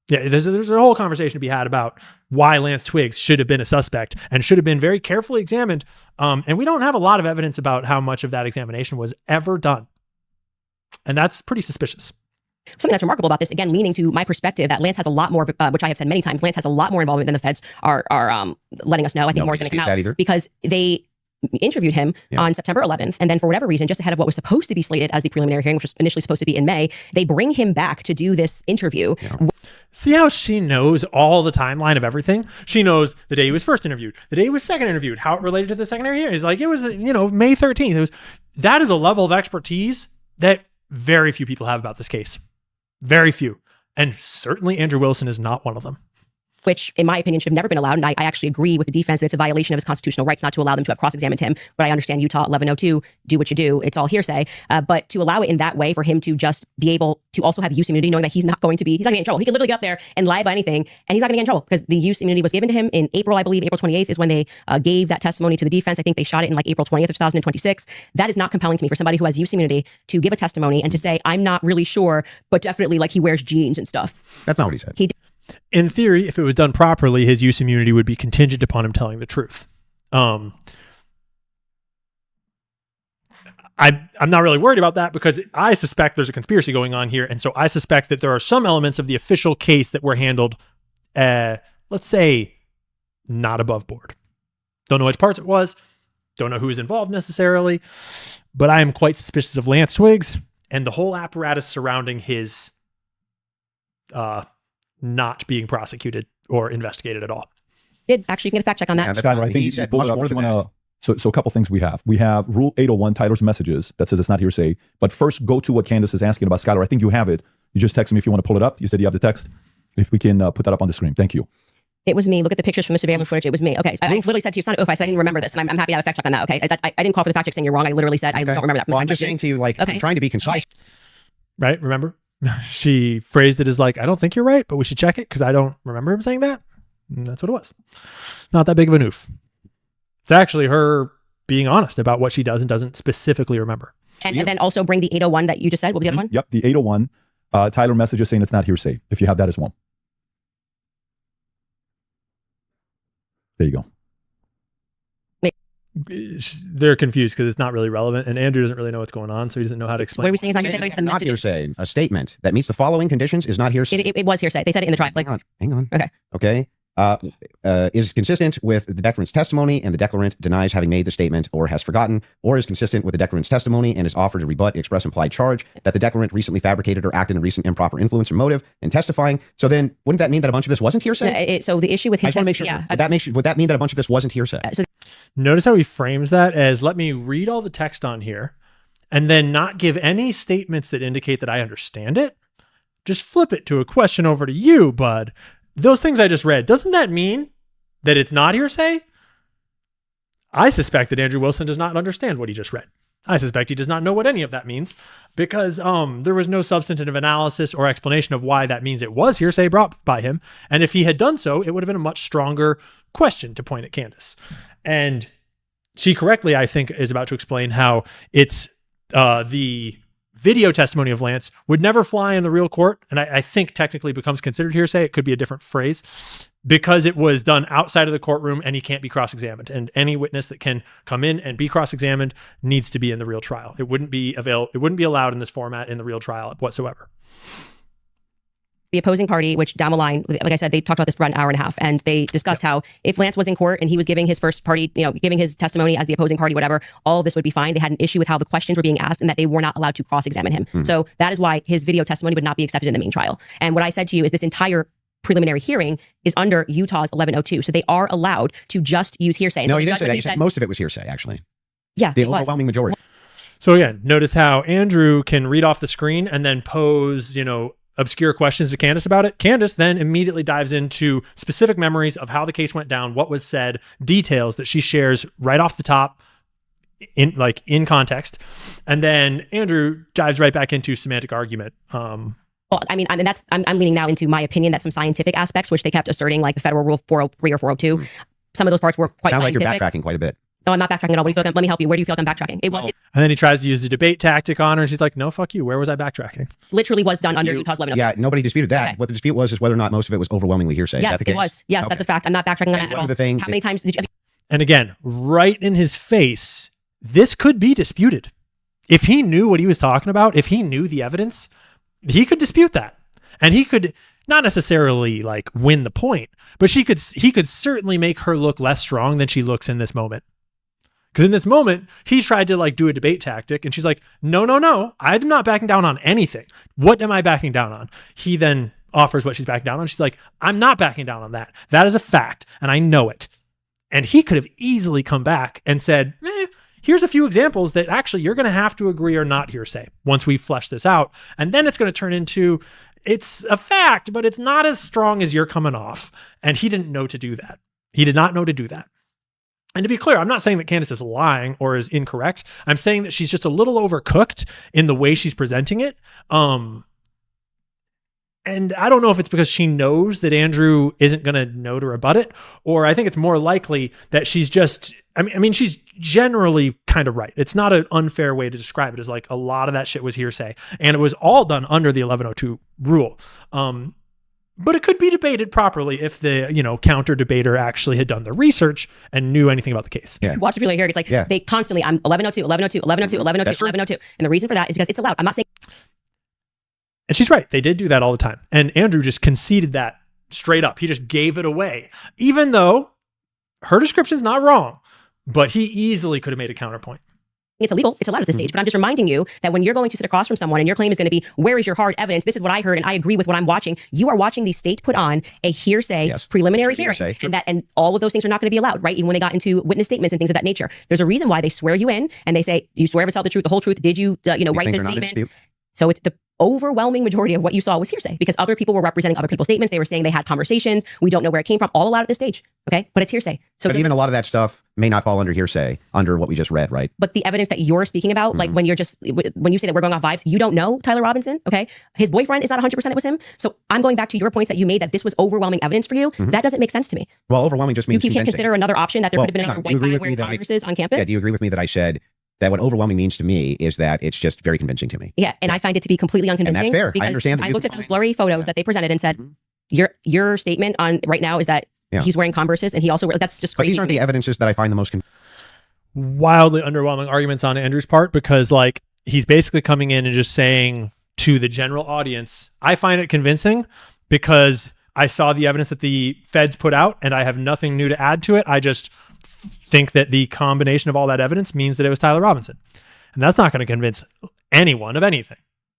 there's a whole conversation to be had about why Lance Twiggs should have been a suspect and should have been very carefully examined. And we don't have a lot of evidence about how much of that examination was ever done. And that's pretty suspicious. Something that's remarkable about this, again, leaning to my perspective, that Lance has a lot more, which I have said many times, Lance has a lot more involvement than the feds are letting us know. I think more is going to come out because they interviewed him on September 11th. And then for whatever reason, just ahead of what was supposed to be slated as the preliminary hearing, which was initially supposed to be in May, they bring him back to do this interview. See how she knows all the timeline of everything? She knows the day he was first interviewed, the day he was second interviewed, how it related to the secondary hearing. It's like, it was, May 13th. That is a level of expertise that very few people have about this case. Very few. And certainly Andrew Wilson is not one of them. Which, in my opinion, should have never been allowed. And I actually agree with the defense that it's a violation of his constitutional rights not to allow them to have cross-examined him. But I understand Utah 1102, do what you do. It's all hearsay. But to allow it in that way, for him to just be able to also have use immunity, knowing that he's not going to get in trouble. He could literally get up there and lie about anything, and he's not going to get in trouble because the use immunity was given to him in April, I believe. April 28th is when they gave that testimony to the defense. I think they shot it in like April 20th of 2026. That is not compelling to me for somebody who has use immunity to give a testimony and to say, I'm not really sure, but definitely like he wears jeans and stuff. That's not what he said. In theory, if it was done properly, his use immunity would be contingent upon him telling the truth. I'm not really worried about that because I suspect there's a conspiracy going on here. And so I suspect that there are some elements of the official case that were handled, let's say, not above board. Don't know which parts it was. Don't know who was involved necessarily. But I am quite suspicious of Lance Twiggs and the whole apparatus surrounding his not being prosecuted or investigated at all. Actually, you can get a fact check on that. Skyler, I think you pulled it up if you want to. So a couple things we have. We have Rule 801, Tyler's messages, that says it's not hearsay. But first, go to what Candace is asking about, Skyler. I think you have it. You just text me if you want to pull it up. You said you have the text. If we can put that up on the screen. Thank you. It was me. Look at the pictures from the surveillance footage. It was me. Okay. I literally said to you, it's not oof. I said I didn't remember this. And I'm happy to have a fact check on that. Okay. I didn't call for the fact check saying you're wrong. I literally said I don't remember that. Well, I'm just saying to you, like, I'm trying to be concise. Right? Remember? She phrased it as like, I don't think you're right, but we should check it because I don't remember him saying that. And that's what it was. Not that big of an oof. It's actually her being honest about what she does and doesn't specifically remember. And then also bring the 801 that you just said. What was the other one? Yep, the 801. Tyler messages saying it's not hearsay, if you have that as well. There you go. They're confused because it's not really relevant, and Andrew doesn't really know what's going on, so he doesn't know how to explain. What are we saying? It's not hearsay. Not hearsay. A statement that meets the following conditions is not hearsay. It was hearsay. They said it in the trial. Hang on. Okay. Okay. Is consistent with the declarant's testimony and the declarant denies having made the statement or has forgotten, or is consistent with the declarant's testimony and is offered to rebut the express implied charge that the declarant recently fabricated or acted in recent improper influence or motive in testifying. So then wouldn't that mean that a bunch of this wasn't hearsay? So the issue with his testimony, would that mean that a bunch of this wasn't hearsay? Notice how he frames that as, let me read all the text on here and then not give any statements that indicate that I understand it. Just flip it to a question over to you, bud. Those things I just read, doesn't that mean that it's not hearsay? I suspect that Andrew Wilson does not understand what he just read. I suspect he does not know what any of that means because there was no substantive analysis or explanation of why that means it was hearsay brought by him. And if he had done so, it would have been a much stronger question to point at Candace. And she correctly, I think, is about to explain how it's the video testimony of Lance would never fly in the real court. And I think technically becomes considered hearsay. It could be a different phrase because it was done outside of the courtroom and he can't be cross-examined. And any witness that can come in and be cross-examined needs to be in the real trial. It wouldn't be allowed in this format in the real trial whatsoever. The opposing party, which down the line, like I said, they talked about this for about an hour and a half, and they discussed how if Lance was in court and he was giving his first party, giving his testimony as the opposing party, whatever, all of this would be fine. They had an issue with how the questions were being asked and that they were not allowed to cross-examine him. So that is why his video testimony would not be accepted in the main trial. And what I said to you is this entire preliminary hearing is under Utah's 1102. So they are allowed to just use hearsay. No, you didn't say that. You said most of it was hearsay, actually. Yeah, the overwhelming majority. So again, notice how Andrew can read off the screen and then pose, obscure questions to Candace about it. Candace then immediately dives into specific memories of how the case went down, what was said, details that she shares right off the top in context. And then Andrew dives right back into semantic argument. Well, I mean, I'm leaning now into my opinion that some scientific aspects, which they kept asserting, like the federal rule 403 or 402, some of those parts were quite Sounds scientific. like you're backtracking quite a bit. No, I'm not backtracking at all. Let me help you. Where do you feel like I'm backtracking? And then he tries to use the debate tactic on her, and she's like, no, fuck you. Where was I backtracking? Literally was done under Utah's 1102. Yeah, nobody disputed that. Okay. What the dispute was is whether or not most of it was overwhelmingly hearsay. Yeah, is that the case? It was. Yeah, okay. That's a fact. I'm not backtracking on that at all. How many times did you... And again, right in his face, this could be disputed. If he knew what he was talking about, if he knew the evidence, he could dispute that. And he could not necessarily win the point, but he could certainly make her look less strong than she looks in this moment. Because in this moment, he tried to do a debate tactic and she's like, no, I'm not backing down on anything. What am I backing down on? He then offers what she's backing down on. She's like, I'm not backing down on that. That is a fact and I know it. And he could have easily come back and said, here's a few examples that actually you're going to have to agree or not hearsay once we flesh this out. And then it's going to turn into, it's a fact, but it's not as strong as you're coming off. And he didn't know to do that. He did not know to do that. And to be clear, I'm not saying that Candace is lying or is incorrect. I'm saying that she's just a little overcooked in the way she's presenting it. And I don't know if it's because she knows that Andrew isn't going to know to rebut it, or I think it's more likely that she's just, she's generally kind of right. It's not an unfair way to describe it. It's a lot of that shit was hearsay and it was all done under the 1102 rule. But it could be debated properly if the, counter debater actually had done the research and knew anything about the case. Yeah. Watch the video here. It's they constantly, I'm 1102, 1102, 1102, 1102, 1102. And the reason for that is because it's allowed. I'm not saying. And she's right. They did do that all the time. And Andrew just conceded that straight up. He just gave it away, even though her description's not wrong, but he easily could have made a counterpoint. It's illegal. It's allowed at this stage. But I'm just reminding you that when you're going to sit across from someone and your claim is going to be, where is your hard evidence? This is what I heard and I agree with what I'm watching. You are watching the state put on a hearsay preliminary hearing. And all of those things are not going to be allowed, right? Even when they got into witness statements and things of that nature. There's a reason why they swear you in and they say, you swear to tell the truth, the whole truth. Did you, write this statement? So it's the overwhelming majority of what you saw was hearsay because other people were representing other people's statements. They were saying they had conversations. We don't know where it came from, all allowed at this stage. Okay. But it's hearsay. So but even a lot of that stuff may not fall under hearsay under what we just read, right? But the evidence that you're speaking about, like when you say that we're going off vibes, you don't know Tyler Robinson. Okay. His boyfriend is not 100% it was him. So I'm going back to your points that you made that this was overwhelming evidence for you. That doesn't make sense to me. Well, overwhelming just means You can't consider another option that there could have been another do you white agree guy with wearing me that viruses on campus? Yeah, do you agree with me that I said that what overwhelming means to me is that it's just very convincing to me? Yeah, and I find it to be completely unconvincing. And that's fair. I because understand that I looked at those blurry photos that they presented and said, your statement on right now is that he's wearing Converses and he also that's just But crazy. these aren't the evidences that I find the most Wildly underwhelming arguments on Andrew's part because like he's basically coming in and just saying to the general audience, I find it convincing because I saw the evidence that the feds put out and I have nothing new to add to it. I just think that the combination of all that evidence means that it was Tyler Robinson. And that's not going to convince anyone of anything.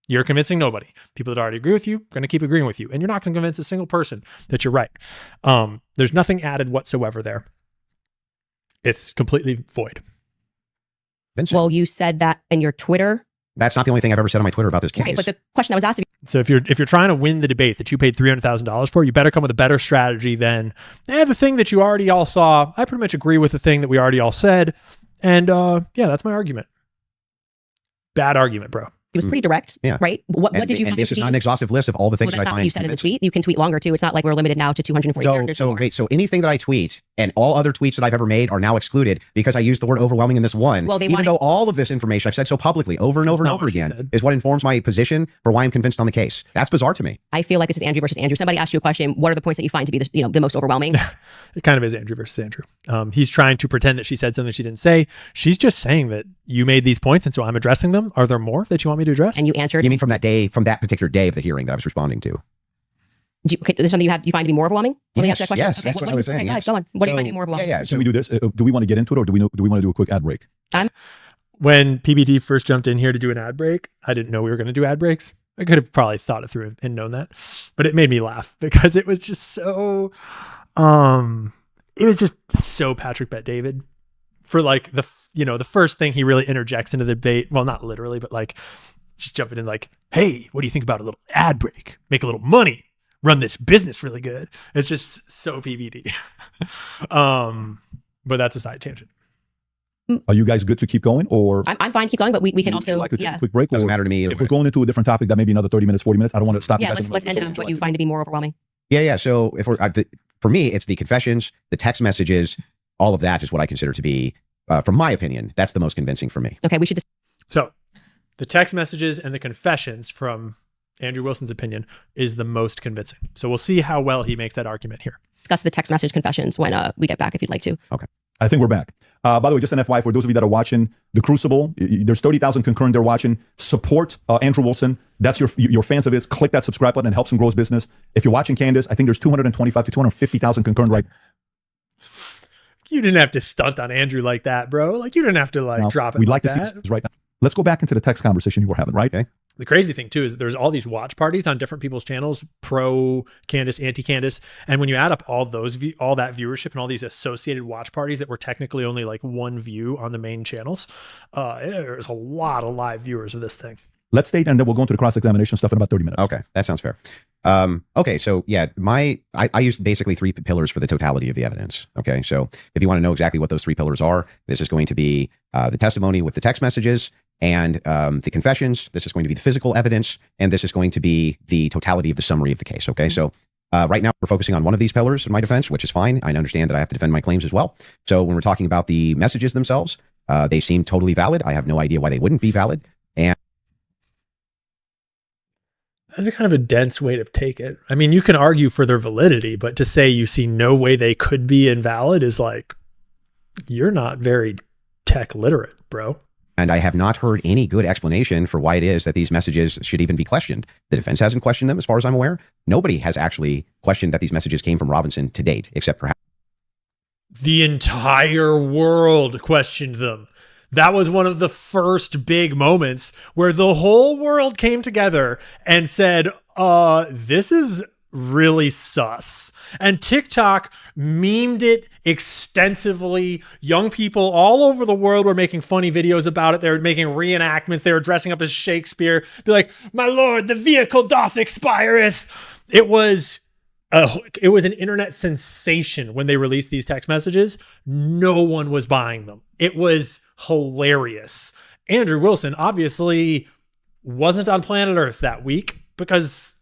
You're convincing nobody. People that already agree with you are going to keep agreeing with you. And you're not going to convince a single person that you're right. There's nothing added whatsoever there. It's completely void. Well, you said that in your Twitter. That's not the only thing I've ever said on my Twitter about this case. Right, but the question I was asked of you. So if you're trying to win the debate that you paid $300,000 for, you better come with a better strategy than the thing that you already all saw. I pretty much agree with the thing that we already all said. And yeah, that's my argument. Bad argument, bro. It was pretty direct, right? What did you and find? this is not an exhaustive list of all the things Well, that I that's not find what you said in the tweet. You can tweet longer too. It's not like we're limited now to 240 characters. So anything that I tweet and all other tweets that I've ever made are now excluded because I used the word overwhelming in this one. Well, even though all of this information I've said so publicly over and over and over again is what informs my position for why I'm convinced on the case. That's bizarre to me. I feel like this is Andrew versus Andrew. Somebody asked you a question. What are the points that you find to be the most overwhelming? It kind of is Andrew versus Andrew. He's trying to pretend that she said something she didn't say. She's just saying that you made these points, and so I'm addressing them. Are there more that you want me to address? And you answered. You mean from that particular day of the hearing that I was responding to? This is something you find to be more overwhelming? Let me ask that question. Yes, that's what I was saying. Okay, go on. What do you find to be more overwhelming? Yeah. So we do this. Do we want to get into it, or do we want to do a quick ad break? When PBD first jumped in here to do an ad break, I didn't know we were going to do ad breaks. I could have probably thought it through and known that, but it made me laugh because it was just so, Patrick Bet David for like the first thing he really interjects into the debate. Well, not literally, but like just jumping in like, hey, what do you think about a little ad break? Make a little money, run this business really good. It's just so PBD. But that's a side tangent. Are you guys good to keep going, or I'm fine, keep going, but we can also like to take a quick break? Doesn't matter to me. If we're going into a different topic, that may be another 30 minutes, 40 minutes. I don't want to stop you guys. Let's end on what you find to be more overwhelming. Yeah. So if for me, it's the confessions, the text messages, all of that is what I consider to be, from my opinion, that's the most convincing for me. Okay, we should. So the text messages and the confessions, from Andrew Wilson's opinion, is the most convincing. So we'll see how well he makes that argument here. Discuss the text message confessions when we get back, if you'd like to. Okay. I think we're back. By the way, just an FYI for those of you that are watching The Crucible, there's 30,000 concurrent there watching. Support Andrew Wilson. That's your fans of his. Click that subscribe button and helps him grow his business. If you're watching Candace, I think there's 225 to 250,000 concurrent right. You didn't have to stunt on Andrew like that, bro. Like you didn't have to drop it. We'd like that. to see this right now. Let's go back into the text conversation you were having, right? Okay. The crazy thing too is that there's all these watch parties on different people's channels, pro Candace, anti Candace, and when you add up all those all that viewership and all these associated watch parties that were technically only like one view on the main channels, there's a lot of live viewers of this thing. Let's stay and then we'll go into the cross-examination stuff in about 30 minutes. Okay, that sounds fair. Okay, so yeah, I used basically three pillars for the totality of the evidence. Okay, so if you want to know exactly what those three pillars are, this is going to be the testimony with the text messages, and the confessions. This is going to be the physical evidence, and this is going to be the totality of the summary of the case. Okay, so right now we're focusing on one of these pillars in my defense, which is fine. I understand that I have to defend my claims as well. So when we're talking about the messages themselves, they seem totally valid. I have no idea why they wouldn't be valid. And that's kind of a dense way to take it. I mean, you can argue for their validity, but to say you see no way they could be invalid is like, you're not very tech literate, bro. And I have not heard any good explanation for why it is that these messages should even be questioned. The defense hasn't questioned them, as far as I'm aware. Nobody has actually questioned that these messages came from Robinson to date, except perhaps the entire world questioned them. That was one of the first big moments where the whole world came together and said, this is really sus. And TikTok memed it extensively. Young people all over the world were making funny videos about it. They were making reenactments. They were dressing up as Shakespeare. Be like, my lord, the vehicle doth expireth. It was an internet sensation when they released these text messages. No one was buying them. It was hilarious. Andrew Wilson obviously wasn't on planet Earth that week because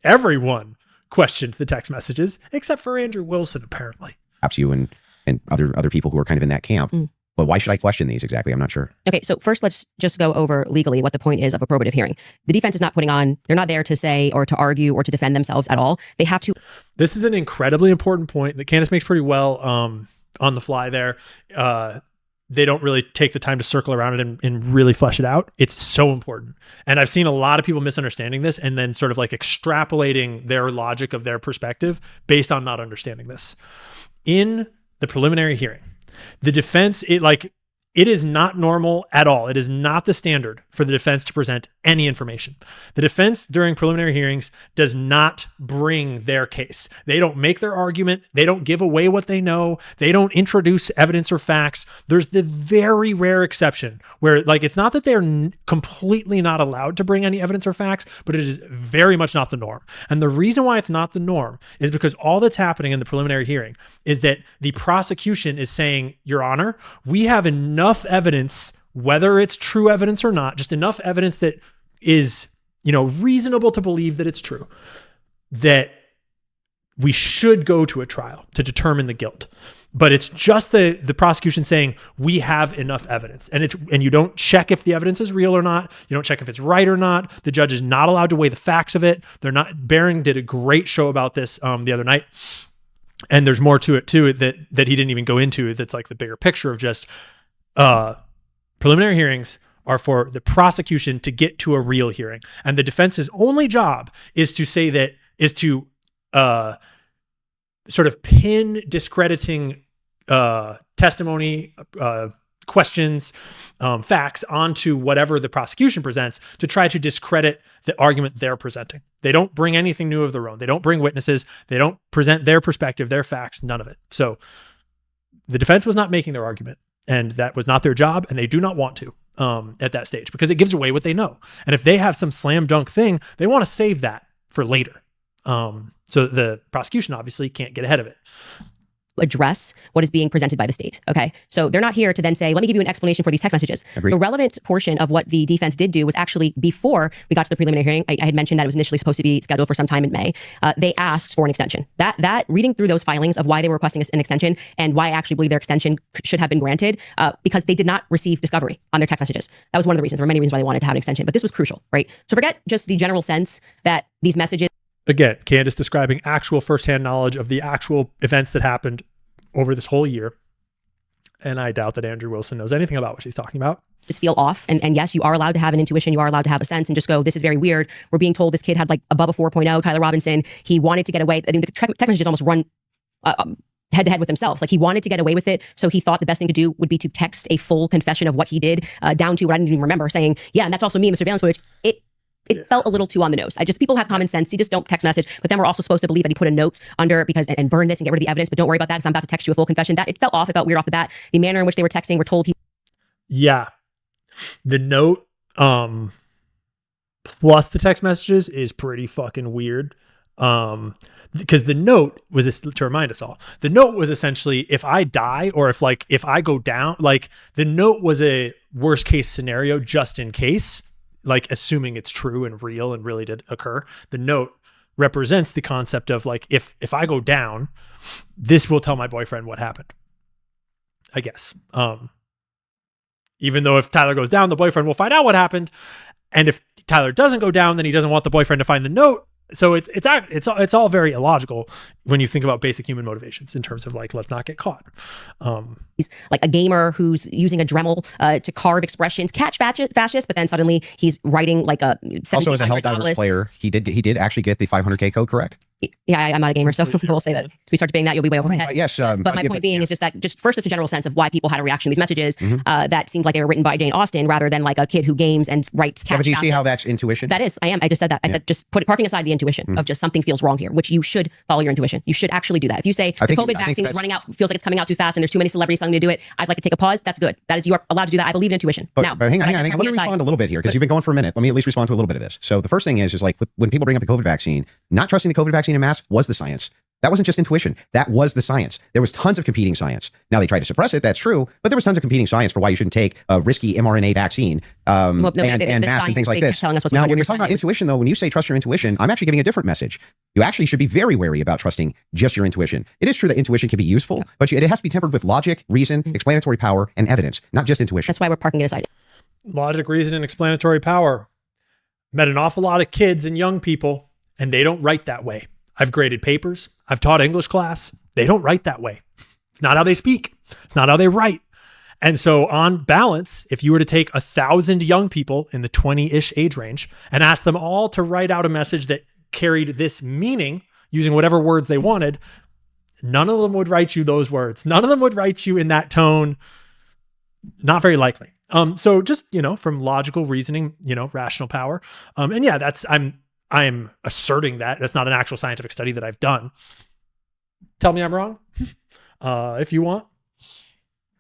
everyone questioned the text messages except for Andrew Wilson, apparently. Perhaps you and other people who are kind of in that camp. But why should I question these exactly? I'm not sure. Okay, so first let's just go over legally what the point is of a probative hearing. The defense is not they're not there to say or to argue or to defend themselves at all. They have to. This is an incredibly important point that Candace makes pretty well on the fly there. They don't really take the time to circle around it and really flesh it out. It's so important. And I've seen a lot of people misunderstanding this and then sort of like extrapolating their logic of their perspective based on not understanding this. In the preliminary hearing, the defense, it is not normal at all. It is not the standard for the defense to present any information. The defense during preliminary hearings does not bring their case. They don't make their argument. They don't give away what they know. They don't introduce evidence or facts. There's the very rare exception where it's not that they're completely not allowed to bring any evidence or facts, but it is very much not the norm. And the reason why it's not the norm is because all that's happening in the preliminary hearing is that the prosecution is saying, Your Honor, we have enough evidence, whether it's true evidence or not, just enough evidence that is, reasonable to believe that it's true, that we should go to a trial to determine the guilt. But it's just the prosecution saying we have enough evidence, and you don't check if the evidence is real or not. You don't check if it's right or not. The judge is not allowed to weigh the facts of it. Barron did a great show about this the other night, and there's more to it too that he didn't even go into. That's like the bigger picture of just preliminary hearings are for the prosecution to get to a real hearing, and the defense's only job is to sort of pin discrediting testimony, questions, facts onto whatever the prosecution presents to try to discredit the argument they're presenting. They don't bring anything new of their own. They don't bring witnesses. They don't present their perspective, their facts, none of it. So the defense was not making their argument, and that was not their job, and they do not want to at that stage because it gives away what they know. And if they have some slam dunk thing, they want to save that for later. So the prosecution obviously can't get ahead of it. Address what is being presented by the state. Okay. So they're not here to then say, let me give you an explanation for these text messages. Agreed. The relevant portion of what the defense did do was actually before we got to the preliminary hearing. I had mentioned that it was initially supposed to be scheduled for some time in May. They asked for an extension. That reading through those filings of why they were requesting an extension and why I actually believe their extension should have been granted, because they did not receive discovery on their text messages. That was one of the reasons. There were many reasons why they wanted to have an extension, but this was crucial, right? So forget just the general sense that these messages. Again, Candace describing actual firsthand knowledge of the actual events that happened over this whole year. And I doubt that Andrew Wilson knows anything about what she's talking about. Just feel off. And yes, you are allowed to have an intuition. You are allowed to have a sense and just go, this is very weird. We're being told this kid had above a 4.0, Tyler Robinson. He wanted to get away. I mean, the text messages almost run head to head with themselves. He wanted to get away with it. So he thought the best thing to do would be to text a full confession of what he did down to what I didn't even remember, saying, yeah, and that's also me in the surveillance footage. It felt a little too on the nose. People have common sense. You just don't text message. But then we're also supposed to believe that he put a note under and burn this and get rid of the evidence. But don't worry about that because I'm about to text you a full confession. That it felt off. It felt weird off the bat. The manner in which they were texting, we're told Yeah. The note plus the text messages is pretty fucking weird. Because the note was, to remind us all, the note was essentially if I die or if I go down, the note was a worst case scenario just in case. Assuming it's true and real and really did occur, the note represents the concept of if I go down, this will tell my boyfriend what happened, I guess. Even though if Tyler goes down, the boyfriend will find out what happened. And if Tyler doesn't go down, then he doesn't want the boyfriend to find the note. So it's all very illogical when you think about basic human motivations in terms of let's not get caught. He's like a gamer who's using a Dremel to carve expressions, catch fascists, but then suddenly he's writing a also as a Helldivers player, he did actually get the 500K code correct. Yeah, I'm not a gamer, so we'll say that if we start debating that, you'll be way over my head. Yes. But my point being is just that, just first, it's a general sense of why people had a reaction to these messages that seemed like they were written by Jane Austen rather than like a kid who games and writes Yeah, cat but do you see passes. how that's intuition? That is, I am. I just said that. I said just parking aside the intuition of just something feels wrong here, which you should follow your intuition. You should actually do that. If you say the COVID vaccine is running out, feels like it's coming out too fast, and there's too many celebrities telling me to do it, I'd like to take a pause. That's good. That is, you are allowed to do that. I believe in intuition. But, Now, but hang on. Let me respond a little bit here because you've been going for a minute. Let me at least respond to a little bit of this. So the first thing is like when people bring up the COVID vaccine, not trusting the COVID vaccine en masse was the science. That wasn't just intuition. That was the science. There was tons of competing science. Now they tried to suppress it. That's true. But there was tons of competing science for why you shouldn't take a risky mRNA vaccine and mass and things like this. Now, when you're talking about intuition, though, when you say trust your intuition, I'm actually giving a different message. You actually should be very wary about trusting just your intuition. It is true that intuition can be useful, but it has to be tempered with logic, reason, explanatory power, and evidence, not just intuition. That's why we're parking it aside. Logic, reason, and explanatory power. Met an awful lot of kids and young people, and they don't write that way. I've graded papers. I've taught English class. They don't write that way. It's not how they speak. It's not how they write. And so on balance, if you were to take 1,000 young people in the 20-ish age range and ask them all to write out a message that carried this meaning using whatever words they wanted, none of them would write you those words. None of them would write you in that tone. Not very likely. So just, from logical reasoning, rational power. And yeah, I'm asserting that. That's not an actual scientific study that I've done. Tell me I'm wrong if you want.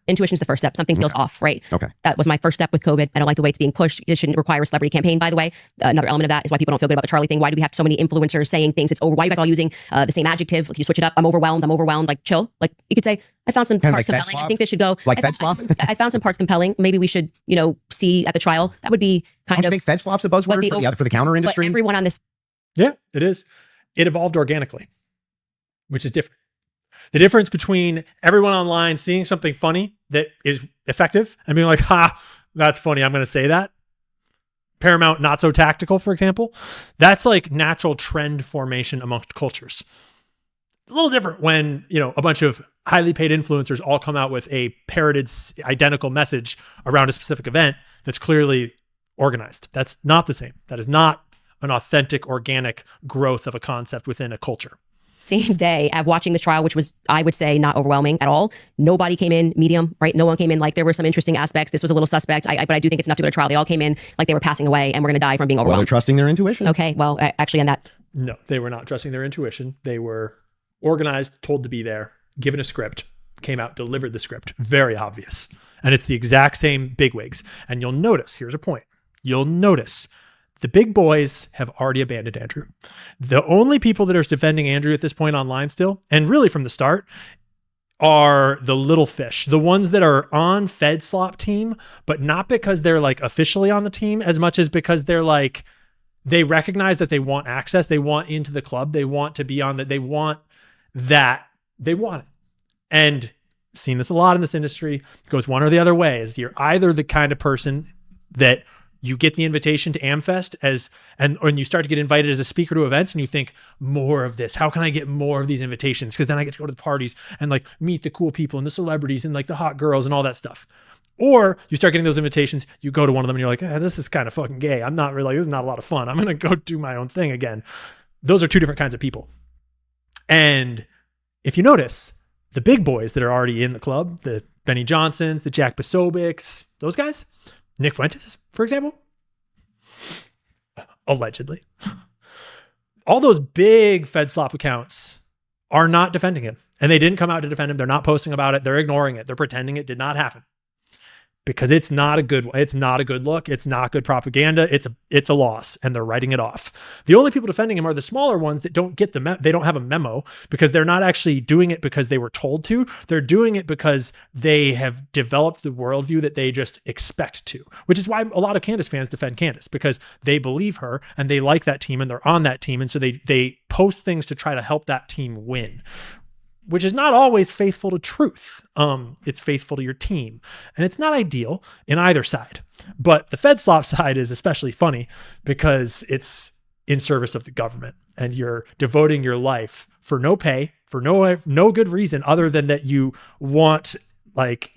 Intuition's the first step. Something feels off, right? Okay. That was my first step with COVID. I don't like the way it's being pushed. It shouldn't require a celebrity campaign, by the way. Another element of that is why people don't feel good about the Charlie thing. Why do we have so many influencers saying things? It's over. Why are you guys all using the same adjective? Like, you switch it up. I'm overwhelmed. Like, chill. Like, you could say, I found some parts compelling. I think this should go. Like FedSlop? I found some parts compelling. Maybe we should, see at the trial. That would be kind of. Don't you think FedSlop's a buzzword for the counter industry? But everyone on this. Yeah, it is. It evolved organically, which is different. The difference between everyone online seeing something funny that is effective and being like, ha, that's funny, I'm going to say that. Paramount, not so tactical, for example. That's like natural trend formation amongst cultures. It's a little different when, a bunch of highly paid influencers all come out with a parroted, identical message around a specific event that's clearly organized. That's not the same. That is not an authentic, organic growth of a concept within a culture. Same day of watching this trial, which was, I would say, not overwhelming at all. Nobody came in medium, right? No one came in like there were some interesting aspects. This was a little suspect, but I do think it's enough to go to trial. They all came in like they were passing away and we're going to die from being overwhelmed. Well, they're trusting their intuition. Okay, well, actually on that. No, they were not trusting their intuition. They were organized, told to be there, given a script, came out, delivered the script. Very obvious. And it's the exact same bigwigs. And you'll notice, here's a point. You'll notice the big boys have already abandoned Andrew. The only people that are defending Andrew at this point online still, and really from the start, are the little fish, the ones that are on FedSlop team, but not because they're like officially on the team as much as because they're like, they recognize that they want access. They want into the club. They want to be on that. They want that. They want it. And seen this a lot in this industry. It goes one or the other way. Is you're either the kind of person that you get the invitation to AmFest and you start to get invited as a speaker to events and you think more of this. How can I get more of these invitations? Because then I get to go to the parties and like meet the cool people and the celebrities and like the hot girls and all that stuff. Or you start getting those invitations, you go to one of them and you're like, this is kind of fucking gay. I'm not really, this is not a lot of fun. I'm going to go do my own thing again. Those are two different kinds of people. And if you notice, the big boys that are already in the club, the Benny Johnsons, the Jack Posobics, those guys, Nick Fuentes, for example, allegedly, all those big FedSlop accounts are not defending him. And they didn't come out to defend him. They're not posting about it. They're ignoring it. They're pretending it did not happen. Because it's not a good look. It's not good propaganda. It's a loss, and they're writing it off. The only people defending him are the smaller ones that don't get they don't have a memo because they're not actually doing it because they were told to. They're doing it because they have developed the worldview that they just expect to, which is why a lot of Candace fans defend Candace because they believe her and they like that team and they're on that team. And so they post things to try to help that team win, which is not always faithful to truth. It's faithful to your team. And it's not ideal in either side. But the FedSlop side is especially funny because it's in service of the government and you're devoting your life for no pay, for no good reason other than that you want like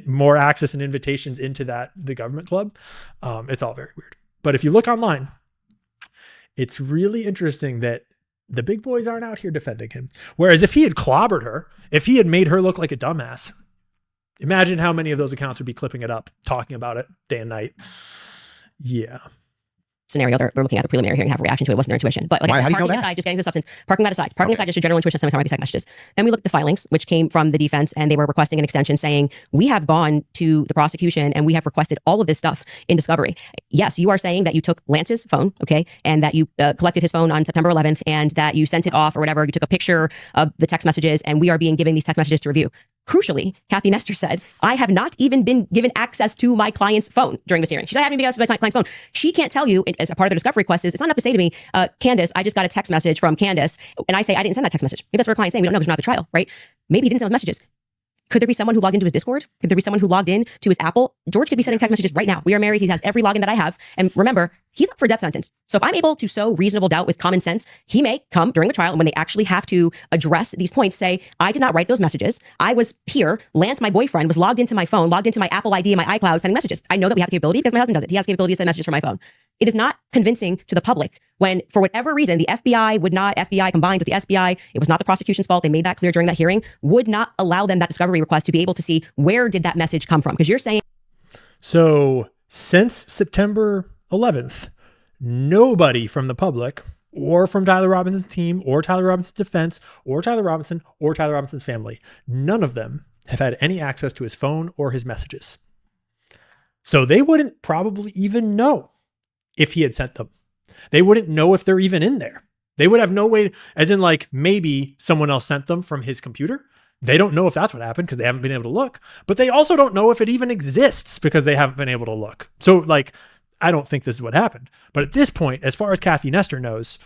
more access and invitations into the government club. It's all very weird. But if you look online, it's really interesting that the big boys aren't out here defending him. Whereas if he had clobbered her, if he had made her look like a dumbass, imagine how many of those accounts would be clipping it up, talking about it day and night. Yeah. Scenario, they're looking at the preliminary hearing, have a reaction to it. Wasn't their intuition. But like I said, parking aside, just getting to the substance, parking that aside, just a general intuition, some might be text messages. Then we looked at the filings, which came from the defense, and they were requesting an extension saying, we have gone to the prosecution and we have requested all of this stuff in discovery. Yes, you are saying that you took Lance's phone, okay, and that you collected his phone on September 11th and that you sent it off or whatever. You took a picture of the text messages and we are being given these text messages to review. Crucially, Kathy Nestor said, I have not even been given access to my client's phone during this hearing. She said, I haven't been given access to my client's phone. She can't tell you, as a part of the discovery request, is it's not enough to say to me, Candace, I just got a text message from Candace. And I say, I didn't send that text message. Maybe that's what her client's saying. We don't know because we're not at the trial, right? Maybe he didn't send those messages. Could there be someone who logged into his Discord? Could there be someone who logged in to his Apple? George could be sending text messages right now. We are married. He has every login that I have. And remember, he's up for a death sentence. So if I'm able to sow reasonable doubt with common sense, he may come during the trial and when they actually have to address these points, say, I did not write those messages. I was here. Lance, my boyfriend, was logged into my phone, logged into my Apple ID and my iCloud sending messages. I know that we have the capability because my husband does it. He has the capability to send messages from my phone. It is not convincing to the public when, for whatever reason, the FBI combined with the SBI, it was not the prosecution's fault. They made that clear during that hearing, would not allow them that discovery request to be able to see where did that message come from? Because you're saying. So since September 11th, nobody from the public or from Tyler Robinson's team or Tyler Robinson's defense or Tyler Robinson or Tyler Robinson's family, none of them have had any access to his phone or his messages. So they wouldn't probably even know if he had sent them. They wouldn't know if they're even in there. They would have no way, as in like maybe someone else sent them from his computer. They don't know if that's what happened because they haven't been able to look, but they also don't know if it even exists because they haven't been able to look. So like, I don't think this is what happened. But at this point, as far as Kathy Nestor knows,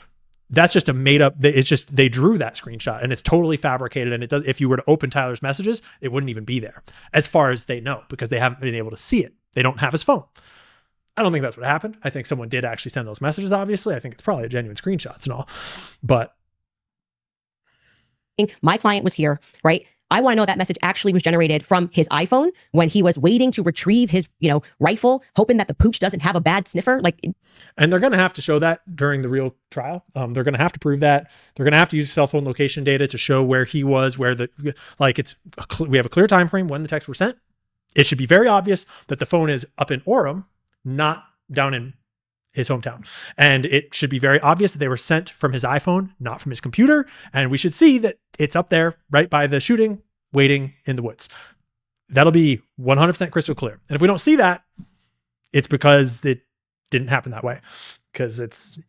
that's just a made up, it's just, they drew that screenshot and it's totally fabricated. And it does, if you were to open Tyler's messages, it wouldn't even be there as far as they know because they haven't been able to see it. They don't have his phone. I don't think that's what happened. I think someone did actually send those messages, obviously. I think it's probably a genuine screenshots and all, but. My client was here, right? I want to know that message actually was generated from his iPhone when he was waiting to retrieve his, rifle, hoping that the pooch doesn't have a bad sniffer. And they're going to have to show that during the real trial. They're going to have to prove that. They're going to have to use cell phone location data to show where he was, we have a clear time frame when the texts were sent. It should be very obvious that the phone is up in Orem, not down in his hometown. And it should be very obvious that they were sent from his iPhone, not from his computer. And we should see that it's up there right by the shooting, waiting in the woods. That'll be 100% crystal clear. And if we don't see that, it's because it didn't happen that way. Because it's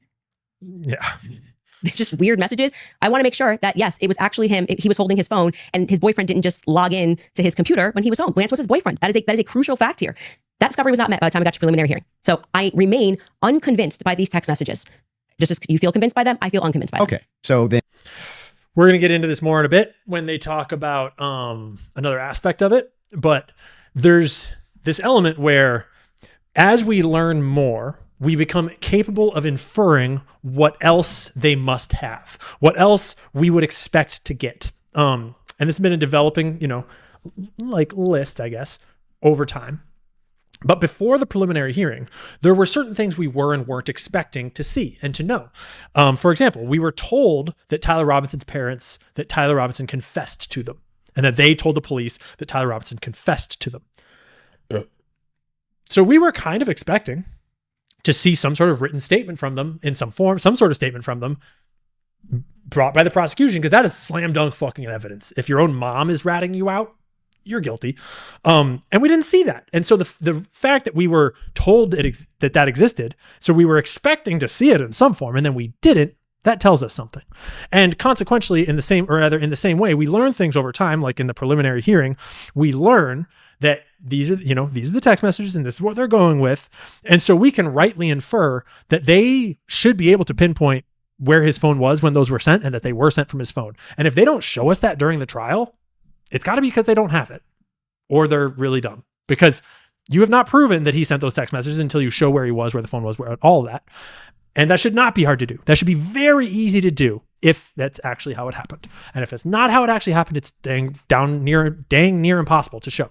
just weird messages. I want to make sure that, yes, it was actually him. He was holding his phone and his boyfriend didn't just log in to his computer when he was home. Lance was his boyfriend. That is a crucial fact here. That discovery was not met by the time we got to preliminary hearing. So I remain unconvinced by these text messages. Just as you feel convinced by them, I feel unconvinced by them. Okay. So then we're going to get into this more in a bit when they talk about another aspect of it. But there's this element where as we learn more, we become capable of inferring what else they must have, what else we would expect to get. And this has been a developing, list, I guess, over time. But before the preliminary hearing, there were certain things we were and weren't expecting to see and to know. For example, we were told that Tyler Robinson's parents, that Tyler Robinson confessed to them, and that they told the police that Tyler Robinson confessed to them. So we were kind of expecting to see some sort of written statement from them in some form, some sort of statement from them brought by the prosecution, because that is slam dunk fucking evidence. If your own mom is ratting you out, you're guilty. And we didn't see that. And so the fact that we were told that existed, so we were expecting to see it in some form, and then we didn't, that tells us something. And consequently, in the same way, we learn things over time, like in the preliminary hearing, we learn that these are the text messages and this is what they're going with. And so we can rightly infer that they should be able to pinpoint where his phone was when those were sent and that they were sent from his phone. And if they don't show us that during the trial, it's got to be because they don't have it or they're really dumb, because you have not proven that he sent those text messages until you show where he was, where the phone was, where all of that. And that should not be hard to do. That should be very easy to do if that's actually how it happened. And if it's not how it actually happened, it's dang near impossible to show.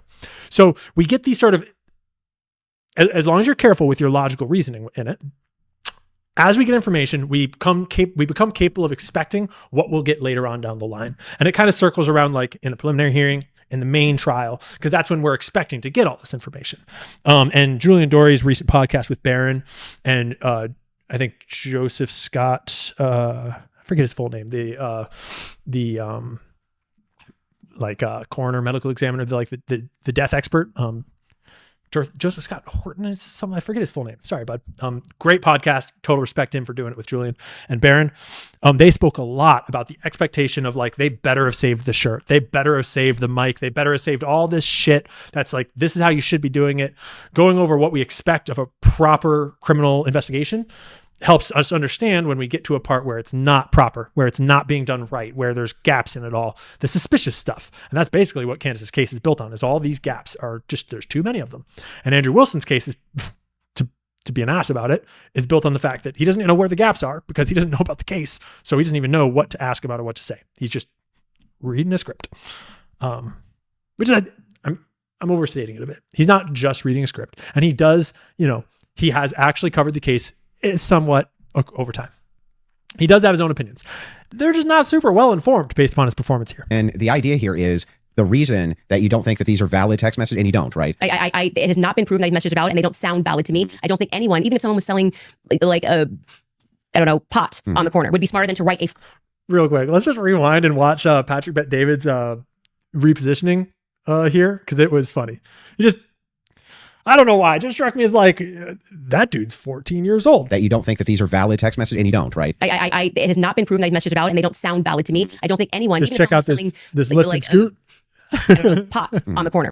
So we get these sort of, as long as you're careful with your logical reasoning in it, as we get information, we become capable of expecting what we'll get later on down the line. And it kind of circles around like in a preliminary hearing, in the main trial, because that's when we're expecting to get all this information. And Julian Dory's recent podcast with Barron and I think Joseph Scott, I forget his full name, the coroner, medical examiner, the death expert, Joseph Scott Horton is something, I forget his full name. Sorry, bud. Great podcast. Total respect to him for doing it with Julian and Barron. They spoke a lot about the expectation of like, they better have saved the shirt. They better have saved the mic. They better have saved all this shit. That's like, this is how you should be doing it. Going over what we expect of a proper criminal investigation helps us understand when we get to a part where it's not proper, where it's not being done right, where there's gaps in it all, the suspicious stuff. And that's basically what Candace's case is built on, is all these gaps are just, there's too many of them. And Andrew Wilson's case is, to be an ass about it, is built on the fact that he doesn't know where the gaps are because he doesn't know about the case. So he doesn't even know what to ask about or what to say. He's just reading a script. Which is, I'm overstating it a bit. He's not just reading a script. And he does, he has actually covered the case somewhat over time. He does have his own opinions. They're just not super well informed based upon his performance here. And the idea here is the reason that you don't think that these are valid text messages, and you don't, right? It has not been proven that these messages are valid, and they don't sound valid to me. I don't think anyone, even if someone was selling pot on the corner, would be smarter than to write a... Real quick, let's just rewind and watch Patrick Bet-David's repositioning here, because it was funny. I don't know why. It just struck me as like, that dude's 14 years old. That you don't think that these are valid text messages, and you don't, right? It has not been proven that these messages are valid, and they don't sound valid to me. I don't think anyone... Just check out this lift and scoot. Pot on the corner.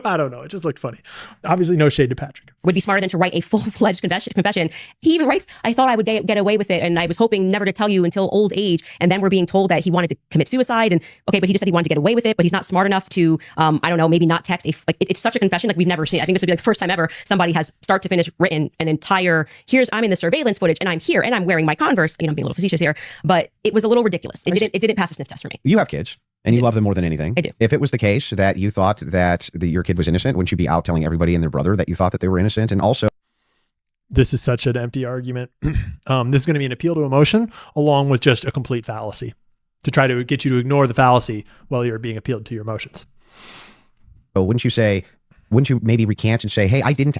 I don't know. It just looked funny. Obviously, no shade to Patrick. Would be smarter than to write a full-fledged confession. He even writes, I thought I would get away with it, and I was hoping never to tell you until old age. And then we're being told that he wanted to commit suicide. And okay, but he just said he wanted to get away with it, but he's not smart enough to, I don't know, maybe not text. It's such a confession like we've never seen. I think this would be like the first time ever somebody has start to finish written an entire, I'm in the surveillance footage, and I'm here, and I'm wearing my Converse. I'm being a little facetious here, but it was a little ridiculous. It didn't pass a sniff test for me. You have kids. And you love them more than anything. I do. If it was the case that you thought that your kid was innocent, wouldn't you be out telling everybody and their brother that you thought that they were innocent? And also... This is such an empty argument. This is going to be an appeal to emotion along with just a complete fallacy to try to get you to ignore the fallacy while you're being appealed to your emotions. But wouldn't you maybe recant and say, hey, he didn't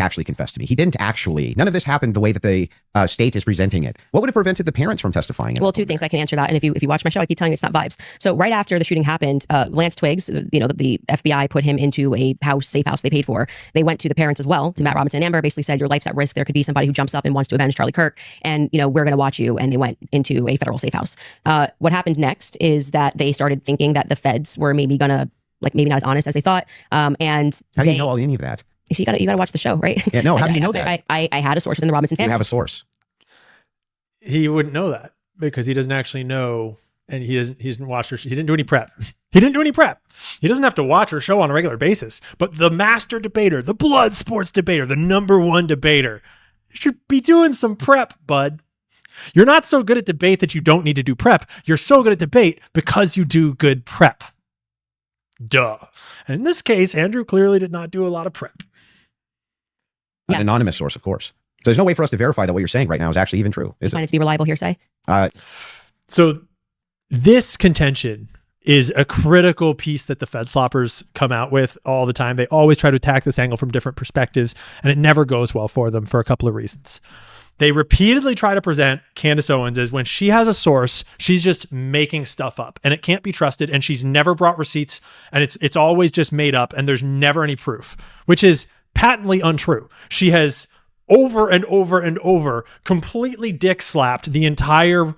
actually confess to me. He didn't actually, none of this happened the way that the state is presenting it. What would have prevented the parents from testifying? Well, two things. I can answer that. And if you watch my show, I keep telling you it's not vibes. So right after the shooting happened, Lance Twiggs, the FBI put him into a safe house they paid for. They went to the parents as well, to Matt Robinson and Amber, basically said, your life's at risk. There could be somebody who jumps up and wants to avenge Charlie Kirk. And, we're going to watch you. And they went into a federal safe house. What happened next is that they started thinking that the feds were maybe going to, maybe not as honest as they thought. And how do you know any of that? So you got to watch the show, right? Yeah, no. How do you know that? I had a source within the Robinson family. You have a source. He wouldn't know that because he doesn't actually know, and he didn't watch her. He didn't do any prep. He didn't do any prep. He doesn't have to watch her show on a regular basis. But the master debater, the blood sports debater, the #1 debater, should be doing some prep, bud. You're not so good at debate that you don't need to do prep. You're so good at debate because you do good prep. Duh. And in this case, Andrew clearly did not do a lot of prep. An anonymous source, of course. So there's no way for us to verify that what you're saying right now is actually even true. Is it? Find it to be reliable hearsay. So this contention is a critical piece that the Fed sloppers come out with all the time. They always try to attack this angle from different perspectives, and it never goes well for them for a couple of reasons. They repeatedly try to present Candace Owens as when she has a source, she's just making stuff up and it can't be trusted. And she's never brought receipts and it's always just made up and there's never any proof, which is patently untrue. She has over and over and over completely dick slapped the entire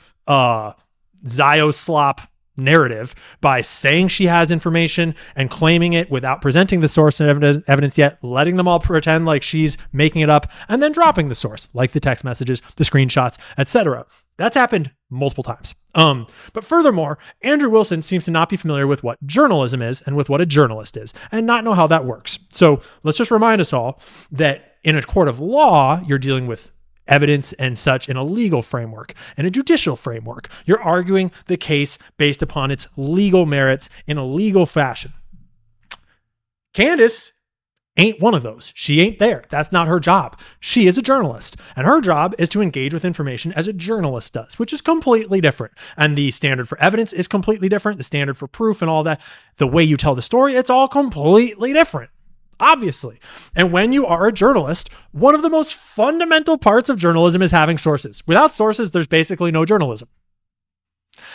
Zioslop narrative by saying she has information and claiming it without presenting the source and evidence yet, letting them all pretend like she's making it up and then dropping the source, like the text messages, the screenshots, etc. That's happened multiple times. But furthermore, Andrew Wilson seems to not be familiar with what journalism is and with what a journalist is and not know how that works. So let's just remind us all that in a court of law, you're dealing with evidence and such in a legal framework and a judicial framework. You're arguing the case based upon its legal merits in a legal fashion. Candace ain't one of those. She ain't there. That's not her job. She is a journalist, and her job is to engage with information as a journalist does, which is completely different. And the standard for evidence is completely different. The standard for proof and all that, the way you tell the story, it's all completely different, obviously. And when you are a journalist, one of the most fundamental parts of journalism is having sources. Without sources, there's basically no journalism.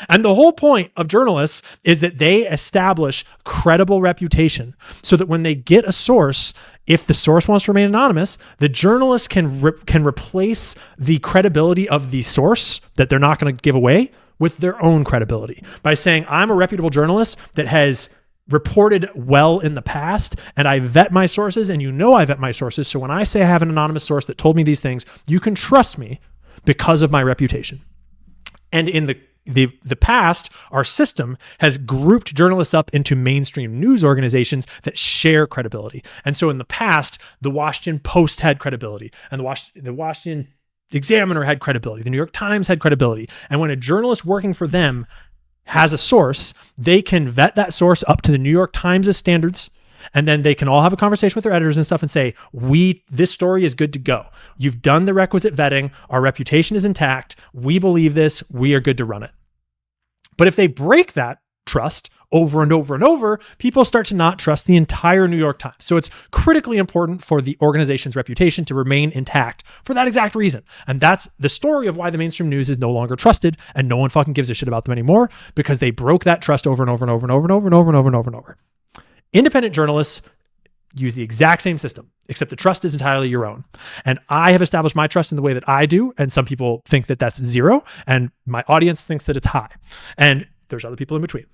And the whole point of journalists is that they establish credible reputation so that when they get a source, if the source wants to remain anonymous, the journalist can replace the credibility of the source that they're not going to give away with their own credibility by saying, I'm a reputable journalist that has reported well in the past, and I vet my sources, and you know I vet my sources. So when I say I have an anonymous source that told me these things, you can trust me because of my reputation. And in the past, our system has grouped journalists up into mainstream news organizations that share credibility. And so in the past, the Washington Post had credibility, and the Washington Examiner had credibility. The New York Times had credibility. And when a journalist working for them has a source, they can vet that source up to the New York Times' standards. And then they can all have a conversation with their editors and stuff and say, this story is good to go. You've done the requisite vetting. Our reputation is intact. We believe this. We are good to run it. But if they break that trust over and over and over, people start to not trust the entire New York Times. So it's critically important for the organization's reputation to remain intact for that exact reason. And that's the story of why the mainstream news is no longer trusted and no one fucking gives a shit about them anymore, because they broke that trust over and over and over and over and over and over and over and over and over. Independent journalists use the exact same system, except the trust is entirely your own. And I have established my trust in the way that I do. And some people think that that's zero. And my audience thinks that it's high. And there's other people in between.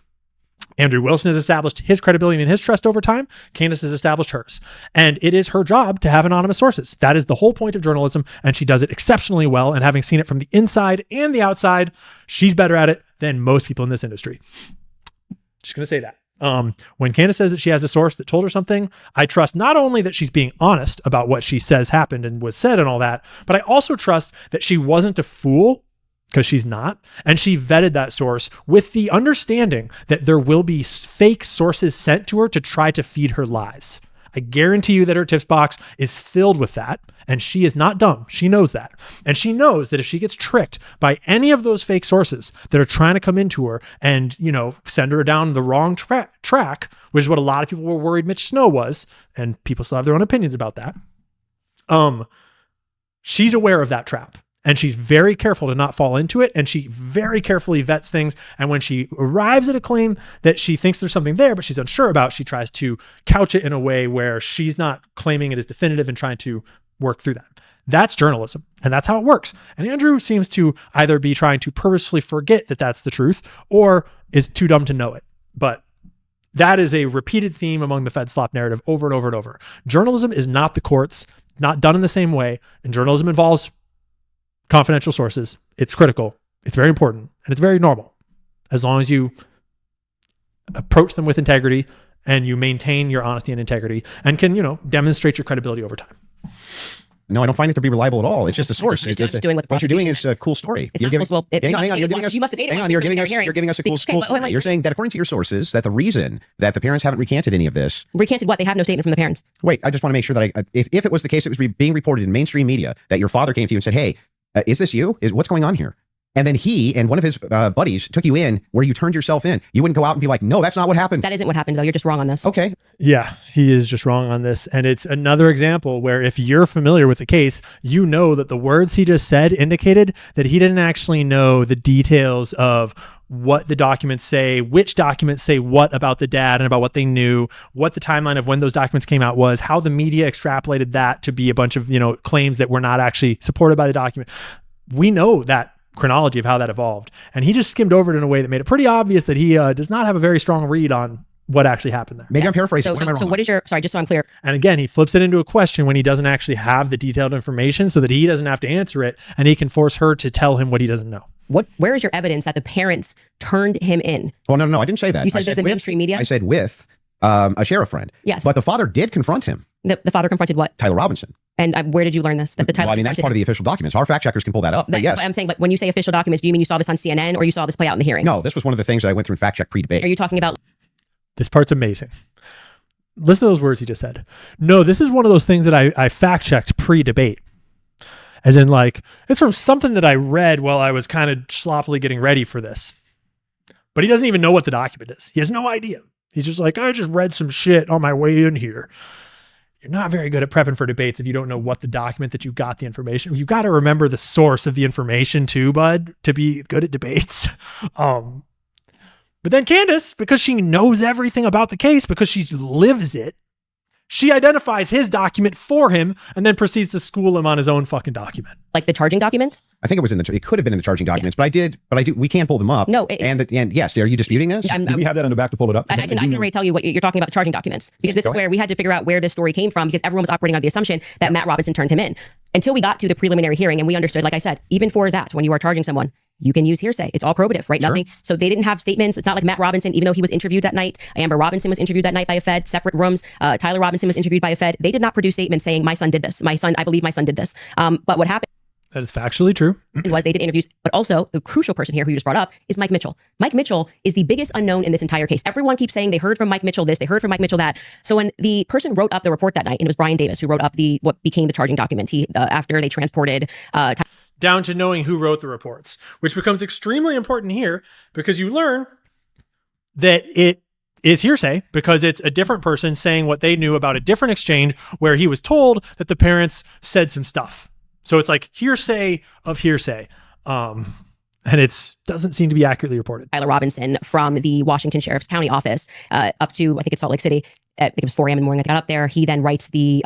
Andrew Wilson has established his credibility and his trust over time. Candace has established hers. And it is her job to have anonymous sources. That is the whole point of journalism. And she does it exceptionally well. And having seen it from the inside and the outside, she's better at it than most people in this industry. Just going to say that. When Candace says that she has a source that told her something, I trust not only that she's being honest about what she says happened and was said and all that, but I also trust that she wasn't a fool, because she's not. And she vetted that source with the understanding that there will be fake sources sent to her to try to feed her lies. I guarantee you that her tips box is filled with that. And she is not dumb. She knows that. And she knows that if she gets tricked by any of those fake sources that are trying to come into her and, send her down the wrong track, which is what a lot of people were worried Mitch Snow was, and people still have their own opinions about that. She's aware of that trap. And she's very careful to not fall into it. And she very carefully vets things. And when she arrives at a claim that she thinks there's something there, but she's unsure about, she tries to couch it in a way where she's not claiming it as definitive and trying to work through that. That's journalism. And that's how it works. And Andrew seems to either be trying to purposefully forget that that's the truth or is too dumb to know it. But that is a repeated theme among the Fed slop narrative over and over and over. Journalism is not the courts, not done in the same way. And journalism involves confidential sources. It's critical. It's very important. And it's very normal. As long as you approach them with integrity and you maintain your honesty and integrity and can, demonstrate your credibility over time. No, I don't find it to be reliable at all. It's just a source. Doing what you're doing is a cool story. Hang on, you're giving us a cool story. You're saying that according to your sources, that the reason that the parents haven't recanted any of this. Recanted what? They have no statement from the parents. Wait, I just want to make sure that if it was the case, it was being reported in mainstream media that your father came to you and said, hey, is this you? What's going on here? And then he and one of his buddies took you in where you turned yourself in. You wouldn't go out and be like, no, that's not what happened. That isn't what happened, though. You're just wrong on this. Okay. Yeah, he is just wrong on this. And it's another example where if you're familiar with the case, you know that the words he just said indicated that he didn't actually know the details of what the documents say, which documents say what about the dad and about what they knew, what the timeline of when those documents came out was, how the media extrapolated that to be a bunch of, claims that were not actually supported by the document. We know that chronology of how that evolved. And he just skimmed over it in a way that made it pretty obvious that he does not have a very strong read on what actually happened there. Maybe I'm paraphrasing. So what is sorry, just so I'm clear. And again, he flips it into a question when he doesn't actually have the detailed information so that he doesn't have to answer it and he can force her to tell him what he doesn't know. Where is your evidence that the parents turned him in? Well, no, I didn't say that. You said it was in mainstream media? I said with a sheriff friend. Yes. But the father did confront him. The father confronted what? Tyler Robinson. And where did you learn this? That the Tyler that's part of the official documents. Our fact checkers can pull that up. But yes. I'm saying, but when you say official documents, do you mean you saw this on CNN or you saw this play out in the hearing? No, this was one of the things that I went through in fact check pre-debate. Are you talking about? This part's amazing. listen to those words he just said. No, this is one of those things that I fact checked pre-debate. As in, like, it's from something that I read while I was kind of sloppily getting ready for this. But he doesn't even know what the document is. He has no idea. He's just like, I just read some shit on my way in here. You're not very good at prepping for debates if you don't know what the document that you got the information. You got to remember the source of the information too, bud, to be good at debates. But then Candace, because she knows everything about the case, because she lives it, she identifies his document for him and then proceeds to school him on his own fucking document. Like the charging documents? I think it could have been in the charging documents, but we can't pull them up. No. And yes, are you disputing this? Do we have that in the back to pull it up? I can already tell you what you're talking about, the charging documents, because this is where we had to figure out where this story came from, because everyone was operating on the assumption that Matt Robinson turned him in. Until we got to the preliminary hearing and we understood, like I said, even for that, when you are charging someone, you can use hearsay. It's all probative, right? Sure. Nothing. So they didn't have statements. It's not like Matt Robinson, even though he was interviewed that night. Amber Robinson was interviewed that night by a Fed, separate rooms. Tyler Robinson was interviewed by a Fed. They did not produce statements saying my son did this. I believe my son did this. But what happened That is factually true. was they did interviews, but also the crucial person here who you just brought up is Mike Mitchell. Mike Mitchell is the biggest unknown in this entire case. Everyone keeps saying they heard from Mike Mitchell this, they heard from Mike Mitchell that. So when the person wrote up the report that night, and it was Brian Davis who wrote up what became the charging documents, he after they transported Down to knowing who wrote the reports, which becomes extremely important here because you learn that it is hearsay because it's a different person saying what they knew about a different exchange where he was told that the parents said some stuff. So it's like hearsay of hearsay. And it doesn't seem to be accurately reported. Tyler Robinson from the Washington Sheriff's County office up to, I think it's Salt Lake City. I think it was 4 a.m. in the morning. I got up there. He then writes the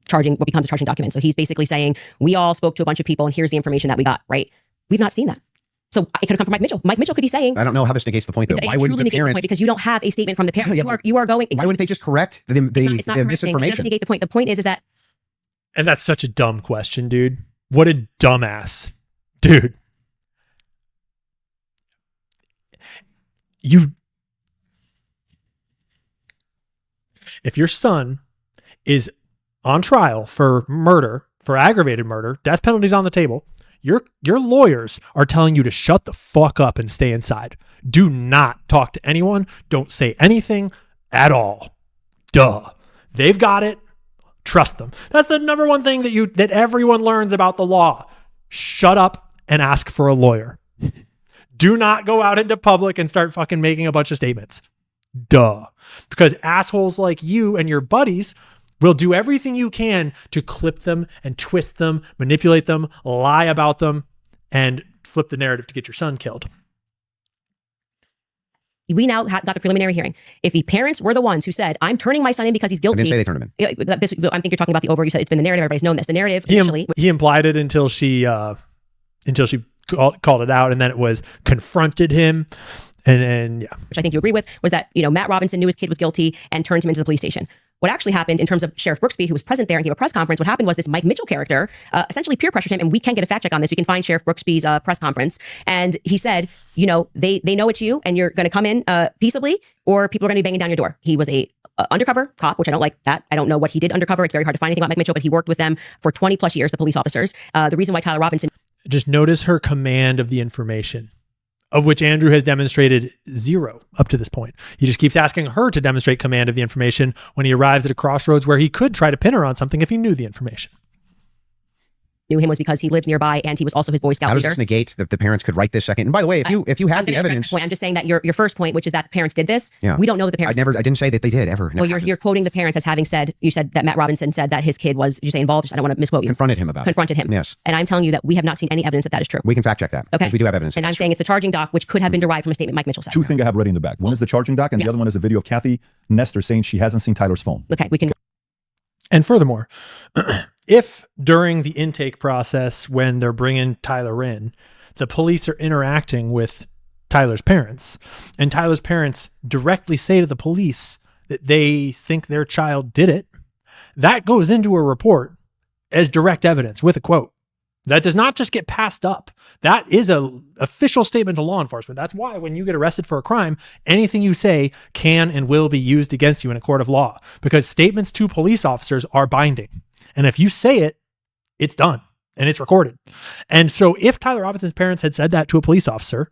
what becomes a charging document. So he's basically saying, we all spoke to a bunch of people and here's the information that we got, right? We've not seen that. So it could have come from Mike Mitchell. Mike Mitchell could be saying, I don't know how this negates the point though. Why wouldn't the parent? Because you don't have a statement from the parents. You are going. Why wouldn't they just correct It's not this correcting. It information? doesn't negate the point. The point is that. And that's such a dumb question, dude. What a dumbass. Dude. If your son is on trial for murder, for aggravated murder, death penalty's on the table, your lawyers are telling you to shut the fuck up and stay inside. Do not talk to anyone. Don't say anything at all. Duh. They've got it. Trust them. That's the number one thing that everyone learns about the law. Shut up and ask for a lawyer. Do not go out into public and start fucking making a bunch of statements. Duh. Because assholes like you and your buddies will do everything you can to clip them and twist them, manipulate them, lie about them, and flip the narrative to get your son killed. We now got the preliminary hearing. If the parents were the ones who saed, I'm turning my son in because he's guilty. I didn't say they turned him in. I think you're talking about the over. You said it's been the narrative. Everybody's known this. The narrative initially. He implied it until she called it out, and then it was confronted him. And yeah. Which I think you agree with, was that, Matt Robinson knew his kid was guilty and turned him into the police station. What actually happened in terms of Sheriff Brooksby, who was present there and gave a press conference, what happened was this Mike Mitchell character essentially peer pressured him, and we can get a fact check on this. We can find Sheriff Brooksby's press conference. And he said, they know it's you and you're going to come in peaceably or people are going to be banging down your door. He was a undercover cop, which I don't like that. I don't know what he did undercover. It's very hard to find anything about Mike Mitchell, but he worked with them for 20 plus years, the police officers. The reason why Tyler Robinson... Just notice her command of the information, of which Andrew has demonstrated zero up to this point. He just keeps asking her to demonstrate command of the information when he arrives at a crossroads where he could try to pin her on something if he knew the information. Knew him was because he lived nearby and he was also his Boy Scout How does leader. this negate that the parents could write this second? And by the way, if you had the evidence, I'm just saying that your first point, which is that the parents did this. Yeah. We don't know that the parents. I didn't say that they did ever. Well, you're quoting the parents as having said. You said that Matt Robinson said that his kid was. You say involved. I don't want to misquote you. Confronted him about Confronted him. Yes. And I'm telling you that we have not seen any evidence that is true. We can fact check that. Okay. Because we do have evidence. And I'm saying it's the charging doc, which could have been derived from a statement Mike Mitchell said. Two things I have ready in the back. One is the charging doc, and the Yes. other one is a video of Kathy Nestor saying she hasn't seen Tyler's phone. Okay, we can. And furthermore, if during the intake process, when they're bringing Tyler in, the police are interacting with Tyler's parents, and Tyler's parents directly say to the police that they think their child did it, that goes into a report as direct evidence with a quote. That does not just get passed up. That is an official statement to law enforcement. That's why when you get arrested for a crime, anything you say can and will be used against you in a court of law, because statements to police officers are binding. And if you say it, it's done and it's recorded. And so if Tyler Robinson's parents had said that to a police officer,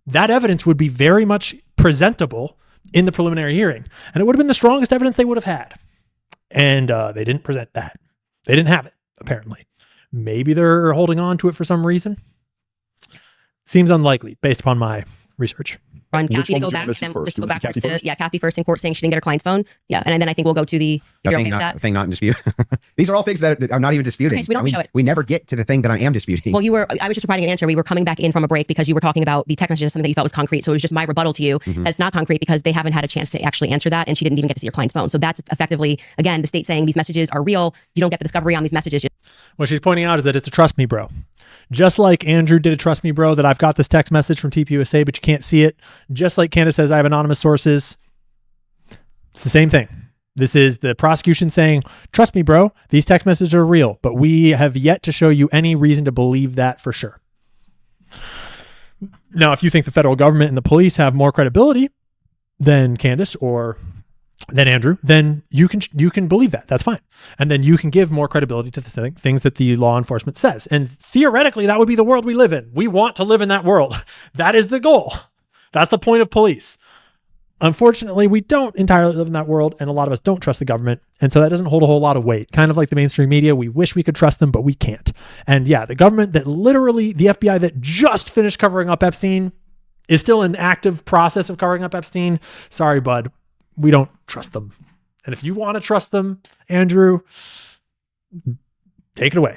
that evidence would be very much presentable in the preliminary hearing. And it would have been the strongest evidence they would have had. And they didn't present that. They didn't have it, apparently. Maybe they're holding on to it for some reason. Seems unlikely based upon my research. On Which Kathy to one go would you back, listen then first? just go Was it back Kathy to first? Kathy first in court saying she didn't get her client's phone. Yeah, and then I think we'll go to the. If you're okay with that. Thing not in dispute. These are all things that I'm not even disputing. Okay, so we don't show it. We never get to the thing that I am disputing. Well, I was just providing an answer. We were coming back in from a break because you were talking about the text messages, something that you felt was concrete. So it was just my rebuttal to you that it's not concrete because they haven't had a chance to actually answer that, and she didn't even get to see your client's phone. So that's effectively, again, the state saying these messages are real. You don't get the discovery on these messages. What she's pointing out is that it's a trust me, bro. Just like Andrew did a trust me, bro, that I've got this text message from TPUSA, but you can't see it. Just like Candace says, I have anonymous sources. It's the same thing. This is the prosecution saying, trust me, bro, these text messages are real, but we have yet to show you any reason to believe that for sure. Now, if you think the federal government and the police have more credibility than Candace or than Andrew, then you can believe that. That's fine. And then you can give more credibility to the things that the law enforcement says. And theoretically, that would be the world we live in. We want to live in that world. That is the goal. That's the point of police. Unfortunately, we don't entirely live in that world, and a lot of us don't trust the government. And so that doesn't hold a whole lot of weight. Kind of like the mainstream media, we wish we could trust them, but we can't. And yeah, the government that literally, the FBI that just finished covering up Epstein is still in active process of covering up Epstein. Sorry, bud. We don't trust them. And if you want to trust them, Andrew, take it away.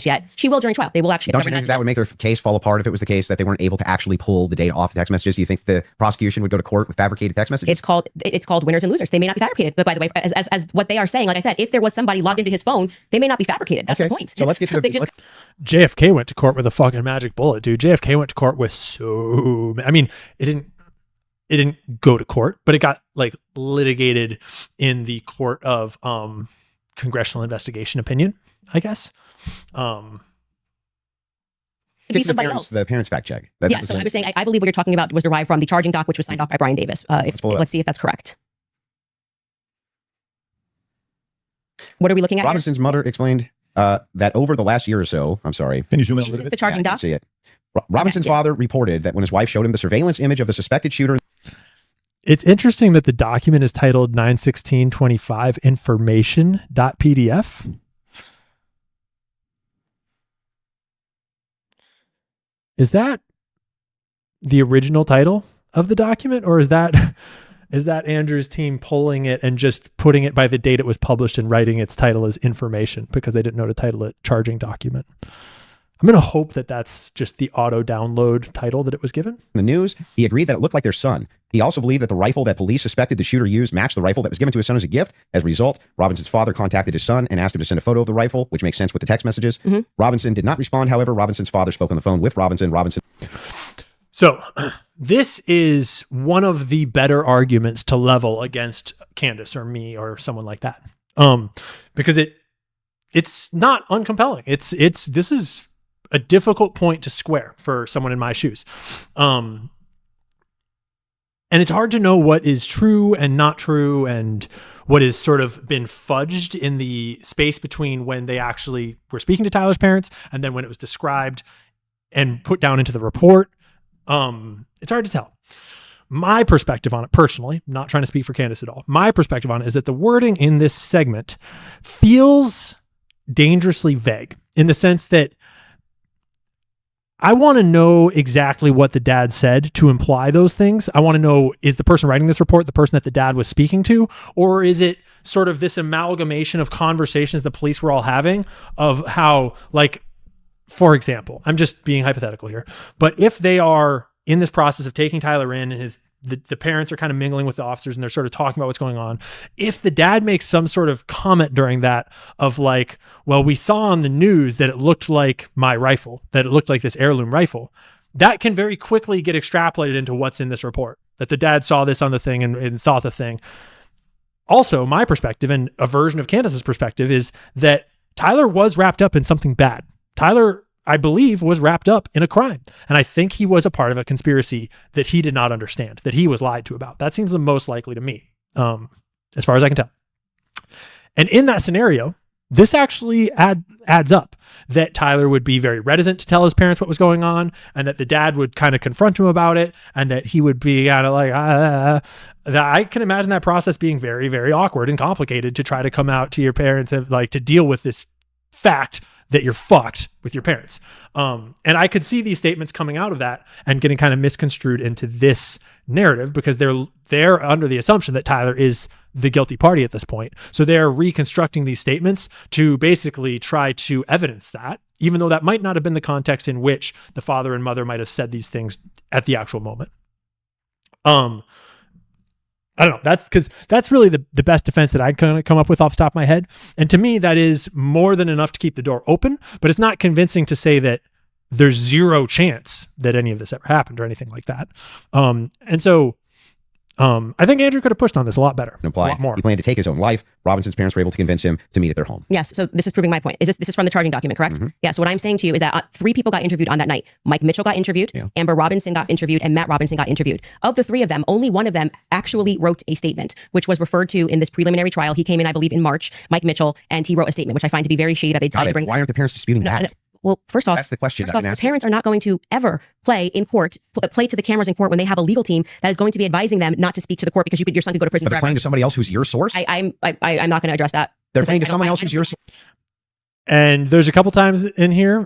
Yet she will during trial. They will actually. Don't you think that would make their case fall apart if it was the case that they weren't able to actually pull the data off the text messages? Do you think the prosecution would go to court with fabricated text messages? It's called winners and losers. They may not be fabricated, but by the way, as what they are saying, like I said, if there was somebody logged into his phone, they may not be fabricated. That's the point. So let's get to the. JFK went to court with a fucking magic bullet, dude. JFK went to court with it didn't go to court, but it got like litigated in the court of congressional investigation opinion, I guess. Be somebody else. The parents fact check. So I was saying, I believe what you're talking about was derived from the charging doc, which was signed off by Brian Davis. Let's see if that's correct. What are we looking at? Robinson's mother explained that over the last year or so, I'm sorry. Can you zoom in a little bit? The charging doc. See it. Robinson's father reported that when his wife showed him the surveillance image of the suspected shooter. It's interesting that the document is titled 9/16/25 information.pdf. Is that the original title of the document, or is that Andrew's team pulling it and just putting it by the date it was published and writing its title as information because they didn't know to title it charging document? I'm going to hope that that's just the auto download title that it was given. In the news, he agreed that it looked like their son. He also believed that the rifle that police suspected the shooter used matched the rifle that was given to his son as a gift. As a result, Robinson's father contacted his son and asked him to send a photo of the rifle, which makes sense with the text messages. Mm-hmm. Robinson did not respond. However, Robinson's father spoke on the phone with Robinson. So this is one of the better arguments to level against Candace or me or someone like that. Because it's not uncompelling. This is a difficult point to square for someone in my shoes. And it's hard to know what is true and not true and what is sort of been fudged in the space between when they actually were speaking to Tyler's parents and then when it was described and put down into the report. It's hard to tell. My perspective on it personally, not trying to speak for Candace at all, my perspective on it is that the wording in this segment feels dangerously vague in the sense that I want to know exactly what the dad said to imply those things. I want to know, is the person writing this report the person that the dad was speaking to? Or is it sort of this amalgamation of conversations the police were all having of how, like, for example, I'm just being hypothetical here, but if they are in this process of taking Tyler in and the parents are kind of mingling with the officers and they're sort of talking about what's going on. If the dad makes some sort of comment during that of like, well, we saw on the news that it looked like my rifle, that it looked like this heirloom rifle, that can very quickly get extrapolated into what's in this report, that the dad saw this on the thing and thought the thing. Also, my perspective and a version of Candace's perspective is that Tyler was wrapped up in something bad. Tyler, I believe, was wrapped up in a crime. And I think he was a part of a conspiracy that he did not understand, that he was lied to about. That seems the most likely to me, as far as I can tell. And in that scenario, this actually adds up, that Tyler would be very reticent to tell his parents what was going on, and that the dad would kind of confront him about it, and that he would be kind of like, that I can imagine that process being very, very awkward and complicated to try to come out to your parents and like to deal with this fact that you're fucked with your parents. And I could see these statements coming out of that and getting kind of misconstrued into this narrative because they're under the assumption that Tyler is the guilty party at this point. So they're reconstructing these statements to basically try to evidence that, even though that might not have been the context in which the father and mother might have said these things at the actual moment. I don't know. That's really the best defense that I can come up with off the top of my head. And to me, that is more than enough to keep the door open, but it's not convincing to say that there's zero chance that any of this ever happened or anything like that. And so I think Andrew could have pushed on this a lot better. A lot more. He planned to take his own life. Robinson's parents were able to convince him to meet at their home. Yes. So this is proving my point. This is from the charging document, correct? Mm-hmm. Yeah. So what I'm saying to you is that 3 people got interviewed on that night. Mike Mitchell got interviewed, Amber Robinson got interviewed, and Matt Robinson got interviewed. Of the 3 of them, only one of them actually wrote a statement, which was referred to in this preliminary trial. He came in, I believe, in March, Mike Mitchell, and he wrote a statement, which I find to be very shady that they decided to bring. Why aren't the parents disputing that? Well, first off, that's the question. The parents are not going to ever play in court, play to the cameras in court when they have a legal team that is going to be advising them not to speak to the court because your son could go to prison But they're forever. playing to somebody else who's your source? I'm not going to address that. They're playing to someone else who's your source. And there's a couple times in here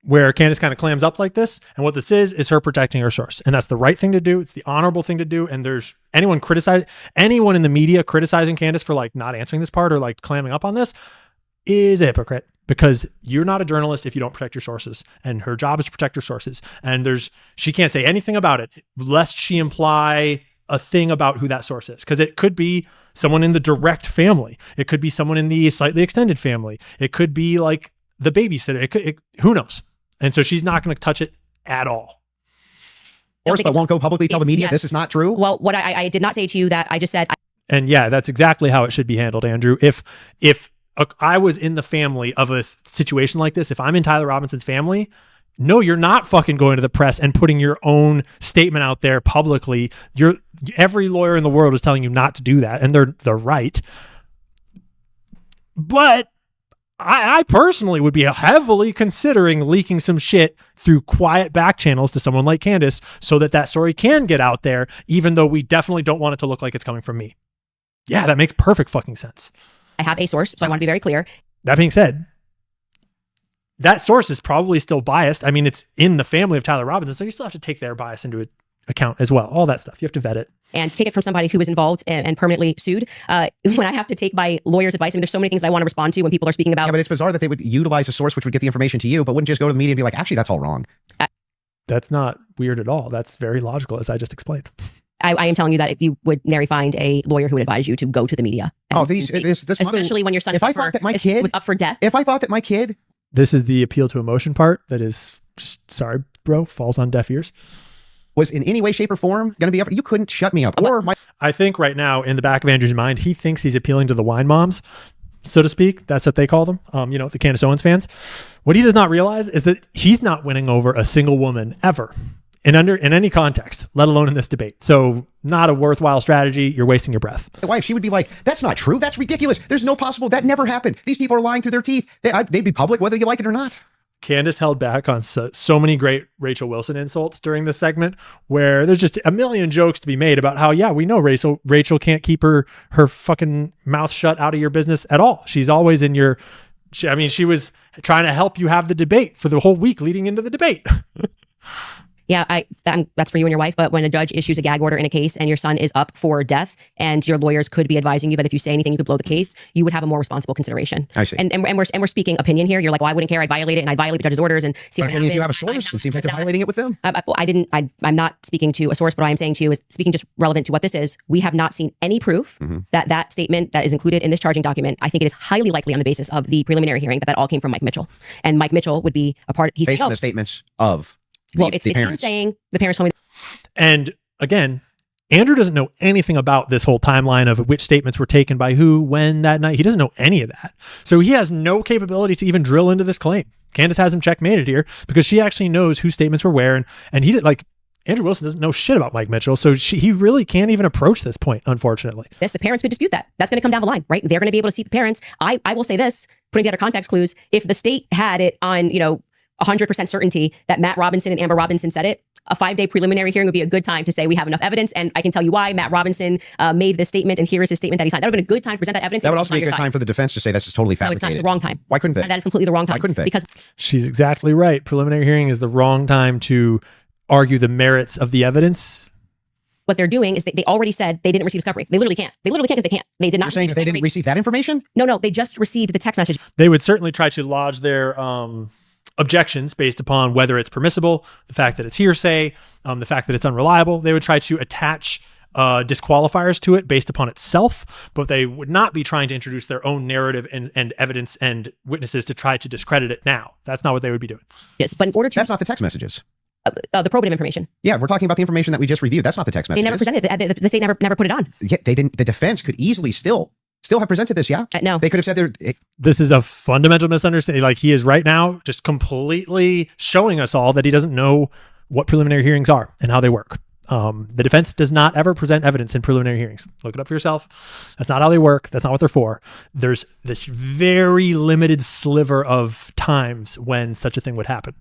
where Candace kind of clams up like this. And what this is her protecting her source. And that's the right thing to do. It's the honorable thing to do. And there's anyone in the media criticizing Candace for like not answering this part or like clamming up on this is a hypocrite. Because you're not a journalist if you don't protect your sources, and her job is to protect her sources. And she can't say anything about it lest she imply a thing about who that source is. Because it could be someone in the direct family. It could be someone in the slightly extended family. It could be like the babysitter. Who knows? And so she's not going to touch it at all. But won't go publicly tell the media this is not true? Well, what I did not say to you that I just said. And yeah, that's exactly how it should be handled, Andrew. If I was in the family of a situation like this, if I'm in Tyler Robinson's family, no, you're not fucking going to the press and putting your own statement out there publicly. Every lawyer in the world is telling you not to do that, and they're right. But I personally would be heavily considering leaking some shit through quiet back channels to someone like Candace so that story can get out there, even though we definitely don't want it to look like it's coming from me. Yeah, that makes perfect fucking sense. I have a source, so I want to be very clear. That being said, that source is probably still biased. I mean, it's in the family of Tyler Robinson, so you still have to take their bias into account as well. All that stuff. You have to vet it. And take it from somebody who was involved and permanently sued. When I have to take my lawyer's advice, I mean, there's so many things I want to respond to when people are speaking about. Yeah, but it's bizarre that they would utilize a source which would get the information to you, but wouldn't just go to the media and be like, actually, that's all wrong. That's not weird at all. That's very logical, as I just explained. I am telling you that if you would nary find a lawyer who would advise you to go to the media. Especially when your son was up for death. If I thought that my kid... This is the appeal to emotion part that is just, sorry, bro, falls on deaf ears. Was in any way, shape, or form going to be up. You couldn't shut me up. I think right now, in the back of Andrew's mind, he thinks he's appealing to the wine moms, so to speak. That's what they call them. The Candace Owens fans. What he does not realize is that he's not winning over a single woman ever. In any context, let alone in this debate. So not a worthwhile strategy. You're wasting your breath. My wife, she would be like, that's not true. That's ridiculous. There's no possible. That never happened. These people are lying through their teeth. They'd be public whether you like it or not. Candace held back on so many great Rachel Wilson insults during this segment where there's just a million jokes to be made about how, yeah, we know Rachel can't keep her fucking mouth shut out of your business at all. She's always in your... she was trying to help you have the debate for the whole week leading into the debate. Yeah, that's for you and your wife. But when a judge issues a gag order in a case and your son is up for death and your lawyers could be advising you that if you say anything, you could blow the case, you would have a more responsible consideration. I see. And we're speaking opinion here. You're like, well, I wouldn't care. I'd violate it and I'd violate the judge's orders and see what happens. If you have a source, it seems like they're violating it with them. I'm not speaking to a source, but what I'm saying to you is speaking just relevant to what this is. We have not seen any proof that statement that is included in this charging document. I think it is highly likely on the basis of the preliminary hearing that all came from Mike Mitchell. And Mike Mitchell would be a part. Based on the statements of... It's him saying the parents told me. And again, Andrew doesn't know anything about this whole timeline of which statements were taken by who, when, that night. He doesn't know any of that. So he has no capability to even drill into this claim. Candace has him checkmated here because she actually knows whose statements were where. And he did Andrew Wilson doesn't know shit about Mike Mitchell. So he really can't even approach this point, unfortunately. Yes, the parents could dispute that. That's going to come down the line, right? They're going to be able to see the parents. I will say this, putting together context clues. If the state had it on, 100% certainty that Matt Robinson and Amber Robinson said it, a 5-day preliminary hearing would be a good time to say we have enough evidence, and I can tell you why Matt Robinson made this statement, and here is his statement that he signed. That would have been a good time to present that evidence. That would also be a good time for the defense to say this is totally No, it's fabricated. not. It's the wrong time. Why couldn't they? That is completely the wrong time. Why couldn't they? Because She's exactly right. Preliminary hearing is the wrong time to argue the merits of the evidence. what they're doing is they already said they didn't receive discovery. They literally can't. They literally can't because they can't. They did not. You're saying that they didn't receive that information? No, they just received the text message. They would certainly try to lodge their objections based upon whether it's permissible, the fact that it's hearsay, the fact that it's unreliable. They would try to attach disqualifiers to it based upon itself, but they would not be trying to introduce their own narrative and evidence and witnesses to try to discredit it now. That's not what they would be doing. Yes, but in order to That's not the text messages. the probative information, Yeah, we're talking about the information that we just reviewed. That's not the text they messages. never presented it. The state never put it on. Yeah, they didn't. The defense could easily still have presented this. Yeah, No. they could have said they're. This is a fundamental misunderstanding. Like, he is right now just completely showing us all that he doesn't know what preliminary hearings are and how they work. The defense does not ever present evidence in preliminary hearings. Look it up for yourself. That's not how they work. That's not what they're for. There's this very limited sliver of times when such a thing would happen.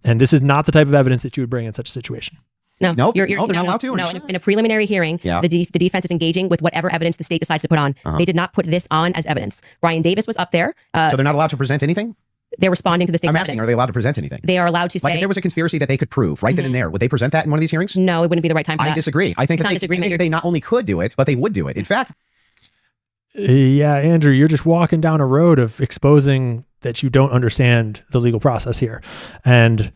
And this is not the type of evidence that you would bring in such a situation. No, Nope. No, they're not allowed to, or No, something? in a preliminary hearing, Yeah. the defense is engaging with whatever evidence the state decides to put on. They did not put this on as evidence. Brian Davis was up there. So they're not allowed to present anything? They're responding to the state's I'm asking, evidence. are they allowed to present anything? They are allowed to say, Like if there was a conspiracy that they could prove right then and there, would they present that in one of these hearings? no, it wouldn't be the right time for I that. disagree. I think, It's that not they, I disagreement. think they not only could do it, but they would do it. In fact, Yeah, Andrew, you're just walking down a road of exposing that you don't understand the legal process here. And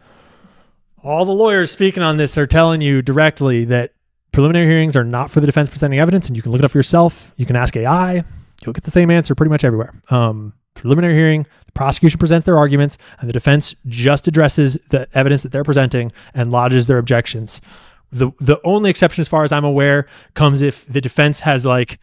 all the lawyers speaking on this are telling you directly that preliminary hearings are not for the defense presenting evidence, and you can look it up for yourself. You can ask AI. You'll get the same answer pretty much everywhere. Preliminary hearing, the prosecution presents their arguments, and the defense just addresses the evidence that they're presenting and lodges their objections. The only exception, as far as I'm aware, comes if the defense has like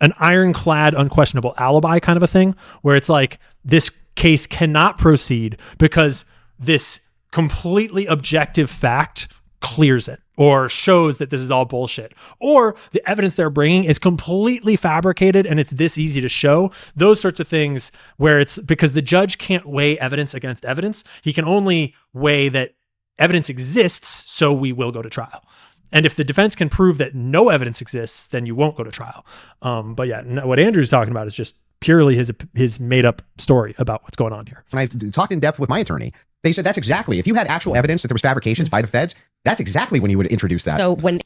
an ironclad, unquestionable alibi kind of a thing, where it's like, this case cannot proceed because this completely objective fact clears it or shows that this is all bullshit, or the evidence they're bringing is completely fabricated and it's this easy to show. Those sorts of things where it's because the judge can't weigh evidence against evidence. He can only weigh that evidence exists, so we will go to trial. And if the defense can prove that no evidence exists, then you won't go to trial. But yeah, what Andrew's talking about is just purely his made up story about what's going on here. when I talked in depth with my attorney, they said that's exactly, if you had actual evidence that there was fabrications by the feds, that's exactly when you would introduce that.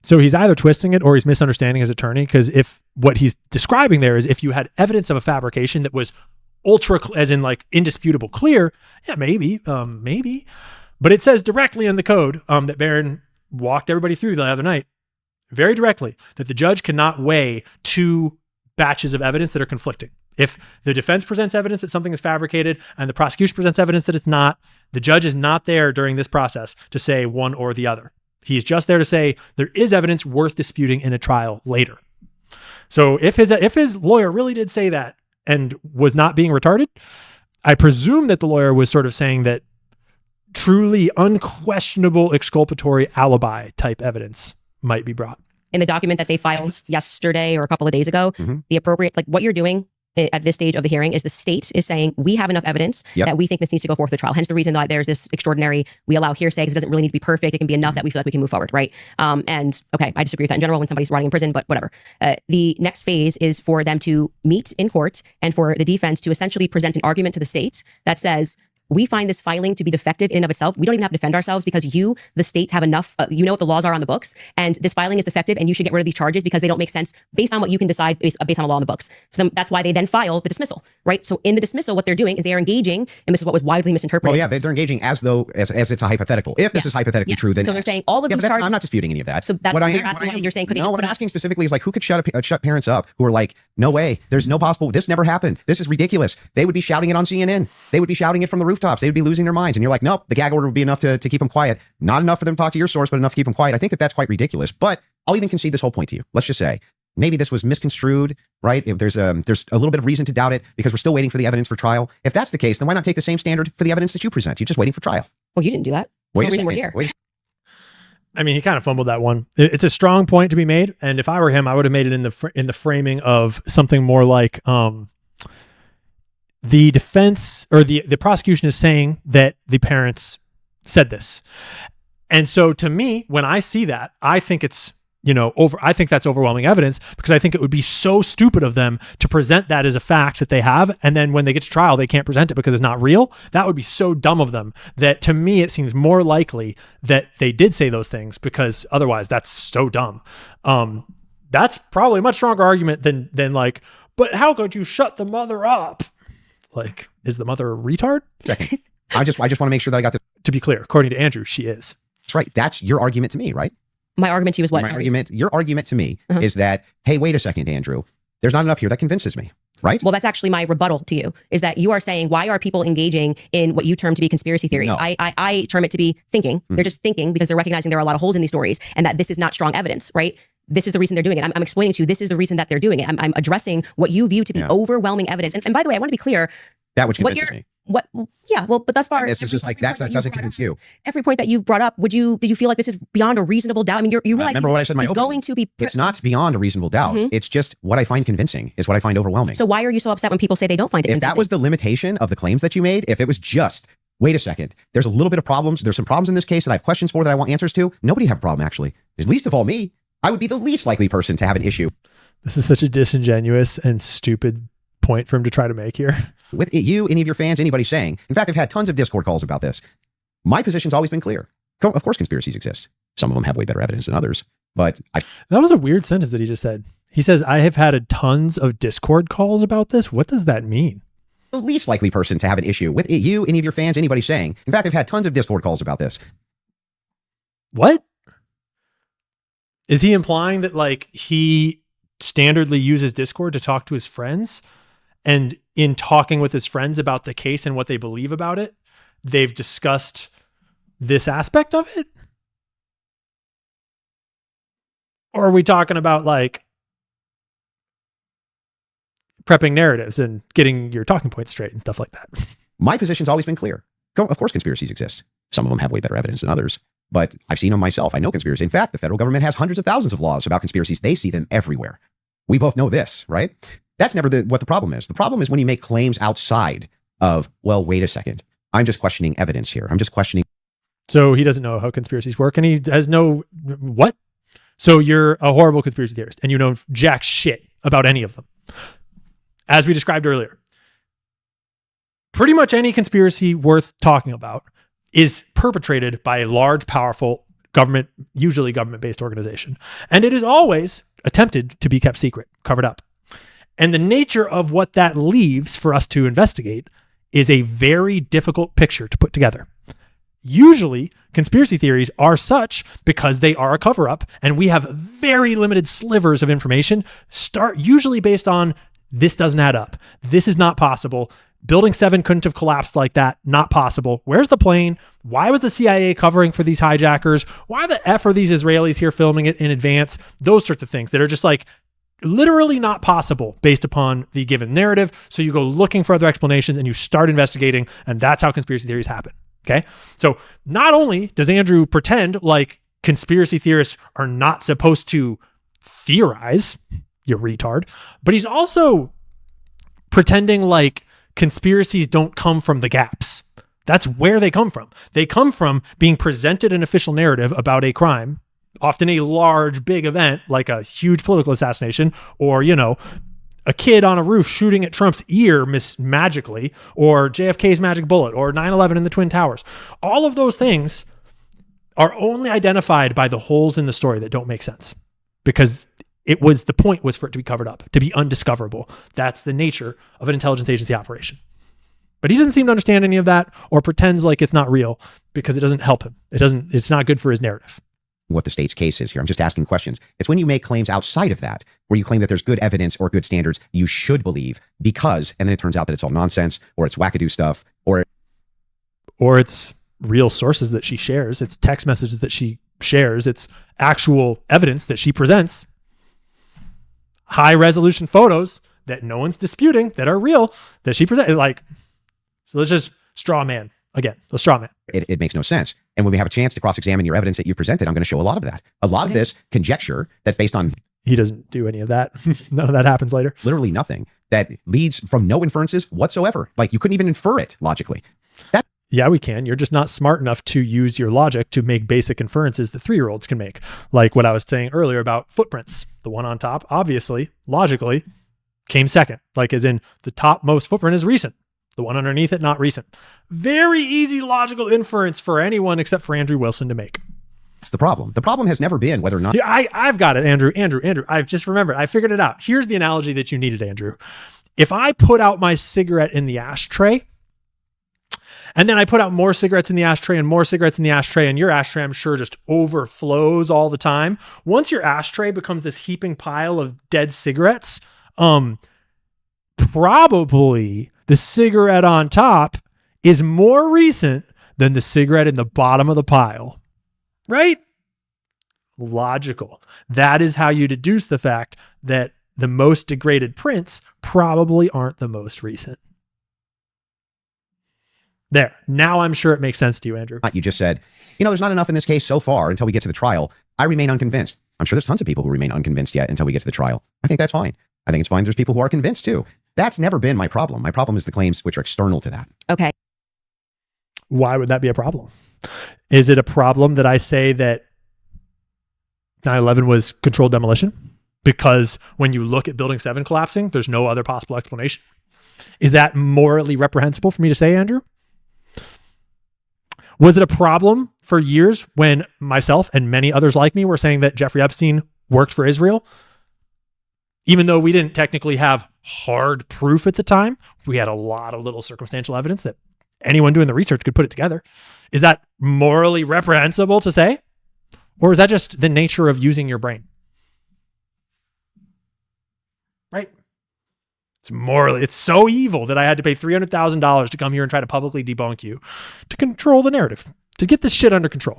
So he's either twisting it or he's misunderstanding his attorney, because if what he's describing there is if you had evidence of a fabrication that was as in like indisputable clear, yeah, maybe. But it says directly in the code that Barron walked everybody through the other night, very directly, that the judge cannot weigh two batches of evidence that are conflicting. If the defense presents evidence that something is fabricated and the prosecution presents evidence that it's not, the judge is not there during this process to say one or the other. He's just there to say there is evidence worth disputing in a trial later. So if his lawyer really did say that and was not being retarded, I presume that the lawyer was sort of saying that truly unquestionable exculpatory alibi type evidence might be brought. in the document that they filed yesterday or a couple of days ago, the appropriate, like what you're doing at this stage of the hearing is the state is saying we have enough evidence that we think this needs to go forth to trial. Hence the reason that there's this extraordinary, we allow hearsay because it doesn't really need to be perfect. It can be enough that we feel like we can move forward, right? And okay, I disagree with that in general when somebody's rotting in prison, but whatever. The next phase is for them to meet in court and for the defense to essentially present an argument to the state that says, we find this filing to be defective in and of itself. We don't even have to defend ourselves because you, the state, have enough, you know what the laws are on the books, and this filing is defective and you should get rid of these charges because they don't make sense based on what you can decide based on the law on the books. So then that's why they then file the dismissal, right? So in the dismissal, what they're doing is they are engaging, and this is what was widely misinterpreted. Well, yeah, they're engaging as though, as it's a hypothetical. If this is hypothetically true, then so they're saying all of these charges. I'm not disputing any of that. So that's what you're saying. No, what I'm asking specifically is like, who could shut parents up who are like, no way, there's no possible, this never happened. This is ridiculous. They would be shouting it on CNN. They would be shouting it from the rooftops. They would be losing their minds. And you're like, nope, the gag order would be enough to keep them quiet. Not enough for them to talk to your source, but enough to keep them quiet. I think that's quite ridiculous. But I'll even concede this whole point to you. Let's just say maybe this was misconstrued, right? If there's a little bit of reason to doubt it because we're still waiting for the evidence for trial. If that's the case, then why not take the same standard for the evidence that you present? You're just waiting for trial. Well, you didn't do that. Wait So a we're second. here. I mean, he kind of fumbled that one. It's a strong point to be made, and if I were him, I would have made it in the framing of something more like the defense or the prosecution is saying that the parents said this, And so to me, when I see that, I think it's, I think that's overwhelming evidence, because I think it would be so stupid of them to present that as a fact that they have. And then when they get to trial, they can't present it because it's not real. That would be so dumb of them, that to me, it seems more likely that they did say those things, because otherwise that's so dumb. That's probably a much stronger argument than like, but how could you shut the mother up? Like, is the mother a retard? Second. I just want to make sure that I got this. To be clear, according to Andrew, she is. That's right. That's your argument to me, right? My argument to you is what? Your argument to me is that, hey, wait a second, Andrew, there's not enough here that convinces me, right? Well, that's actually my rebuttal to you, is that you are saying, why are people engaging in what you term to be conspiracy theories? No. I term it to be thinking. They're just thinking because they're recognizing there are a lot of holes in these stories and that this is not strong evidence, right? This is the reason they're doing it. I'm explaining to you, this is the reason that they're doing it. I'm addressing what you view to be overwhelming evidence. And by the way, I want to be clear. That which convinces me. But thus far, this is just like, that doesn't convince you. Every point that you've brought up, did you feel like this is beyond a reasonable doubt? I mean, you realize remember what I said in my opening? going to be. It's not beyond a reasonable doubt. It's just what I find convincing is what I find overwhelming. So why are you so upset when people say they don't find it If that was the limitation of the claims that you made, if it was just, wait a second, there's a little bit of problems, there's some problems in this case that I have questions for that I want answers to, nobody have a problem, actually. At least of all me. I would be the least likely person to have an issue. This is such a disingenuous and stupid point for him to try to make here. With you, any of your fans, anybody saying, in fact, I've had tons of Discord calls about this. My position's always been clear. Of course, conspiracies exist. Some of them have way better evidence than others, but that was a weird sentence that he just said. He says, I have had tons of Discord calls about this. What does that mean? The least likely person to have an issue with you, any of your fans, anybody saying, in fact, I've had tons of Discord calls about this. What? Is he implying that like he standardly uses Discord to talk to his friends, and in talking with his friends about the case and what they believe about it, they've discussed this aspect of it? Or are we talking about like prepping narratives and getting your talking points straight and stuff like that? My position's always been clear. Of course, conspiracies exist. Some of them have way better evidence than others, but I've seen them myself. I know conspiracy. In fact, the federal government has hundreds of thousands of laws about conspiracies. They see them everywhere. We both know this, right? That's never what the problem is. The problem is when you make claims outside of, well, wait a second, I'm just questioning evidence here. I'm just questioning. So he doesn't know how conspiracies work, and he has no, what? So you're a horrible conspiracy theorist and you know jack shit about any of them. As we described earlier, pretty much any conspiracy worth talking about is perpetrated by a large, powerful government, usually government-based organization. And it is always attempted to be kept secret, covered up. And the nature of what that leaves for us to investigate is a very difficult picture to put together. Usually, conspiracy theories are such because they are a cover-up, and we have very limited slivers of information, usually based on this doesn't add up. This is not possible. Building 7 couldn't have collapsed like that. Not possible. Where's the plane? Why was the CIA covering for these hijackers? Why the F are these Israelis here filming it in advance? Those sorts of things that are just like literally not possible based upon the given narrative. So you go looking for other explanations and you start investigating, and that's how conspiracy theories happen. Okay. So not only does Andrew pretend like conspiracy theorists are not supposed to theorize, you retard, but he's also pretending like conspiracies don't come from the gaps. That's where they come from. They come from being presented an official narrative about a crime, often a large, big event like a huge political assassination, or, a kid on a roof shooting at Trump's ear magically, or JFK's magic bullet, or 9/11 in the Twin Towers. All of those things are only identified by the holes in the story that don't make sense, because the point was for it to be covered up, to be undiscoverable. That's the nature of an intelligence agency operation. But he doesn't seem to understand any of that, or pretends like it's not real because it doesn't help him. It's not good for his narrative. What the state's case is here. I'm just asking questions. It's when you make claims outside of that, where you claim that there's good evidence or good standards you should believe because, and then it turns out that it's all nonsense, or it's wackadoo stuff, or it's real sources that she shares. It's text messages that she shares. It's actual evidence that she presents. High resolution photos that no one's disputing, that are real, that she presented. So let's just straw man again. Let's straw man. It makes no sense. And when we have a chance to cross-examine your evidence that you presented, I'm going to show a lot of that. A lot of this conjecture that's based on... He doesn't do any of that. None of that happens later. Literally nothing. That leads from no inferences whatsoever. Like you couldn't even infer it logically. Yeah, we can. You're just not smart enough to use your logic to make basic inferences that 3-year-olds can make. Like what I was saying earlier about footprints. The one on top, obviously, logically, came second. Like as in the topmost footprint is recent. The one underneath it, not recent. Very easy logical inference for anyone except for Andrew Wilson to make. That's the problem. The problem has never been whether or not... Yeah, I've got it, Andrew. I've just remembered. I figured it out. Here's the analogy that you needed, Andrew. If I put out my cigarette in the ashtray, and then I put out more cigarettes in the ashtray and more cigarettes in the ashtray, and your ashtray, I'm sure, just overflows all the time. Once your ashtray becomes this heaping pile of dead cigarettes, probably the cigarette on top is more recent than the cigarette in the bottom of the pile. Right? Logical. That is how you deduce the fact that the most degraded prints probably aren't the most recent. There. Now I'm sure it makes sense to you, Andrew. You just said, there's not enough in this case so far until we get to the trial. I remain unconvinced. I'm sure there's tons of people who remain unconvinced yet until we get to the trial. I think that's fine. I think it's fine. There's people who are convinced too. That's never been my problem. My problem is the claims which are external to that. Okay. Why would that be a problem? Is it a problem that I say that 9/11 was controlled demolition? Because when you look at Building 7 collapsing, there's no other possible explanation. Is that morally reprehensible for me to say, Andrew? Was it a problem for years when myself and many others like me were saying that Jeffrey Epstein worked for Israel? Even though we didn't technically have hard proof at the time, we had a lot of little circumstantial evidence that anyone doing the research could put it together. Is that morally reprehensible to say? Or is that just the nature of using your brain? Right? It's so evil that I had to pay $300,000 to come here and try to publicly debunk you, to control the narrative, to get this shit under control.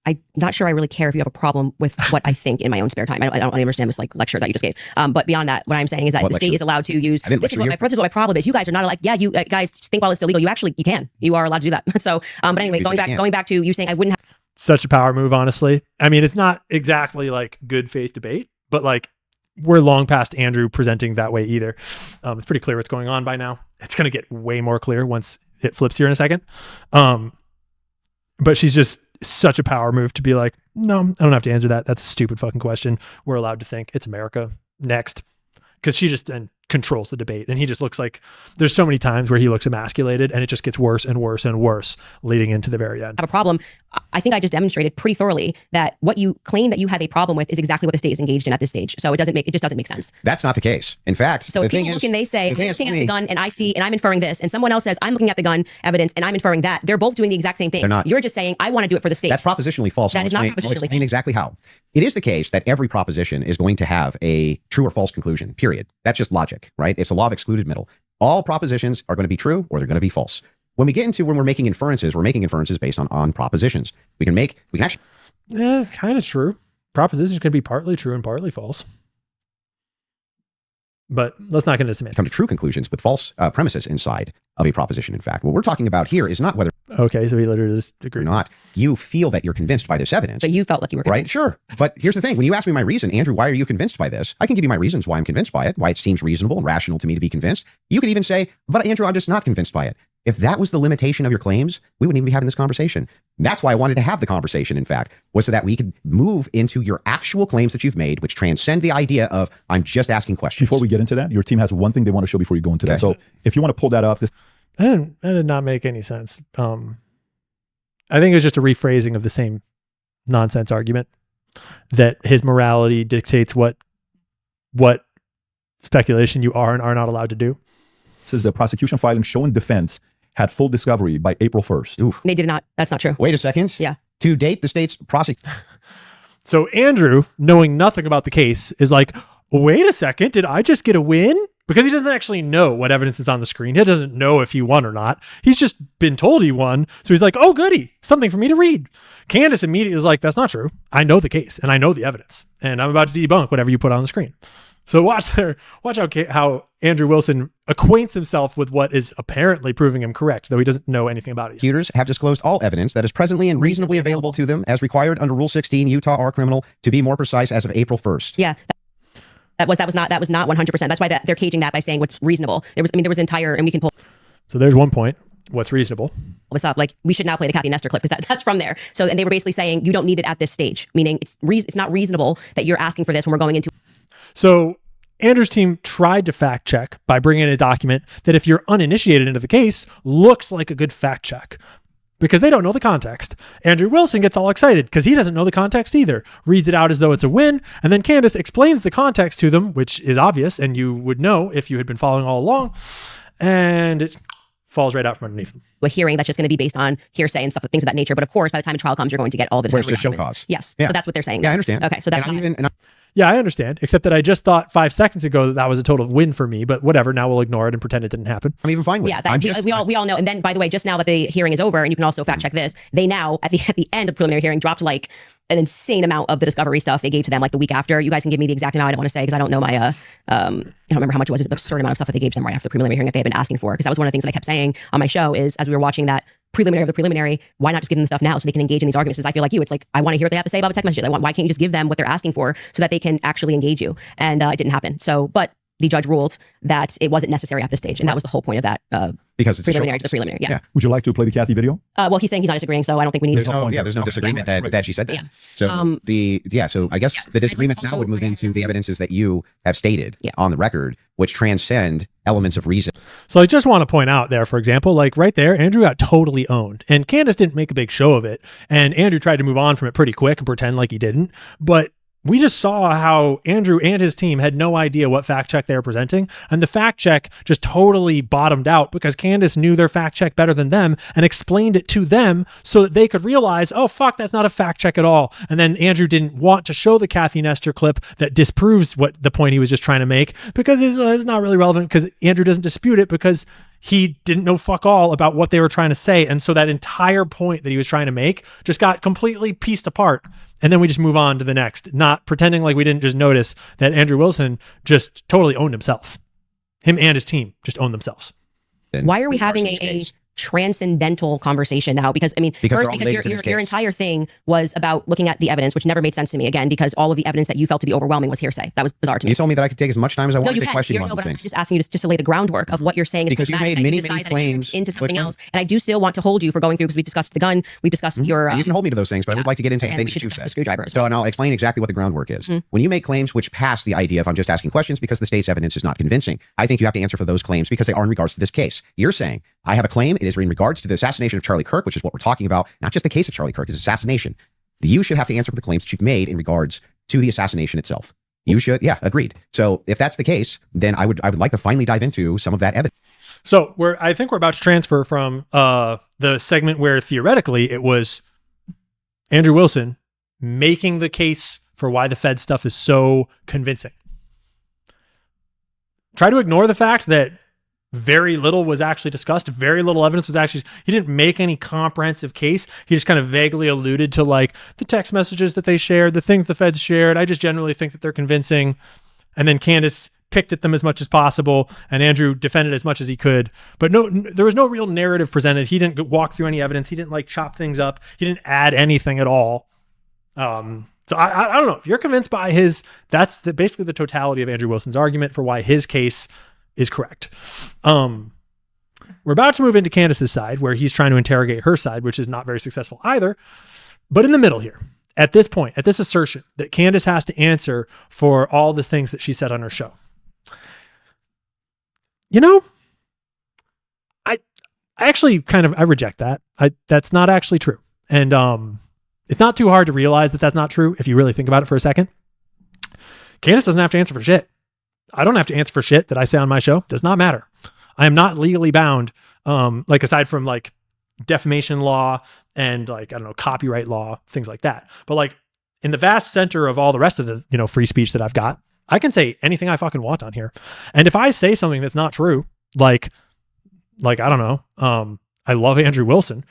I'm not sure I really care if you have a problem with what I think in my own spare time. I don't understand this lecture that you just gave. But beyond that, what I'm saying is that the state is allowed to use, this is what my problem is. You guys are not like, you guys think while it's illegal. You can. You are allowed to do that. So, but anyway, going back to you saying I wouldn't have. Such a power move, honestly. I mean, it's not exactly like good faith debate, but like, we're long past Andrew presenting that way either. It's pretty clear what's going on by now. It's going to get way more clear once it flips here in a second. But she's just such a power move to be like, no, I don't have to answer that. That's a stupid fucking question. We're allowed to think. It's America. Next. Because she just then controls the debate. And he just looks like there's so many times where he looks emasculated and it just gets worse and worse and worse leading into the very end. Have a problem. I think I just demonstrated pretty thoroughly that what you claim that you have a problem with is exactly what the state is engaged in at this stage. So it just doesn't make sense. That's not the case. In fact, so if people look and they say, I'm looking at the gun and I see, and I'm inferring this, and someone else says, I'm looking at the gun evidence and I'm inferring that, they're both doing the exact same thing. They're not. You're just saying, I want to do it for the state. That's propositionally false. That is not propositionally false. Explain exactly how. It is the case that every proposition is going to have a true or false conclusion, period. That's just logic, right? It's a law of excluded middle. All propositions are going to be true or they're going to be false. When we get into when we're making inferences based on propositions. We can actually. Yeah, it's kind of true. Propositions can be partly true and partly false. But let's not get into semantics. Come to true conclusions with false premises inside of a proposition. In fact, what we're talking about here is not whether. Okay, so we literally just agree. Or not. You feel that you're convinced by this evidence. But you felt like you were convinced. Right? Sure. But here's the thing. When you ask me my reason, Andrew, why are you convinced by this? I can give you my reasons why I'm convinced by it, why it seems reasonable and rational to me to be convinced. You can even say, but Andrew, I'm just not convinced by it. If that was the limitation of your claims, we wouldn't even be having this conversation. That's why I wanted to have the conversation, in fact, was so that we could move into your actual claims that you've made, which transcend the idea of, I'm just asking questions. Before we get into that, your team has one thing they want to show before you go into that. So if you want to pull that up. That did not make any sense. I think it was just a rephrasing of the same nonsense argument that his morality dictates what speculation you are and are not allowed to do. Says the prosecution filing showing defense had full discovery by April 1st. Oof. They did not. That's not true. Wait a second. Yeah. To date, the state's prosecution. So Andrew, knowing nothing about the case, is like, wait a second, did I just get a win? Because he doesn't actually know what evidence is on the screen. He doesn't know if he won or not. He's just been told he won. So he's like, oh, goody, something for me to read. Candace immediately is like, that's not true. I know the case and I know the evidence and I'm about to debunk whatever you put on the screen. So watch how Andrew Wilson acquaints himself with what is apparently proving him correct, though he doesn't know anything about it yet. Prosecutors have disclosed all evidence that is presently and reasonably available to them as required under Rule 16, Utah R criminal, to be more precise, as of April 1st. Yeah. That was not 100%. That's why they're caging that by saying what's reasonable. There was entire, and we can pull. So there's one point. What's reasonable? What's up? Like, we should now play the Kathy Nestor clip because that's from there. So, and they were basically saying you don't need it at this stage, meaning it's not reasonable that you're asking for this when we're going into. So Andrew's team tried to fact check by bringing in a document that, if you're uninitiated into the case, looks like a good fact check because they don't know the context. Andrew Wilson gets all excited because he doesn't know the context either, reads it out as though it's a win, and then Candace explains the context to them, which is obvious and you would know if you had been following all along, and it falls right out from underneath them. A hearing that's just going to be based on hearsay and stuff, things of that nature. But of course, by the time the trial comes, you're going to get all the Where's the discovery show documents. cause? Yes. Yeah. So that's what they're saying. Yeah, I understand. Okay. So that's Yeah, I understand, except that I just thought 5 seconds ago that was a total win for me, but whatever. Now we'll ignore it and pretend it didn't happen. I'm even fine with yeah, it. We all know. And then, by the way, just now that the hearing is over, and you can also fact check this, they now at the end of the preliminary hearing dropped like an insane amount of the discovery stuff they gave to them like the week after. You guys can give me the exact amount. I don't want to say because I don't know my I don't remember how much it was. It was an absurd amount of stuff that they gave to them right after the preliminary hearing that they had been asking for. Because that was one of the things that I kept saying on my show is, as we were watching that preliminary of the preliminary, why not just give them the stuff now so they can engage in these arguments? Because I feel like you, it's like, I want to hear what they have to say about the text messages. Why can't you just give them what they're asking for so that they can actually engage you? And it didn't happen. So, but the judge ruled that it wasn't necessary at this stage. And that was the whole point of that because it's preliminary to the preliminary. Yeah. Would you like to play the Kathy video? Well, he's saying he's not disagreeing, so I don't think we need to. There's no disagreement that she said that. Yeah. So so I guess the disagreements now would move into the evidences that you have stated on the record, which transcend elements of reason. So I just want to point out there, for example, like right there, Andrew got totally owned and Candace didn't make a big show of it. And Andrew tried to move on from it pretty quick and pretend like he didn't. But we just saw how Andrew and his team had no idea what fact check they were presenting. And the fact check just totally bottomed out because Candace knew their fact check better than them and explained it to them so that they could realize, oh, fuck, that's not a fact check at all. And then Andrew didn't want to show the Kathy Nestor clip that disproves what the point he was just trying to make because it's not really relevant because Andrew doesn't dispute it because he didn't know fuck all about what they were trying to say. And so that entire point that he was trying to make just got completely pieced apart. And then we just move on to the next, not pretending like we didn't just notice that Andrew Wilson just totally owned himself. Him and his team just owned themselves. Why are we having a transcendental conversation now? Because I mean, because your entire thing was about looking at the evidence, which never made sense to me. Again, because all of the evidence that you felt to be overwhelming was hearrsay. That was bizarre to me. You told me that I could take as much time as I wanted to question you on these these things. things. I'm just asking you just to lay the groundwork of what you're saying. Because you made many claims into something else, and I do still want to hold you for going through because we discussed the gun, we discussed your. You can hold me to those things, but I would like to get into the things that you said. The screwdriver. So, and I'll explain exactly what the groundwork is. When you make claims which pass the idea of I'm just asking questions because the state's evidence is not convincing, I think you have to answer for those claims because they are in regards to this case. You're saying I have a claim. It is in regards to the assassination of Charlie Kirk, which is what we're talking about. Not just the case of Charlie Kirk, it's assassination. You should have to answer for the claims that you've made in regards to the assassination itself. You should, agreed. So if that's the case, then I would like to finally dive into some of that evidence. So I think we're about to transfer from the segment where theoretically it was Andrew Wilson making the case for why the Fed stuff is so convincing. Try to ignore the fact that very little was actually discussed. Very little evidence was actually, he didn't make any comprehensive case. He just kind of vaguely alluded to like the text messages that they shared, the things the Feds shared. I just generally think that they're convincing. And then Candace picked at them as much as possible and Andrew defended as much as he could. But there was no real narrative presented. He didn't walk through any evidence. He didn't like chop things up. He didn't add anything at all. So I don't know if you're convinced by that's basically the totality of Andrew Wilson's argument for why his case is correct. We're about to move into Candace's side where he's trying to interrogate her side, which is not very successful either. But in the middle here, at this point, at this assertion that Candace has to answer for all the things that she said on her show. You know, I actually I reject that. That's not actually true. And it's not too hard to realize that that's not true if you really think about it for a second. Candace doesn't have to answer for shit. I don't have to answer for shit that I say on my show. Does not matter. I am not legally bound, like aside from like defamation law and like, I don't know, copyright law, things like that. But like in the vast center of all the rest of the, free speech that I've got, I can say anything I fucking want on here. And if I say something that's not true, like, I don't know, I love Andrew Wilson,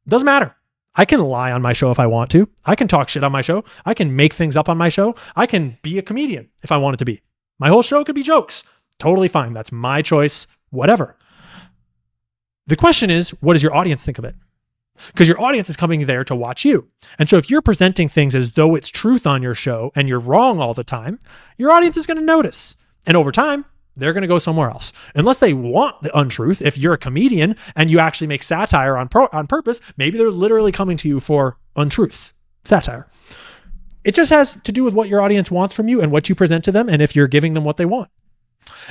doesn't matter. I can lie on my show if I want to. I can talk shit on my show. I can make things up on my show. I can be a comedian if I wanted to be. My whole show could be jokes. Totally fine. That's my choice, whatever. The question is, what does your audience think of it? Because your audience is coming there to watch you. And so if you're presenting things as though it's truth on your show and you're wrong all the time, your audience is going to notice. And over time, they're going to go somewhere else. Unless they want the untruth. If you're a comedian and you actually make satire on purpose, maybe they're literally coming to you for untruths, satire. It just has to do with what your audience wants from you and what you present to them, and if you're giving them what they want.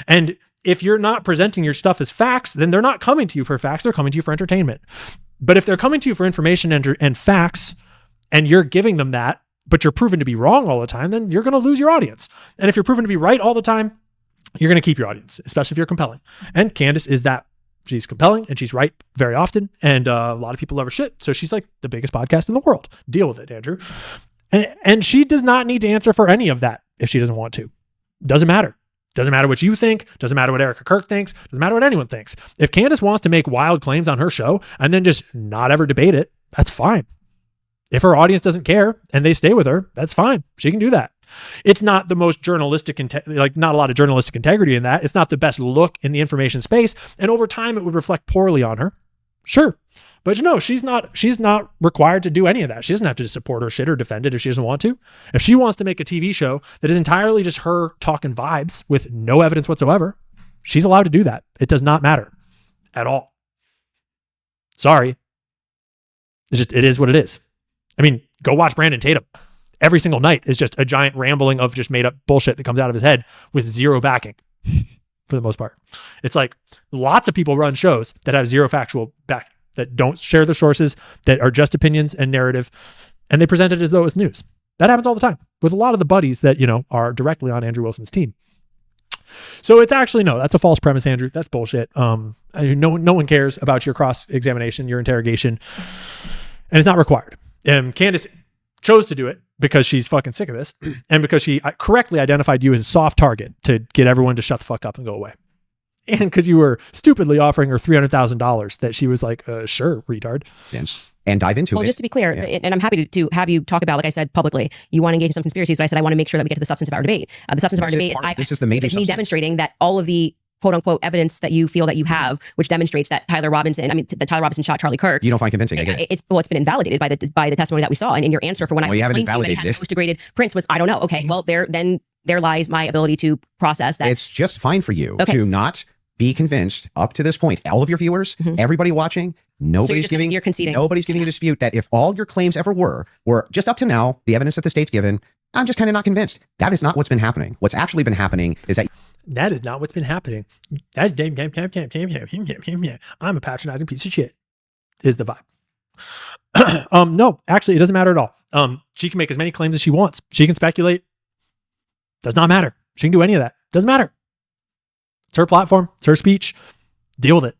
And if you're not presenting your stuff as facts, then they're not coming to you for facts, they're coming to you for entertainment. But if they're coming to you for information and facts, and you're giving them that, but you're proven to be wrong all the time, then you're going to lose your audience. And if you're proven to be right all the time, you're going to keep your audience, especially if you're compelling. And Candace is that. She's compelling and she's right very often. And a lot of people love her shit. So she's like the biggest podcast in the world. Deal with it, Andrew. And she does not need to answer for any of that if she doesn't want to. Doesn't matter. Doesn't matter what you think. Doesn't matter what Erica Kirk thinks. Doesn't matter what anyone thinks. If Candace wants to make wild claims on her show and then just not ever debate it, that's fine. If her audience doesn't care and they stay with her, that's fine. She can do that. It's not the most journalistic, not a lot of journalistic integrity in that. It's not the best look in the information space. And over time, it would reflect poorly on her. Sure. But no, she's not required to do any of that. She doesn't have to support her shit or defend it if she doesn't want to. If she wants to make a TV show that is entirely just her talking vibes with no evidence whatsoever, she's allowed to do that. It does not matter at all. Sorry. It is what it is. I mean, go watch Brandon Tatum. Every single night is just a giant rambling of just made up bullshit that comes out of his head with zero backing for the most part. It's like lots of people run shows that have zero factual backing, that don't share their sources, that are just opinions and narrative, and they present it as though it's news. That happens all the time with a lot of the buddies that, are directly on Andrew Wilson's team. So it's actually, no, that's a false premise, Andrew. That's bullshit. No one cares about your cross-examination, your interrogation, and it's not required. Candace chose to do it because she's fucking sick of this and because she correctly identified you as a soft target to get everyone to shut the fuck up and go away. And because you were stupidly offering her $300,000 that she was like, sure, retard. And dive into it. Well, just to be clear, and I'm happy to have you talk about, like I said, publicly, you want to engage in some conspiracies, but I said I want to make sure that we get to the substance of our debate. The substance of our debate this is the major is me demonstrating that all of the quote unquote evidence that you feel that you have, which demonstrates that Tyler Robinson shot Charlie Kirk. You don't find convincing. I get it. It's been invalidated by the testimony that we saw. And in your answer for when I explained to you that it had post-degraded prints was, I don't know. Okay, well, there lies my ability to process that. It's just fine for you to not be convinced up to this point. All of your viewers, everybody watching, nobody's giving you a dispute that if all your claims ever were just up to now, the evidence that the state's given, I'm just kind of not convinced. That is not what's been happening. What's actually been happening is that is not what's been happening. I'm a patronizing piece of shit is the vibe. No, actually, it doesn't matter at all. She can make as many claims as she wants. She can speculate. Does not matter. She can do any of that. Doesn't matter. It's her platform. It's her speech. Deal with it.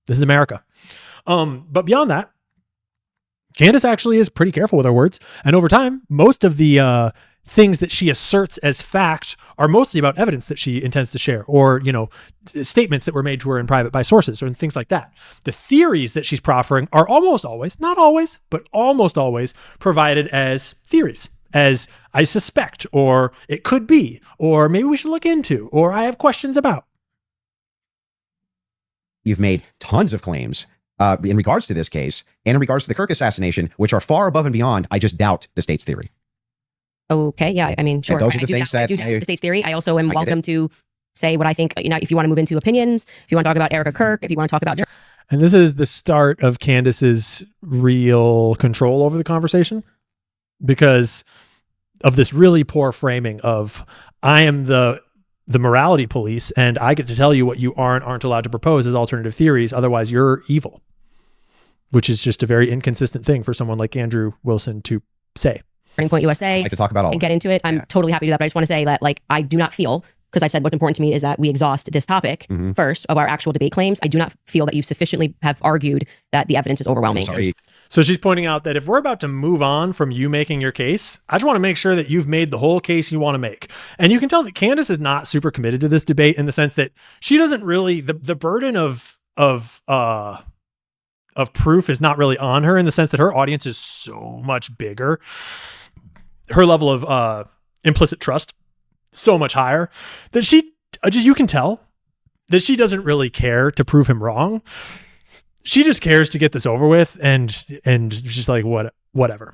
This is America. But beyond that, Candace actually is pretty careful with her words. And over time, most of the things that she asserts as fact are mostly about evidence that she intends to share or, statements that were made to her in private by sources or things like that. The theories that she's proffering are almost always, not always, but almost always provided as theories, as I suspect, or it could be, or maybe we should look into, or I have questions about. You've made tons of claims in regards to this case and in regards to the Kirk assassination, which are far above and beyond, I just doubt, the state's theory. Okay, yeah, I mean, sure. And those are the things that the state's theory. I also am welcome to say what I think. If you want to move into opinions, if you want to talk about Erica Kirk, if you want to talk about. And this is the start of Candace's real control over the conversation because of this really poor framing of I am the morality police and I get to tell you what you aren't allowed to propose as alternative theories. Otherwise, you're evil, which is just a very inconsistent thing for someone like Andrew Wilson to say. Turning Point USA. I like to talk about all and get into it. I'm totally happy to do that, but I just want to say that, I do not feel, because I've said what's important to me is that we exhaust this topic first of our actual debate claims. I do not feel that you sufficiently have argued that the evidence is overwhelming. Sorry. So she's pointing out that if we're about to move on from you making your case, I just want to make sure that you've made the whole case you want to make. And you can tell that Candace is not super committed to this debate in the sense that she doesn't really, the burden of proof is not really on her in the sense that her audience is so much bigger. Her level of implicit trust so much higher that you can tell that she doesn't really care to prove him wrong. She just cares to get this over with and just like whatever.